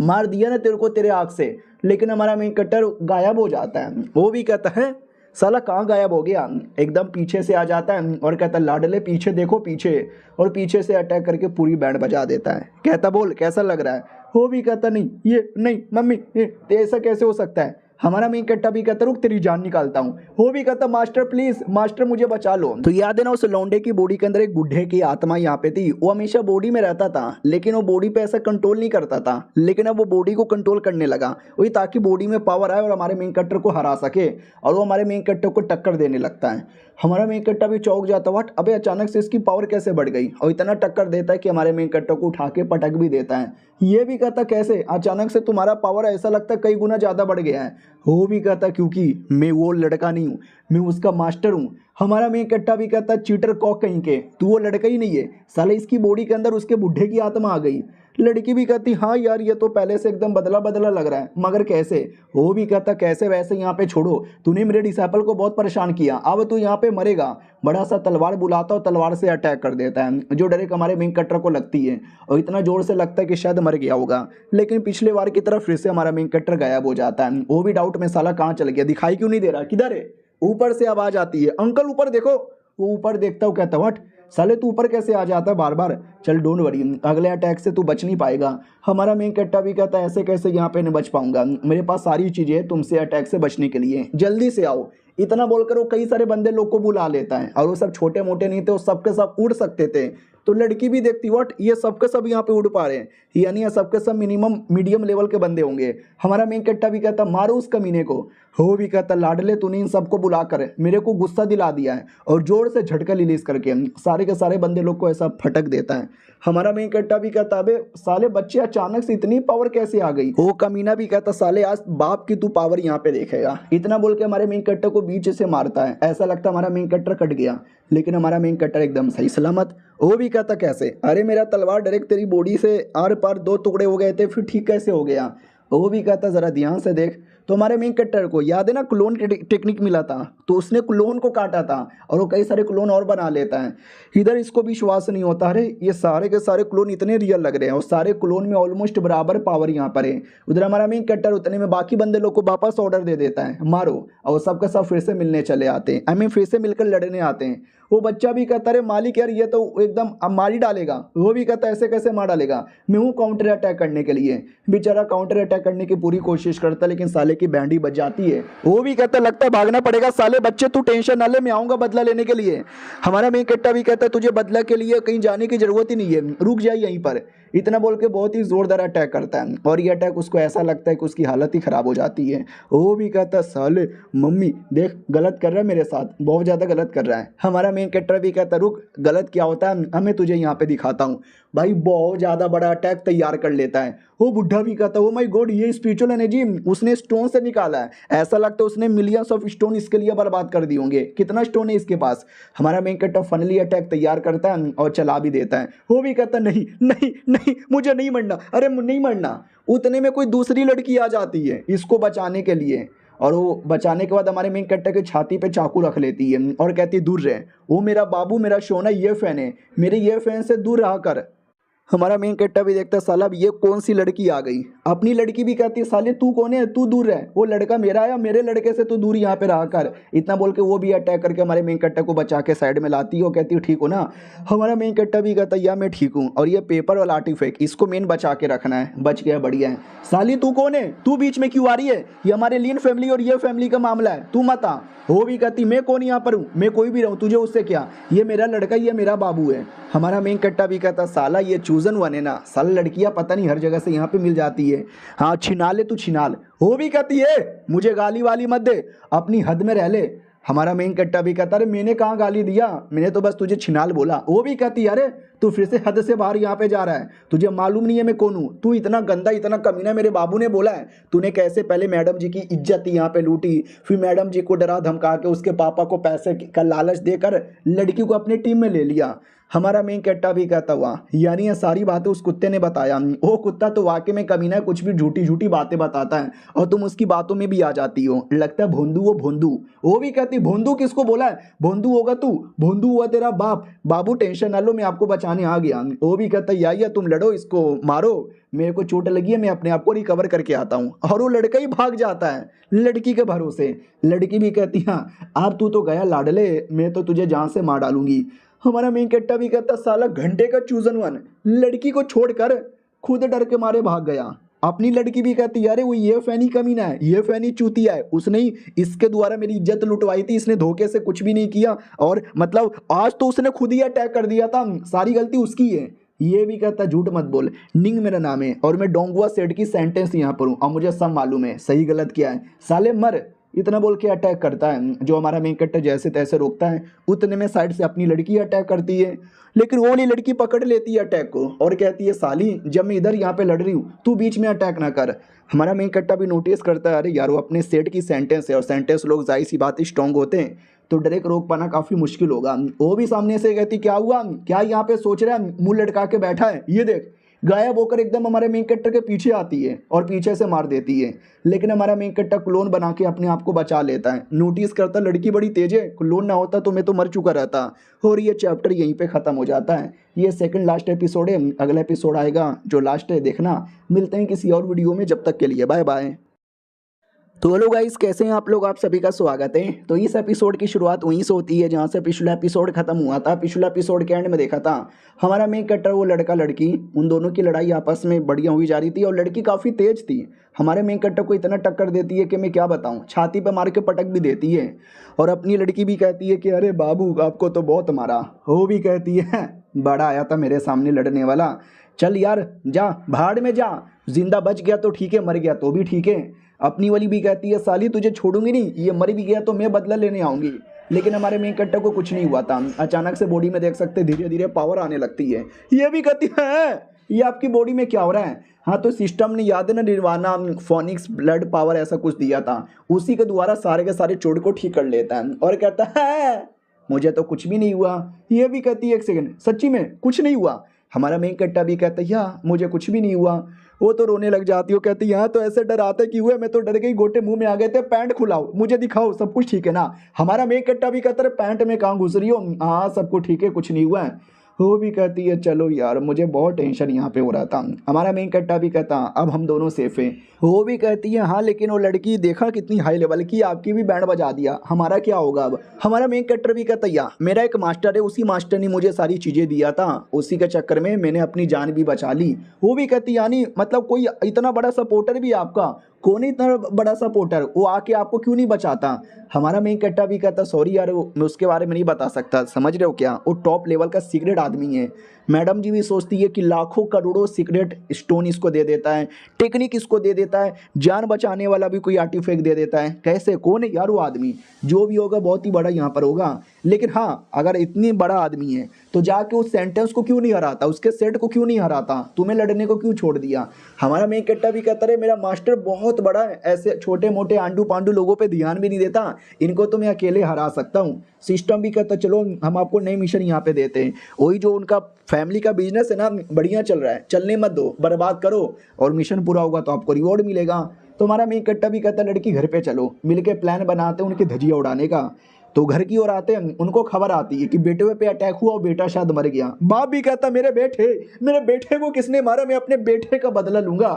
मार दिया ना तेरे को तेरे आग से, लेकिन हमारा मेन कैरेक्टर गायब हो जाता है। वो भी कहता है साला कहाँ गायब हो गया, एकदम पीछे से आ जाता है और कहता है लाडले पीछे देखो पीछे, और पीछे से अटैक करके पूरी बैंड बजा देता है। कहता बोल कैसा लग रहा है। वो भी कहता नहीं ये नहीं मम्मी ये ऐसा कैसे हो सकता है। हमारा मेन कैरेक्टर भी कहता रुक तेरी जान निकालता हूँ। वो भी कहता मास्टर प्लीज मास्टर मुझे बचा लो। तो याद है ना उस लौंडे की बॉडी के अंदर एक बुढ़े की आत्मा यहाँ पे थी। वो हमेशा बॉडी में रहता था लेकिन वो बॉडी पे ऐसा कंट्रोल नहीं करता था, लेकिन अब वो बॉडी को कंट्रोल करने लगा वही ताकि बॉडी में पावर आए और हमारे मेन कैरेक्टर को हरा सके, और वो हमारे मेन कैरेक्टर को टक्कर देने लगता है। हमारा मेन कैरेक्टर भी चौंक जाता व्हाट अबे अचानक से इसकी पावर कैसे बढ़ गई, और इतना टक्कर देता है कि हमारे मेन कैरेक्टर को उठा के पटक भी देता है। ये भी कहता कैसे अचानक से तुम्हारा पावर ऐसा लगता है कई गुना ज़्यादा बढ़ गया है। वो भी कहता क्योंकि मैं वो लड़का नहीं हूँ, मैं उसका मास्टर हूँ। हमारा मेन कैरेक्टर भी कहता चीटर कॉक कहीं के, तू वो लड़का ही नहीं है साले, इसकी बॉडी के अंदर उसके बुढ़े की आत्मा आ गई। लड़की भी कहती हाँ यार ये तो पहले से एकदम बदला बदला लग रहा है, मगर कैसे। वो भी कहता कैसे वैसे यहाँ पे छोड़ो, तूने मेरे डिसाइपल को बहुत परेशान किया, अब तू यहाँ पे मरेगा। बड़ा सा तलवार बुलाता और तलवार से अटैक कर देता है, जो डायरेक्ट हमारे मेन कैरेक्टर को लगती है और इतना जोर से लगता है कि शायद मर गया होगा। लेकिन पिछले बार की तरफ फिर से हमारा मेन कैरेक्टर गायब हो जाता है। वो भी डाउट में साला कहाँ चल गया, दिखाई क्यों नहीं दे रहा, किधर है। ऊपर से आवाज आती है अंकल ऊपर देखो। वो ऊपर देखता हूँ कहता व्हाट साले तू ऊपर कैसे आ जाता है बार बार, चल डोंट वरी अगले अटैक से तू बच नहीं पाएगा। हमारा मेन कैरेक्टर भी कहता है ऐसे कैसे यहाँ पे नहीं बच पाऊंगा, मेरे पास सारी चीजें हैं तुमसे अटैक से बचने के लिए, जल्दी से आओ। इतना बोलकर वो कई सारे बंदे लोग को बुला लेता है, और वो सब छोटे मोटे नहीं थे, वो सबके सब उड़ सकते थे। तो लड़की भी देखती व्हाट ये सबके सब यहाँ पे उड़ पा रहे हैं, यानी ये सबके सब मिनिमम मीडियम लेवल के बंदे होंगे। हमारा मेन कैरेक्टर भी कहता मारो उस कमीने को। हो भी कहता लाडले तूने इन सबको बुलाकर मेरे को गुस्सा दिला दिया है, और जोर से झटका रिलीज करके सारे के सारे बंदे लोग को ऐसा फटक देता है। हमारा मेन कैरेक्टर भी कहता अबे साले बच्चे अचानक से इतनी पावर कैसे आ गई। वो कमीना भी कहता साले आज बाप की तू पावर यहाँ पे देखेगा। इतना बोल के हमारे मेन कैरेक्टर को बीच से मारता है, ऐसा लगता हमारा मेन कैरेक्टर कट गया, लेकिन हमारा मेन कैरेक्टर एकदम सही सलामत। वो भी कहता कैसे, अरे मेरा तलवार डायरेक्ट तेरी बॉडी से आर पार दो टुकड़े हो गए थे, फिर ठीक कैसे हो गया। वो भी कहता जरा ध्यान से देख। तो हमारे मेन कैरेक्टर को याद है ना क्लोन टेक्निक मिला था, तो उसने क्लोन को काटा था और वो कई सारे क्लोन और बना लेता है। इधर इसको विश्वास नहीं होता, अरे ये सारे के सारे क्लोन इतने रियल लग रहे हैं और सारे क्लोन में ऑलमोस्ट बराबर पावर यहाँ पर है। उधर हमारा मेन कैरेक्टर उतने में बाकी बंदे लोग को वापस ऑर्डर दे देता है मारो, और सबके सब फिर से मिलने चले आते हैं, हमें फिर से मिलकर लड़ने आते हैं। वो बच्चा भी कहता अरे मालिक यार ये तो एकदम अब मार ही डालेगा। वो भी कहता ऐसे कैसे मार डालेगा, मैं हूँ काउंटर अटैक करने के लिए। बेचारा काउंटर अटैक करने की पूरी कोशिश करता है, लेकिन साले की बैंडी बच जाती है। वो भी कहता लगता है भागना पड़ेगा, साले बच्चे तू टेंशन ना ले, मैं आऊंगा बदला लेने के लिए। हमारा मेन कैरेक्टर भी कहता है तुझे बदला के लिए कहीं जाने की जरूरत ही नहीं है, रुक जाए यहीं पर। इतना बोल के बहुत ही जोरदार अटैक करता है, और ये अटैक उसको ऐसा लगता है कि उसकी हालत ही खराब हो जाती है। वो भी कहता है साले मम्मी देख गलत कर रहा है मेरे साथ, बहुत ज़्यादा गलत कर रहा है। हमारा मेन कैरेक्टर भी कहता रुक गलत क्या होता है हमें तुझे यहाँ पे दिखाता हूँ। भाई बहुत ज़्यादा बड़ा अटैक तैयार कर लेता है। वो बुढ़ा भी कहता है ओ माय गॉड ये स्पिरिचुअल एनर्जी उसने स्टोन से निकाला है, ऐसा लगता है उसने मिलियंस ऑफ स्टोन इसके लिए बर्बाद कर दिए होंगे, कितना स्टोन है इसके पास। हमारा मेन कैरेक्टर फनली अटैक तैयार करता है और चला भी देता है। वो भी कहता नहीं नहीं नहीं मुझे नहीं मरना, अरे नहीं मरना। उतने में कोई दूसरी लड़की आ जाती है इसको बचाने के लिए, और वो बचाने के बाद हमारे मेन कैरेक्टर की छाती पे चाकू रख लेती है और कहती है दूर रहे, वो मेरा बाबू मेरा सोना ये फैन है, मेरे ये फैन से दूर रहा कर। हमारा मेन कैरेक्टर भी देखता है साला ये कौन सी लड़की आ गई। अपनी लड़की भी कहती है साले तू कौन है, तू दूर रह, वो लड़का मेरा है, मेरे लड़के से तू दूर यहाँ पे रहा कर। इतना बोल के वो भी अटैक करके हमारे मेन कैरेक्टर को बचा के साइड में लाती है। वो कहती है ठीक हो ना। हमारा मेन कैरेक्टर भी कहता है या मैं ठीक हूँ, और ये पेपर वाला आर्टिफैक्ट इसको मेन बचा के रखना है, बच गया बढ़िया है। साली तू कौन है, तू बीच में क्यों आ रही है, ये हमारे लीन फैमिली और ये फैमिली का मामला है, तू मत आ। वो भी कहती मैं कौन यहाँ पर हूँ, मैं कोई भी रहूँ तुझे उससे क्या, ये मेरा लड़का ये मेरा बाबू है। हमारा मेन कैरेक्टर भी कहता साला ये चूजन वन है ना, साला लड़कियां पता नहीं हर जगह से यहाँ पे मिल जाती है। हाँ छिना ले तू छिना ले, वो भी कहती है मुझे गाली वाली मत दे, अपनी हद में रह ले। हमारा मेन कट्टा भी कहता अरे मैंने कहाँ गाली दिया, मैंने तो बस तुझे छिनाल बोला। वो भी कहती है अरे तू फिर से हद से बाहर यहाँ पे जा रहा है, तुझे मालूम नहीं है मैं कौन हूँ, तू इतना गंदा इतना कमीना, मेरे बाबू ने बोला है तूने कैसे पहले मैडम जी की इज्जत यहाँ पे लूटी, फिर मैडम जी को डरा धमका के उसके पापा को पैसे का लालच देकर लड़की को अपनी टीम में ले लिया। हमारा मेन कट्टा भी कहता हुआ यानी ये सारी बातें उस कुत्ते ने बताया। वो कुत्ता तो वाकई में कमीना है, कुछ भी झूठी झूठी बातें बताता है और तुम उसकी बातों में भी आ जाती हो। लगता है भोंदू वो भोंदू। वो भी कहती भोंदू किसको बोला है, भोंदू होगा तू, भोंदू हुआ तेरा बाप। बाबू टेंशन ना लो मैं आपको बचाने आ गया। वो भी कहता या तुम लड़ो इसको मारो, मेरे को चोट लगी है मैं अपने आप को रिकवर करके आता हूँ। और वो लड़का ही भाग जाता है लड़की के भरोसे। लड़की भी कहती हाँ अब तू तो गया लाडले, मैं तो तुझे जान से मार डालूंगी। हमारा मेन कट्टा भी कहता साला घंटे का चूजन वन लड़की को छोड़कर खुद डर के मारे भाग गया। अपनी लड़की भी कहती अरे वो ये फैनी कमीना है, ये फैनी चूतिया है, उसने ही इसके द्वारा मेरी इज्जत लुटवाई थी, इसने धोखे से कुछ भी नहीं किया और मतलब आज तो उसने खुद ही अटैक कर दिया था, सारी गलती उसकी है। ये भी कहता झूठ मत बोल, निंग मेरा नाम है और मैं डोंगुआ सेठ की सेंटेंस यहाँ पर हूँ और मुझे सब मालूम है सही गलत क्या है, साले मर। इतना बोल के अटैक करता है। जो हमारा मेन कट्टर जैसे तैसे रोकता है, उतने में साइड से अपनी लड़की अटैक करती है, लेकिन वो वाली लड़की पकड़ लेती है अटैक को और कहती है साली जब मैं इधर यहाँ पे लड़ रही हूँ तू बीच में अटैक ना कर। हमारा मेन कट्टा भी नोटिस करता है अरे यार वो अपने सेट की सेंटेंस है और सेंटेंस लोग जाहिर सी बात स्ट्रॉन्ग होते हैं तो डायरेक्ट रोक पाना काफ़ी मुश्किल होगा। वो भी सामने से कहती क्या हुआ, क्या यहाँ पे सोच रहा है, मुंह लटका के बैठा है, ये देख। गायब होकर एकदम हमारे मेन कट्टर के पीछे आती है और पीछे से मार देती है, लेकिन हमारा मेन कट्टा क्लोन बना के अपने आप को बचा लेता है। नोटिस करता लड़की बड़ी तेज है, क्लोन ना होता तो मैं तो मर चुका रहता। और ये चैप्टर यहीं पे ख़त्म हो जाता है। ये सेकंड लास्ट एपिसोड है, अगला एपिसोड आएगा जो लास्ट है देखना। मिलते हैं किसी और वीडियो में, जब तक के लिए बाय बाय। तो हेलो गाइस कैसे हैं आप लोग, आप सभी का स्वागत है। तो इस एपिसोड की शुरुआत वहीं से होती है जहां से पिछला एपिसोड खत्म हुआ था। पिछला एपिसोड के एंड में देखा था हमारा मेन कट्टर वो लड़का लड़की उन दोनों की लड़ाई आपस में बढ़िया हुई जा रही थी और लड़की काफ़ी तेज थी। हमारे मेन कट्टर को इतना टक्कर देती है कि मैं क्या बताऊँ, छाती पर मार के पटक भी देती है। और अपनी लड़की भी कहती है कि अरे बाबू आपको तो बहुत मारा। वो भी कहती है बड़ा आया था मेरे सामने लड़ने वाला, चल यार जा भाड़ में जा, जिंदा बच गया तो ठीक है, मर गया तो भी ठीक है। अपनी वाली भी कहती है साली तुझे छोड़ूंगी नहीं, ये मर भी गया तो मैं बदला लेने आऊंगी। लेकिन हमारे मेन कट्टर को कुछ नहीं हुआ था। अचानक से बॉडी में देख सकते धीरे धीरे पावर आने लगती है। ये भी कहती है ये आपकी बॉडी में क्या हो रहा है। हाँ तो सिस्टम ने याद है ना निर्वाणा फोनिक्स ब्लड पावर ऐसा कुछ दिया था, उसी के द्वारा सारे के सारे चोट को ठीक कर लेता है। और कहता है मुझे तो कुछ भी नहीं हुआ। ये भी कहती है एक सेकंड सच्ची में कुछ नहीं हुआ। हमारा मेन कट्टा भी कहता है या मुझे कुछ भी नहीं हुआ। वो तो रोने लग जाती हो, कहती यहाँ तो ऐसे डराते कि हुए, मैं तो डर गई, गोटे मुंह में आ गए थे, पैंट खुलाओ मुझे दिखाओ सब कुछ ठीक है ना। हमारा मेन कट्टा भी कहता है पैंट में कहाँ घुस रही हो, हाँ सब कुछ ठीक है कुछ नहीं हुआ है। वो भी कहती है चलो यार मुझे बहुत टेंशन यहाँ पे हो रहा था। हमारा मेन कट्टा भी कहता अब हम दोनों सेफ हैं। वो भी कहती है हाँ लेकिन वो लड़की देखा कितनी हाई लेवल की, आपकी भी बैंड बजा दिया, हमारा क्या होगा अब। हमारा मेन कट्टर भी कहता या मेरा एक मास्टर है, उसी मास्टर ने मुझे सारी चीज़ें दिया था, उसी के चक्कर में मैंने अपनी जान भी बचा ली। वो भी कहती यानी मतलब कोई इतना बड़ा सपोर्टर भी आपका, कौन इतना बड़ा सपोर्टर, वो आके आपको क्यों नहीं बचाता। हमारा मेन कट्टा भी कहता सॉरी यार मैं उसके बारे में नहीं बता सकता, समझ रहे हो क्या, वो टॉप लेवल का सीक्रेट आदमी है। मैडम जी भी सोचती है कि लाखों करोड़ों सीक्रेट स्टोन इसको दे देता है, टेक्निक इसको दे देता है, जान बचाने वाला भी कोई आर्टिफैक्ट दे देता है। कैसे कौन है यार वो आदमी, जो भी होगा बहुत ही बड़ा यहाँ पर होगा। लेकिन हाँ अगर इतनी बड़ा आदमी है तो जाके उस सेंटेंस को क्यों नहीं हराता, उसके सेट को क्यों नहीं हराता, तुम्हें लड़ने को क्यों छोड़ दिया। हमारा मेन कट्टा भी कहता है मेरा मास्टर बहुत बड़ा है, ऐसे छोटे मोटे आंडू पांडू लोगों पे ध्यान भी नहीं देता, इनको तो मैं अकेले हरा सकता हूँ। सिस्टम भी कहता चलो हम आपको नई मिशन यहाँ पे देते हैं, वही जो उनका फैमिली का बिजनेस है ना बढ़िया चल रहा है, चलने मत दो, बर्बाद करो और मिशन पूरा होगा तो आपको रिवॉर्ड मिलेगा। तो हमारा मेन कट्टा भी कहता लड़की घर पे चलो, मिलके प्लान बनाते हैं उनकी धजिया उड़ाने का। तो घर की ओर आते हैं, उनको खबर आती है कि बेटे पे अटैक हुआ और बेटा शायद मर गया। बाप भी कहता मेरे बेटे को किसने मारा, मैं अपने बेटे का बदला लूंगा।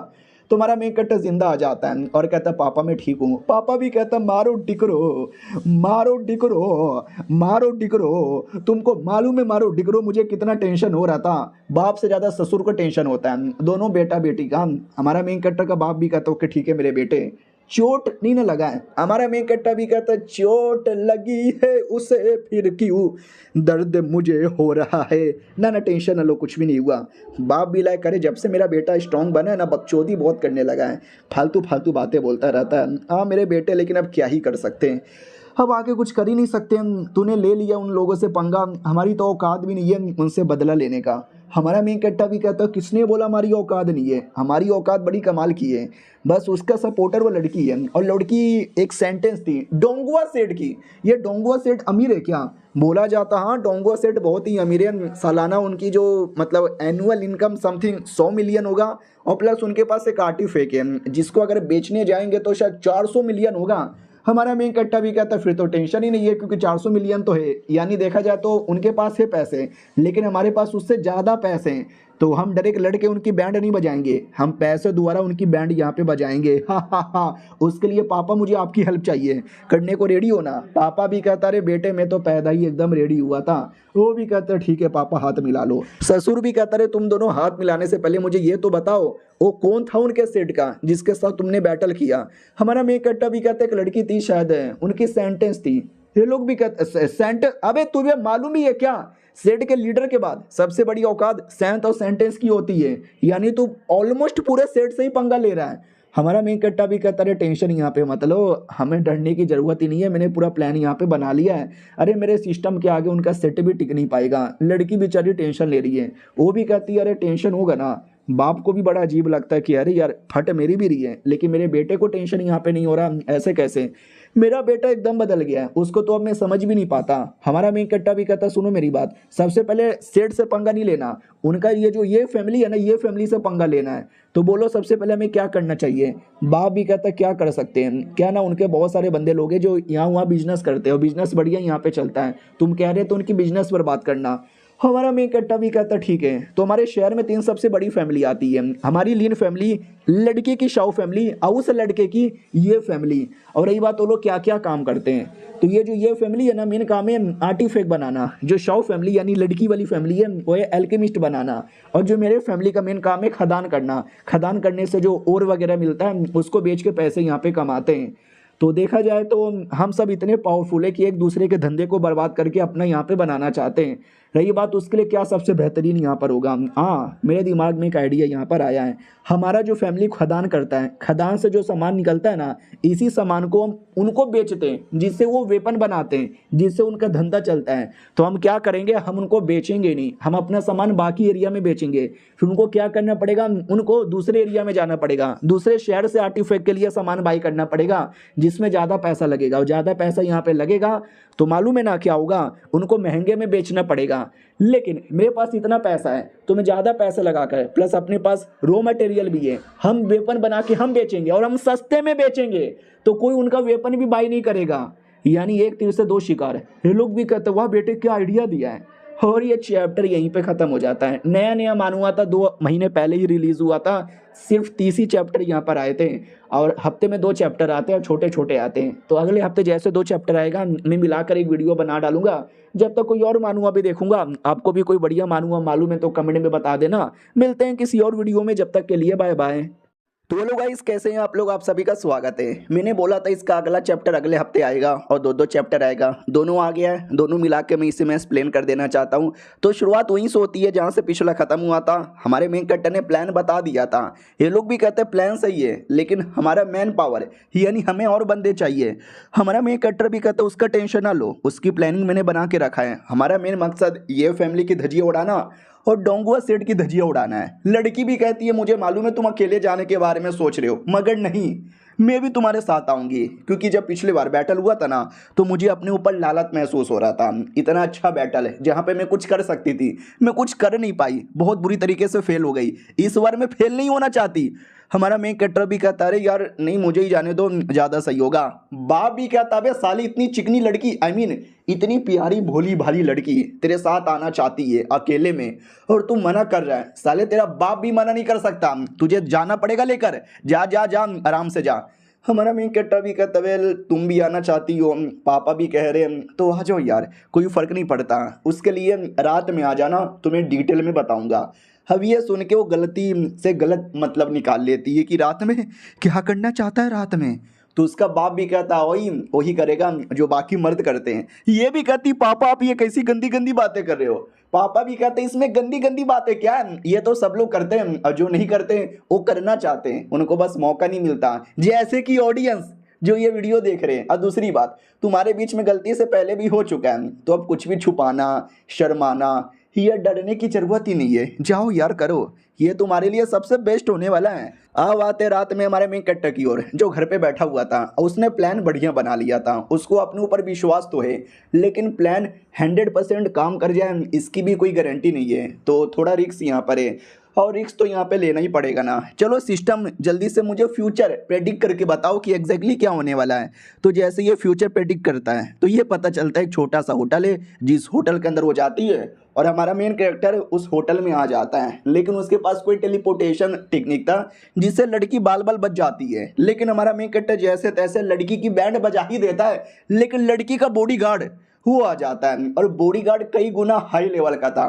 तो हमारा मेन कट्टर जिंदा आ जाता है और कहता पापा मैं ठीक हूँ। पापा भी कहता मारो डिकरो मारो डिकरो मारो डिकरो, तुमको मालूम है मारो डिकरो मुझे कितना टेंशन हो रहा था। बाप से ज़्यादा ससुर को टेंशन होता है, दोनों बेटा बेटी का। हमारा मेन कट्टर का बाप भी कहता ओके ठीक है मेरे बेटे, चोट नहीं ना लगा है। हमारा मेन कट्टा भी कहता है चोट लगी है उसे फिर क्यों दर्द मुझे हो रहा है। ना ना टेंशन ना लो, कुछ भी नहीं हुआ। बाप भी लाइक करे जब से मेरा बेटा स्ट्रांग बना है ना, बकचोदी बहुत करने लगा है, फालतू फालतू बातें बोलता रहता है। हाँ मेरे बेटे, लेकिन अब क्या ही कर सकते हैं, अब आके कुछ कर ही नहीं सकते हम। तूने ले लिया उन लोगों से पंगा, हमारी तो औकात भी नहीं है उनसे बदला लेने का। हमारा मेन कट्टा भी कहता है किसने बोला हमारी औकात नहीं है, हमारी औकात बड़ी कमाल की है। बस उसका सपोर्टर वो लड़की है, और लड़की एक सेंटेंस थी डोंगुआ सेठ की। ये डोंगुआ सेठ अमीर है क्या? बोला जाता हाँ डोंगुआ सेठ बहुत ही अमीर है, सालाना उनकी जो मतलब एनुअल इनकम समथिंग 100 मिलियन होगा, और प्लस उनके पास एक आर्टिफैक्ट है जिसको अगर बेचने जाएंगे तो शायद 400 मिलियन होगा। हमारा मेन कट्टा भी कहता है फिर तो टेंशन ही नहीं है, क्योंकि 400 मिलियन तो है, यानी देखा जाए तो उनके पास है पैसे, लेकिन हमारे पास उससे ज़्यादा पैसे हैं। तो हम डायरेक्ट लड़के उनकी बैंड नहीं बजाएंगे, हम पैसे द्वारा उनकी बैंड यहाँ पे बजाएंगे। हा हा हा। उसके लिए पापा मुझे आपकी हेल्प चाहिए, करने को रेडी हो ना? पापा भी कहता अरे बेटे मैं तो पैदा ही एकदम रेडी हुआ था। वो भी कहता ठीक है पापा हाथ मिला लो। ससुर भी कहता रहे तुम दोनों हाथ मिलाने से पहले मुझे ये तो बताओ वो कौन था उनके सेठ का जिसके साथ तुमने बैटल किया। हमारा मेन कट्टा भी कहता है एक लड़की थी शायद, उनकी सेंटेंस थी। ये लोग भी कहते सेंटेंस, अबे तुझे मालूम ही है क्या सेठ के लीडर के बाद सबसे बड़ी औकात सेंट और सेंटेंस की होती है, यानी तू ऑलमोस्ट पूरे सेठ से ही पंगा ले रहा है। हमारा मेन कट्टा भी कहता है टेंशन यहाँ पे मतलब हमें डरने की जरूरत ही नहीं है, मैंने पूरा प्लान यहाँ पे बना लिया है। अरे मेरे सिस्टम के आगे उनका सेट भी टिक नहीं पाएगा। लड़की बेचारी टेंशन ले रही है, वो भी कहती है अरे टेंशन होगा ना। बाप को भी बड़ा अजीब लगता है कि अरे यार फट मेरी भी रही है, लेकिन मेरे बेटे को टेंशन यहाँ पे नहीं हो रहा, ऐसे कैसे? मेरा बेटा एकदम बदल गया है, उसको तो अब मैं समझ भी नहीं पाता। हमारा मेन कट्टा भी कहता सुनो मेरी बात, सबसे पहले सेठ से पंगा नहीं लेना, उनका ये फैमिली है ना, ये फैमिली से पंगा लेना है। तो बोलो सबसे पहले हमें क्या करना चाहिए? बाप भी कहता क्या कर सकते हैं, क्या ना उनके बहुत सारे बंदे लोग हैं जो यहाँ वहाँ बिजनेस करते हैं और बिजनेस बढ़िया यहाँ पे चलता है, तुम कह रहे तो उनकी बिजनेस पर बात करना। हमारा मेन कट्टा भी कहता ठीक है। तो हमारे शहर में 3 सबसे बड़ी फैमिली आती है, हमारी लीन फैमिली, लड़के की शाव फैमिली और उस लड़के की ये फैमिली। और रही बात वो लोग क्या क्या काम करते हैं, तो ये फैमिली है ना, मेन काम है आर्टिफैक्ट बनाना। जो शाव फैमिली यानी लड़की वाली फैमिली है वो है एल्केमिस्ट बनाना, और जो मेरे फैमिली का मेन काम है खदान करना। खदान करने से जो ओर वगैरह मिलता है उसको बेच के पैसे यहाँ पे कमाते हैं। तो देखा जाए तो हम सब इतने पावरफुल है कि एक दूसरे के धंधे को बर्बाद करके अपना यहाँ पे बनाना चाहते हैं। रही बात उसके लिए क्या सबसे बेहतरीन यहाँ पर होगा, हाँ मेरे दिमाग में एक आइडिया यहाँ पर आया है। हमारा जो फैमिली खदान करता है, खदान से जो सामान निकलता है ना, इसी सामान को हम उनको बेचते हैं जिससे वो वेपन बनाते हैं, जिससे उनका धंधा चलता है। तो हम क्या करेंगे, हम उनको बेचेंगे नहीं, हम अपना सामान बाकी एरिया में बेचेंगे। फिर उनको क्या करना पड़ेगा, उनको दूसरे एरिया में जाना पड़ेगा, दूसरे शहर से आर्टिफैक्ट के लिए सामान बाई करना पड़ेगा जिसमें ज़्यादा पैसा लगेगा, और ज़्यादा पैसा यहाँ पे लगेगा तो मालूम है ना क्या होगा, उनको महंगे में बेचना पड़ेगा। लेकिन मेरे पास इतना पैसा है तो मैं ज़्यादा पैसा लगाकर प्लस अपने पास रॉ मटेरियल भी है, हम वेपन बना के हम बेचेंगे और हम सस्ते में बेचेंगे, तो कोई उनका वेपन भी बाई नहीं करेगा। यानी एक तीर से 2 शिकार। ये लोग भी कहते वाह बेटे क्या आइडिया दिया है। और ये चैप्टर यहीं पे ख़त्म हो जाता है। नया नया मालूम था, 2 महीने पहले ही रिलीज़ हुआ था, सिर्फ 30 ही चैप्टर यहाँ पर आए थे, और हफ्ते में 2 चैप्टर आते हैं और छोटे छोटे आते हैं। तो अगले हफ्ते जैसे 2 चैप्टर आएगा मैं मिलाकर एक वीडियो बना डालूंगा। जब तक कोई और मानुआ भी देखूंगा, आपको भी कोई बढ़िया मानुआ मालूम है तो कमेंट में बता देना। मिलते हैं किसी और वीडियो में, जब तक के लिए बाय बाय। तो हेलो गाइस, कैसे हैं आप लोग? आप सभी का स्वागत है। मैंने बोला था इसका अगला चैप्टर अगले हफ्ते आएगा और 2-2 चैप्टर आएगा, दोनों आ गया है, दोनों मिला के मैं इसे एक्सप्लेन कर देना चाहता हूं। तो शुरुआत वहीं से होती है जहां से पिछला खत्म हुआ था। हमारे मेन कट्टर ने प्लान बता दिया था, ये लोग भी कहते हैं प्लान सही है, लेकिन हमारा मैन पावर यानी हमें और बंदे चाहिए। हमारा मेन कट्टर भी कहते हैं उसका टेंशन ना लो, उसकी प्लानिंग मैंने बना के रखा है। हमारा मेन मकसद ये फैमिली की धज्जियां उड़ाना और डोंगुआ सेठ की धज्जियां उड़ाना है। लड़की भी कहती है मुझे मालूम है तुम अकेले जाने के बारे में सोच रहे हो, मगर नहीं, मैं भी तुम्हारे साथ आऊंगी, क्योंकि जब पिछली बार बैटल हुआ था ना तो मुझे अपने ऊपर लालच महसूस हो रहा था। इतना अच्छा बैटल है जहां पे मैं कुछ कर सकती थी, मैं कुछ कर नहीं पाई, बहुत बुरी तरीके से फेल हो गई। इस बार मैं फेल नहीं होना चाहती। हमारा मेन कट्टर भी कहता है यार नहीं मुझे ही जाने दो, ज़्यादा सही होगा। बाप भी कहता है साली इतनी चिकनी लड़की, आई मीन इतनी प्यारी भोली भाली लड़की तेरे साथ आना चाहती है अकेले में, और तू मना कर रहा है। साले तेरा बाप भी मना नहीं कर सकता, तुझे जाना पड़ेगा लेकर, जा जा जा आराम से जा। हमारा मेन कट्टा भी कहता है तुम भी आना चाहती हो, पापा भी कह रहे हैं तो आ जाओ यार, कोई फ़र्क नहीं पड़ता। उसके लिए रात में आ जाना, तुम्हें डिटेल में बताऊंगा। अब ये सुन के वो गलती से गलत मतलब निकाल लेती है कि रात में क्या करना चाहता है रात में। तो उसका बाप भी कहता है वही वही करेगा जो बाकी मर्द करते हैं। ये भी कहती पापा आप ये कैसी गंदी गंदी बातें कर रहे हो। पापा भी कहते हैं इसमें गंदी गंदी बातें क्या है, ये तो सब लोग करते हैं और जो नहीं करते वो करना चाहते हैं, उनको बस मौका नहीं मिलता। जैसे कि ऑडियंस जो ये वीडियो देख रहे हैं। और दूसरी बात, तुम्हारे बीच में गलती से पहले भी हो चुका है, तो अब कुछ भी छुपाना शर्माना या डरने की जरूरत ही नहीं है। जाओ यार करो, ये तुम्हारे लिए सबसे बेस्ट होने वाला है। अब आते रात में हमारे मेन कैरेक्टर की ओर, जो घर पे बैठा हुआ था। उसने प्लान बढ़िया बना लिया था, उसको अपने ऊपर विश्वास तो है, लेकिन प्लान 100% काम कर जाए इसकी भी कोई गारंटी नहीं है। तो थोड़ा रिस्क यहाँ पर है, और रिस्क तो यहाँ पे लेना ही पड़ेगा ना। चलो सिस्टम जल्दी से मुझे फ्यूचर प्रेडिक्ट करके बताओ कि एग्जैक्टली क्या होने वाला है। तो जैसे ये फ्यूचर प्रेडिक्ट करता है तो ये पता चलता है एक छोटा सा होटल है, जिस होटल के अंदर वो जाती है और हमारा मेन कैरेक्टर उस होटल में आ जाता है। लेकिन उसके पास कोई टेलीपोर्टेशन टेक्निक था जिससे लड़की बाल बाल बच जाती है। लेकिन हमारा मेन कैरेक्टर जैसे तैसे लड़की की बैंड बजा ही देता है, लेकिन लड़की का बॉडीगार्ड वो आ जाता है और बॉडीगार्ड कई गुना हाई लेवल का था।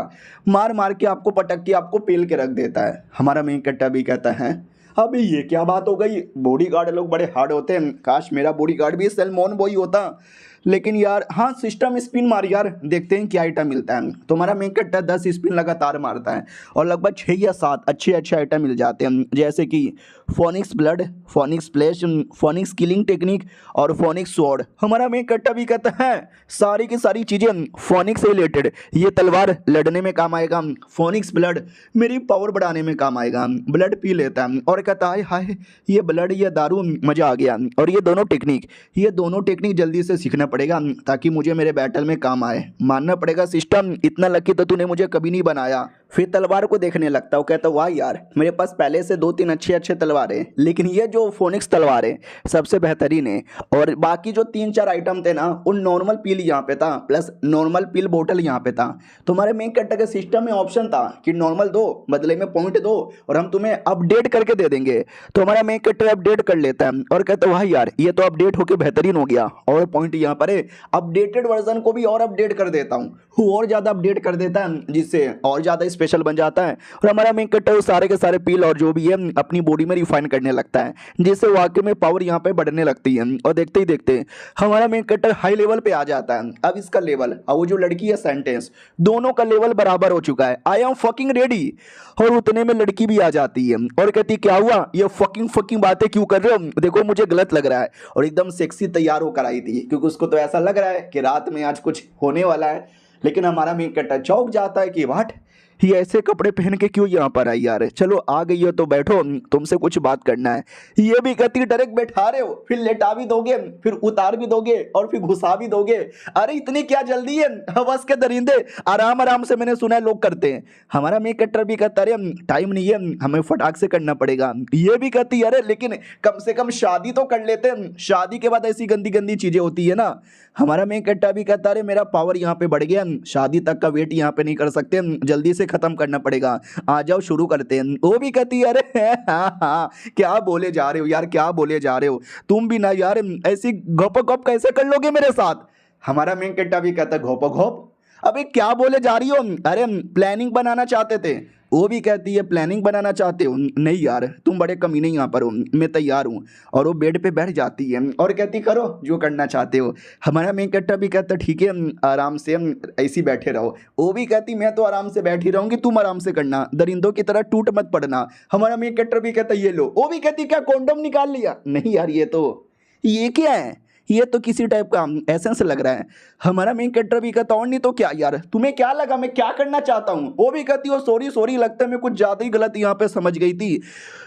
मार मार के आपको पटक के आपको पेल के रख देता है। हमारा मेन कैरेक्टर भी कहता है अभी ये क्या बात हो गई, बॉडीगार्ड लोग बड़े हार्ड होते हैं, काश मेरा बॉडीगार्ड भी सैलमोन बॉय होता। लेकिन यार हाँ सिस्टम स्पिन मार यार, देखते हैं क्या आइटम मिलता है। तो हमारा मेन कैरेक्टर 10 स्पिन लगातार मारता है और लगभग 6 या 7 अच्छे अच्छे आइटम मिल जाते हैं, जैसे कि phoenix blood, phoenix flash, phoenix killing technique और फोनिक्स स्वॉर्ड। हमारा मेन कैरेक्टर भी कहता है सारी की सारी चीज़ें फोनिक्स से रिलेटेड, ये तलवार लड़ने में काम आएगा, फोनिक्स ब्लड मेरी पावर बढ़ाने में काम आएगा। ब्लड पी लेता है और कहता है हाय ये ब्लड ये दारू मज़ा आ गया। और ये दोनों टेक्निक जल्दी से सीखना पड़ेगा ताकि मुझे मेरे बैटल में काम आए। मानना पड़ेगा सिस्टम, इतना लकी तो तूने मुझे कभी नहीं बनाया। फिर तलवार को देखने लगता है, वो कहता वाह यार मेरे पास पहले से 2-3 अच्छे तलवार है, लेकिन ये जो फोनिक्स तलवार है सबसे बेहतरीन है। और बाकी जो 3-4 आइटम थे ना, उन नॉर्मल पील यहाँ पे था प्लस नॉर्मल पील बोतल यहाँ पे था। तुम्हारे मेन कैरेक्टर के सिस्टम में ऑप्शन था कि नॉर्मल दो बदले में पॉइंट दो और हम तुम्हें अपडेट करके दे देंगे। तो हमारा मेन कैरेक्टर अपडेट कर लेता है और कहता है वाह यार ये तो अपडेट होकर बेहतरीन हो गया, और पॉइंट यहाँ पर है अपडेटेड वर्जन को भी और अपडेट कर देता हूँ, और ज़्यादा अपडेट कर देता है जिससे और ज़्यादा स्पेशल बन जाता है। और हमारा मेन कैरेक्टर सारे के सारे पील और जो भी है अपनी बॉडी में रिफाइन करने लगता है, जिससे वाकई में पावर यहाँ पे बढ़ने लगती है। और देखते ही देखते हमारा मेन कैरेक्टर हाई लेवल पे आ जाता है। अब इसका लेवल और वो जो लड़की है सेंटेंस, दोनों का लेवल बराबर हो चुका है। I am fucking ready. और उतने में लड़की भी आ जाती है और कहती क्या हुआ, ये फकिंग बातें क्यों कर रहे हो, देखो मुझे गलत लग रहा है। और एकदम सेक्सी तैयार होकर आई थी, क्योंकि उसको तो ऐसा लग रहा है कि रात में आज कुछ होने वाला है। लेकिन हमारा मेन कैरेक्टर चौंक जाता है कि व्हाट, ये ऐसे कपड़े पहन के क्यों यहाँ पर आई यार, चलो आ गई हो तो बैठो, तुमसे कुछ बात करना है। ये भी कहती डायरेक्ट बैठा रहे हो, फिर लेटा भी दोगे, फिर उतार भी दोगे और फिर घुसा भी दोगे, अरे इतनी क्या जल्दी है, बस के दरिंदे आराम आराम से मैंने सुना है लोग करते हैं। हमारा मेन कैरेक्टर भी कहता है टाइम नहीं है, हमें फटाक से करना पड़ेगा। ये भी कहती अरे लेकिन कम से कम शादी तो कर लेते हैं, शादी के बाद ऐसी गंदी गंदी चीजें होती है ना। हमारा मेन कैरेक्टर भी कहता है मेरा पावर यहाँ पे बढ़ गया, शादी तक का वेट यहाँ पे नहीं कर सकते, जल्दी से खत्म करना पड़ेगा, आ जाओ शुरू करते हैं। वो भी कहती है अरे हाँ क्या बोले जा रहे हो यार, क्या बोले जा रहे हो तुम भी ना यार, ऐसी घोप घोप कैसे कर लोगे मेरे साथ। हमारा मेन कैरेक्टर भी कहता है घोप घोप, अबे क्या बोले जा रही हो, अरे प्लानिंग बनाना चाहते थे। वो भी कहती है प्लानिंग बनाना चाहते हो, नहीं यार तुम बड़े कमीने यहाँ पर हो, मैं तैयार हूँ। और वो बेड पे बैठ जाती है और कहती करो जो करना चाहते हो। हमारा मेन कैरेक्टर भी कहता ठीक है आराम से ऐसी बैठे रहो। वो भी कहती मैं तो आराम से बैठी रहूंगी, तुम आराम से करना, दरिंदों की तरह टूट मत पड़ना। हमारा मेन कैरेक्टर भी कहता ये लो। वो भी कहती क्या कॉन्डोम निकाल लिया, नहीं यार ये क्या है, ये तो किसी टाइप का एसेंस लग रहा है। हमारा मेन कैरेक्टर भी कहता और नहीं तो क्या यार, तुम्हें क्या लगा मैं क्या करना चाहता हूँ। वो भी कहती हो सॉरी लगता है मैं कुछ ज़्यादा ही गलत यहाँ पे समझ गई थी,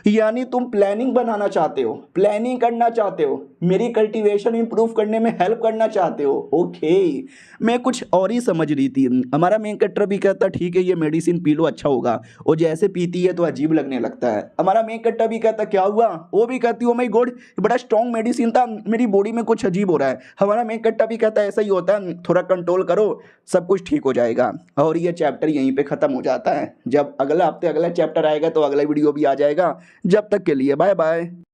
यानी तुम प्लानिंग बनाना चाहते हो, प्लानिंग करना चाहते हो, मेरी कल्टीवेशन इंप्रूव करने में हेल्प करना चाहते हो। ओके मैं कुछ और ही समझ रही थी। हमारा मेन कैरेक्टर भी कहता ठीक है ये मेडिसिन पी लो अच्छा होगा, वो जैसे पीती है तो अजीब लगने लगता है। हमारा मेन कैरेक्टर भी कहता क्या हुआ, वो भी कहती हो माय गॉड बड़ा स्ट्रॉन्ग मेडिसिन था, मेरी बॉडी में कुछ अजीब हो रहा है। हमारा मेन कैरेक्टर भी कहता है ऐसा ही होता है, थोड़ा कंट्रोल करो सब कुछ ठीक हो जाएगा। और ये चैप्टर यहीं पे खत्म हो जाता है। जब अगला हफ्ते अगला चैप्टर आएगा तो अगला वीडियो भी आ जाएगा। जब तक के लिए बाय बाय।